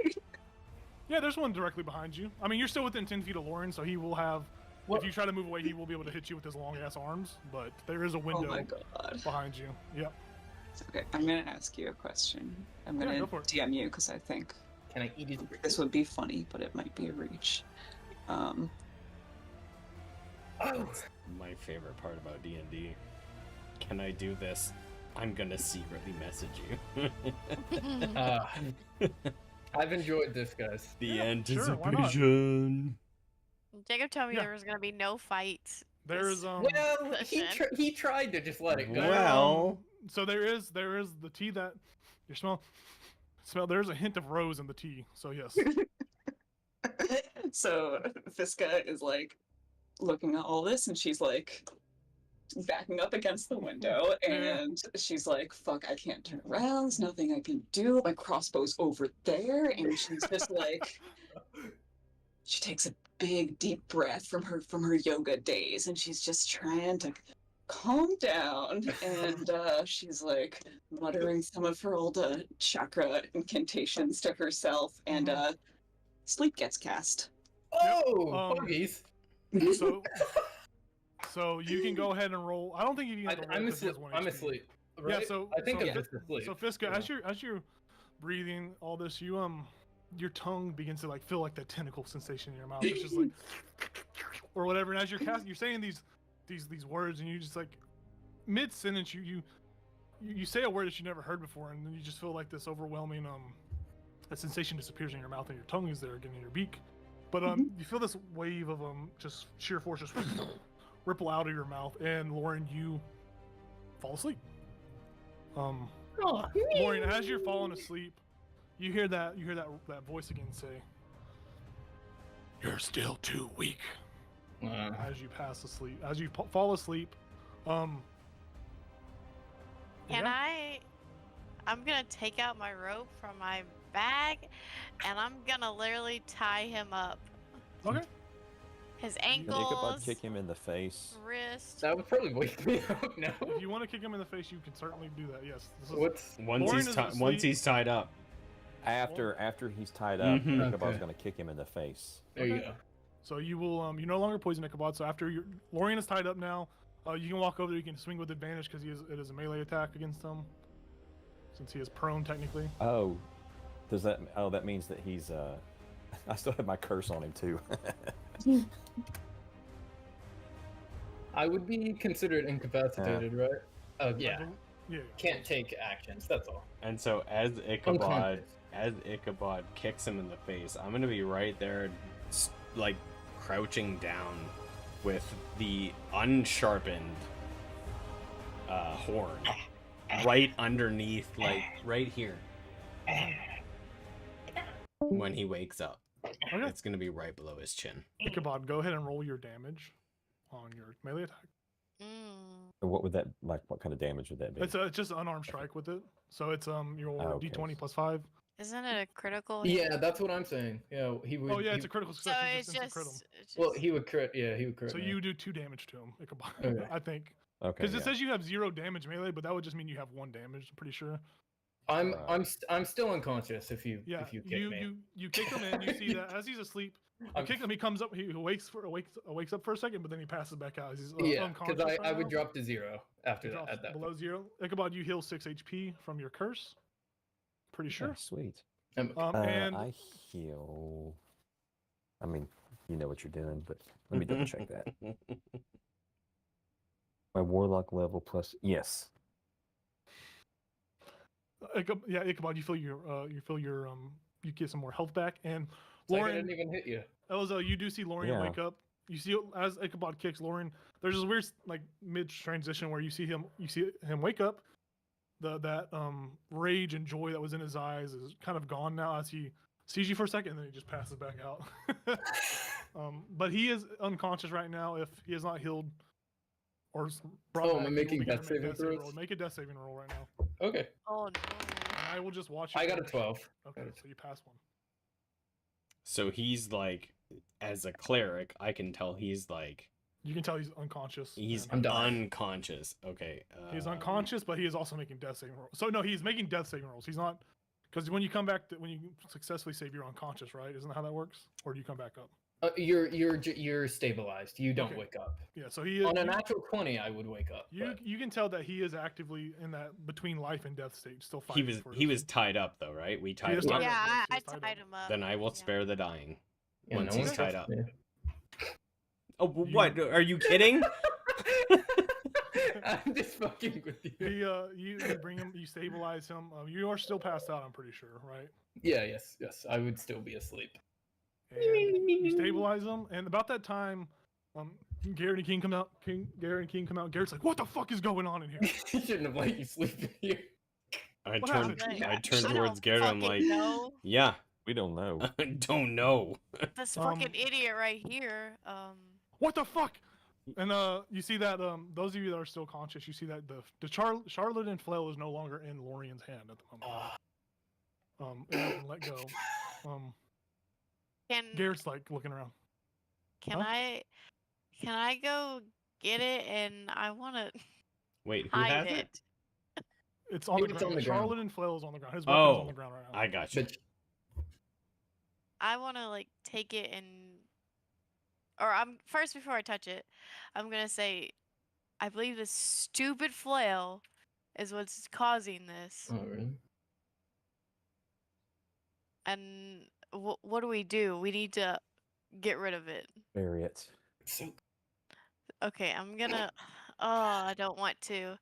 Yeah, there's one directly behind you. I mean, you're still within 10 feet of Lauren, so he will have. What? If you try to move away, he will be able to hit you with his long ass arms. But there is a Oh window my god. behind you. Yep. Okay, I'm gonna ask you a question. I'm Yeah, gonna go for it. DM you because I think Can I eat his this would be funny, but it might be a reach. Oh. My favorite part about D&D. Can I do this? I'm gonna secretly message you. I've enjoyed this, guys. The Yeah, sure, why not? anticipation. Jacob told me Yeah. there was gonna be no fights. There's Well, he Listen. he tried to just let it go. Well, So there is the tea that you smell. There's a hint of rose in the tea. So yes. So Fiska is like looking at all this and she's like backing up against the window and she's like, fuck, I can't turn around, there's nothing I can do, my crossbow's over there, and she's just like, she takes a big deep breath from her yoga days and she's just trying to calm down, and she's like muttering some of her old chakra incantations to herself, and sleep gets cast. Oh, Um, buggies. So you can go ahead and roll. I don't think you can. Have to roll I'm 'cause he has asleep. 1 I'm HP. asleep. Yeah. Right? So I think so, I'm just asleep. So Fiska, as you're breathing all this, your tongue begins to like feel like that tentacle sensation in your mouth. It's just like or whatever. And as you're saying these words, and you just like mid sentence, you say a word that you never heard before, and then you just feel like this overwhelming that sensation disappears in your mouth, and your tongue is there again in your beak. But you feel this wave of just sheer force just ripple out of your mouth, and Lauren, you fall asleep. Lauren, as you're falling asleep, You hear that voice again say, "You're still too weak." As you pass asleep, as you fall asleep, Can yeah. I'm gonna take out my rope from my bag, and I'm gonna literally tie him up. Okay. His Could Ichabod ankles, kick him in the face? wrist. That would probably wake me up. No. If you want to kick him in the face, you can certainly do that. Yes. This is, What's Lauren is once asleep. he's tied up. After he's tied up, Mhm. Ichabod's Okay. going to kick him in the face. There you Okay. go. So you will you no longer poison Ichabod. So after Lorian is tied up now, you can walk over there. You can swing with advantage because it is a melee attack against him, since he is prone technically. Oh, does that? Oh, that means that he's. I still have my curse on him too. I would be considered incapacitated, right? Oh yeah. Yeah. Can't take actions. That's all. And so as Unconscious. Ichabod kicks him in the face, I'm gonna be right there, like crouching down, with the unsharpened horn right underneath, like right here. When he wakes up, Okay. it's gonna be right below his chin. Ichabod, go ahead and roll your damage on your melee attack. What would that like? What kind of damage would that be? It's just an unarmed strike with it. So it's your okay. D20 plus 5. Isn't it a critical? Yeah, that's what I'm saying. Yeah, he would. Oh yeah, he- it's a critical So success. it's Instant crit him. just. Well, he would crit. Yeah, he would crit. So me. you do 2 damage to him, Ichabod. Okay. I think. Okay. Because it yeah. says you have 0 damage melee, but that would just mean you have 1 damage. I'm pretty sure. I'm still unconscious if you Yeah. if you kick me. You kick him in. You see that as he's asleep. You I'm- kick him. He comes up. He awakes up for a second, but then he passes back out. He's Yeah, unconscious. because right I would now. drop to 0 after He that. drops At that below point. 0. Ichabod, you heal 6 HP from your curse. Pretty sure. Yeah, sweet. And I heal. I mean, you know what you're doing, but let me double check that. My warlock level plus yes. Ichabod, you feel your you get some more health back, and It's like I Lauren, didn't even hit you. Elzo, you do see Lorian Yeah. wake up. You see as Ichabod kicks Lorian. There's this weird like mid transition where you see him wake up. That rage and joy that was in his eyes is kind of gone now as he sees you for a second, and then he just passes back out. But he is unconscious right now. If he is not healed or brought Oh, back, am I he will making begin death to make saving saving throws? roll. Make a death saving roll right now. Okay, Oh no. And I will just watch. I you got a finish. 12. Okay, so you pass one. So he's like, as a cleric, I can tell he's like, You can tell he's unconscious. he's and I'm dying. unconscious. Okay. he's unconscious, but he is also making death saving rolls. So no, he's making death saving rolls. He's not, because when you come back, when you successfully save, you're unconscious, right? Isn't that how that works? Or do you come back up? You're stabilized. You don't Okay. wake up. Yeah. So he On a you, natural 20, I would wake up. you but- you can tell that he is actively in that between life and death stage, still He fighting. was for he his- was tied up though, right? We tied is him tied up. up. Yeah, yes, he I is tied tied up. him up. Then I will Yeah. spare the dying. Yeah, once no he's one tied trusts up. me. Oh, what? Are you kidding? I'm just fucking with you. you bring him, you stabilize him. You are still passed out, I'm pretty sure, right? Yeah, yes. I would still be asleep. And you stabilize him, and about that time, Garrett and King come out. Garrett and King come out. Garrett's like, "What the fuck is going on in here?" You shouldn't have let you sleep here. I What turned happened? I turned I towards don't Garrett. I'm fucking like, know. yeah, We don't know. I don't know. This Um, fucking idiot right here. What the fuck? And you see that those of you that are still conscious, you see that the Charlotte and flail is no longer in Lorian's hand at the moment. It has been let go. Can Garrett's like looking around. can huh? I go get it? And I want to Wait, who has hide it? it. It's on the It's ground. on the Charlotte ground. and flail is on the ground. His weapon's on Oh, the ground right now. I got you. But I want to like take it and, or I'm first before I touch it, I'm gonna say, I believe this stupid flail is what's causing this. oh, really? And what do? We need to get rid of it. Bury it. So Okay, I'm gonna. Oh, I don't want to. in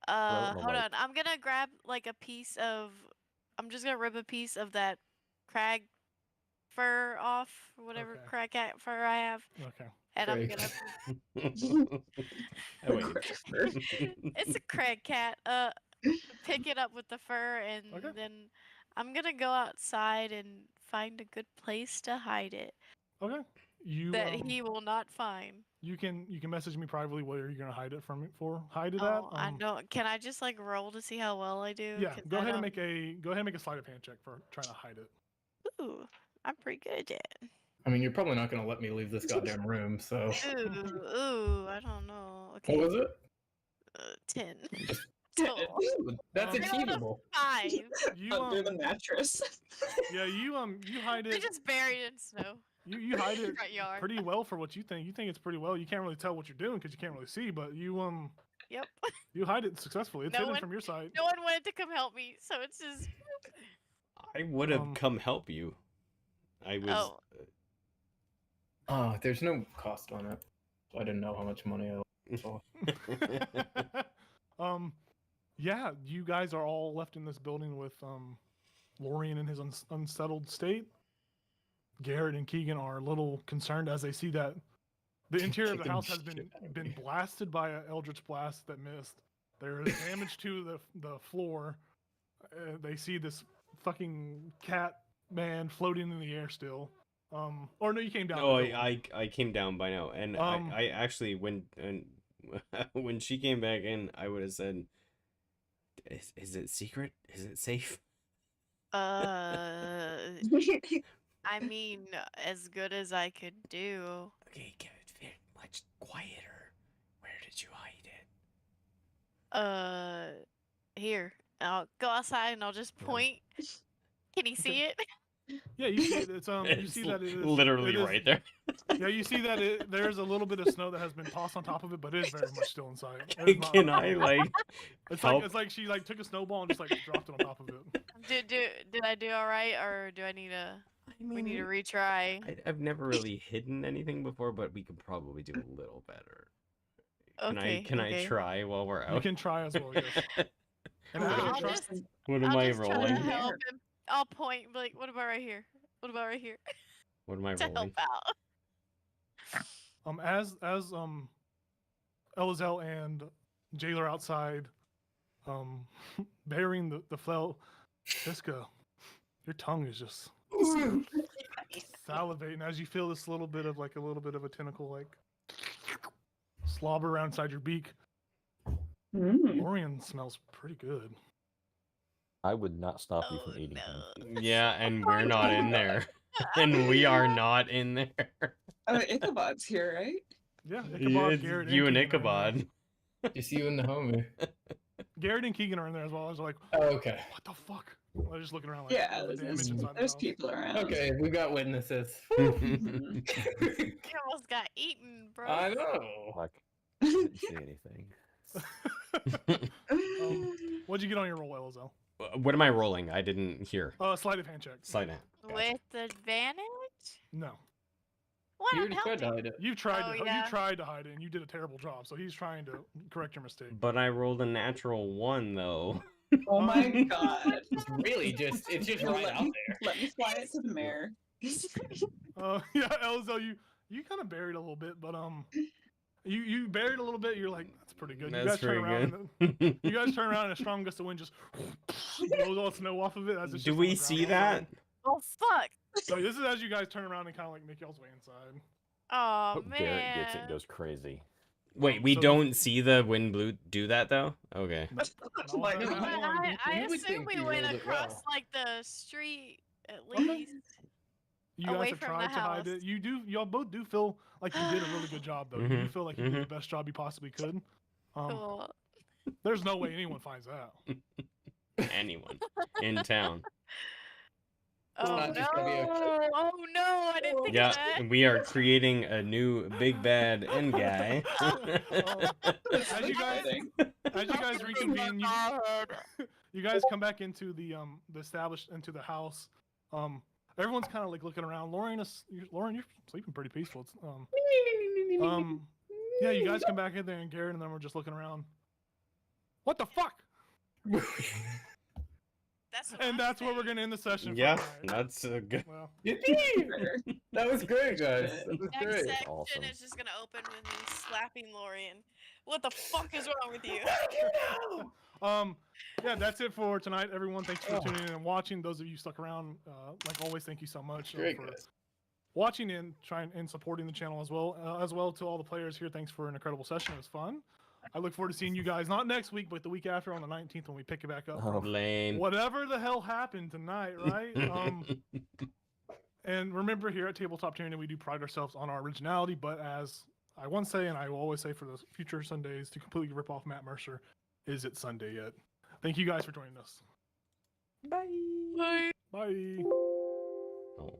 the Hold lake. on. I'm gonna grab like a piece of. I'm just gonna rip a piece of that crag fur off, or whatever Okay. crag cat fur I have, Okay. and I'm Crag. gonna. Oh, wait. It's a crag cat. Pick it up with the fur, and Okay. then I'm gonna go outside and find a good place to hide it Okay. You that he will not find. you can message me privately where you're gonna hide it from for. Hide it at. Oh, I don't. Can I just like roll to see how well I do? Yeah. 'Cause Go I ahead and don't- make a sleight of hand check for trying to hide it. Ooh, I'm pretty good at it. I mean, you're probably not gonna let me leave this goddamn room, so. Ooh, I don't know. Okay, What was it? 10. Ooh, that's Um, achievable. 5. You Under the mattress. yeah, you hide I it. just buried it in snow. You hide it Front yard. pretty well for what you think. You think it's pretty well. You can't really tell what you're doing because you can't really see, but you Yep. you hide it successfully. It's No hidden one- from your sight. No one wanted to come help me, so it's just. I would have Um, come help you. I was. Oh, Oh, there's no cost on it. I didn't know how much money I lost. Yeah, you guys are all left in this building with Lorian in his unsettled state. Garrett and Keegan are a little concerned as they see that the interior of the Kicking house has shit out of been me. blasted by an eldritch blast that missed. There is damage to the floor. They see this fucking cat man floating in the air still. Or no, you came down. No, the hill. I came down by now, and I actually when she came back in, I would have said, "Is it secret? Is it safe?" I mean, as good as I could do. Okay, get it much quieter. Where did you hide it? Here. I'll go outside and I'll just point. Can he see it? Yeah, you see it. It's you It's see that it is literally it is- right there. Yeah, you see that there's a little bit of snow that has been tossed on top of it, but it is very much still inside. It is not- Can I like It's help? like it's like she like took a snowball and just like dropped it on top of it. Did I do all right, or do I need to? We need to retry. I've never really hidden anything before, but we could probably do a little better. Okay. Can I okay. try while we're out? You can try as well. Yes. And Well, as you're I'll try- just, What am I'll I just try to rolling? help him. I'll point and be like, what about right here? What about right here? What am I To rolling? help out. as Elizel and Jailer outside, bearing the flail, Fiska, your tongue is just salivating as you feel this little bit of a tentacle like slobber around inside your beak. Lorian smells pretty good. I would not stop you from Oh, eating no. him. Yeah, and we're not in there. And we are not in there. Ichabod's here, right? Yeah, Yeah, Ichabod, it's Garrett, you and Keegan are in there. Ichabod. Just you and the homie. Garrett and Keegan are in there as well. I was like, Oh, okay. what the fuck? I was just looking around like, Yeah, the damage inside the there's house. people around. Okay, we got witnesses. Mhm. You almost got eaten, bro. I know. Like, I didn't see anything. What'd you get on your roll, Elizel? What am I rolling? I didn't hear. Sleight of hand check. Slide it. With advantage? No. What? You I'm already tried to helping. hide it. You've tried Oh, to yeah. you tried to hide it and you did a terrible job. So he's trying to correct your mistake. But I rolled a natural 1 though. Oh my god. It's really just, it's just right out there. Let me fly it to the mayor. Yeah, Elizel, you kind of buried a little bit, but you buried a little bit. You're like, that's pretty good. You That's guys turn pretty around. And you guys turn around and a strong gust of wind just blows all the snow off of it. As it's Do just on we the see ground. that? Oh, fuck. So this is as you guys turn around and kind of like make y'all's way inside. Oh, Hope man. Garrett gets it, goes crazy. Wait, we So- don't see the wind blue do that though? Okay. Like, No, But no, I You would assume think we you went rolled it across well. like the street at Okay. least. You guys Away have from tried the to hide it. house. Y'all both do feel like you did a really good job, though. You do Mhm, feel like you did mhm. the best job you possibly could. Cool. There's no way anyone finds out. Anyone in town. Oh not no! just gonna be a- Oh no! I didn't think Yeah, of that. we are creating a new big bad end guy. As you guys reconvene, you guys come back into the into the house. Everyone's kind of like looking around. Lauren, you're sleeping pretty peaceful. It's, yeah, you guys come back in there, and Garrett and them are just looking around. What the fuck? That's what And I'm that's where we're saying. gonna end the session. Yeah, for tonight. that's a good. Well, Yippee! That was great, guys. That was Next great. section awesome. is just gonna open with me slapping Lorian. What the fuck is wrong with you? Yeah, that's it for tonight, everyone. Thanks for tuning in and watching. Those of you stuck around, like always, thank you so much Great, for guys. watching and trying and supporting the channel as well. As well to all the players here. Thanks for an incredible session. It was fun. I look forward to seeing you guys not next week, but the week after on the 19th when we pick it back up. Oh. From Lame. whatever the hell happened tonight, right? And remember, here at Tabletop Tyranny, we do pride ourselves on our originality. But as I once say, and I will always say for the future Sundays, to completely rip off Matt Mercer, is it Sunday yet? Thank you guys for joining us. Bye. Bye. Oh.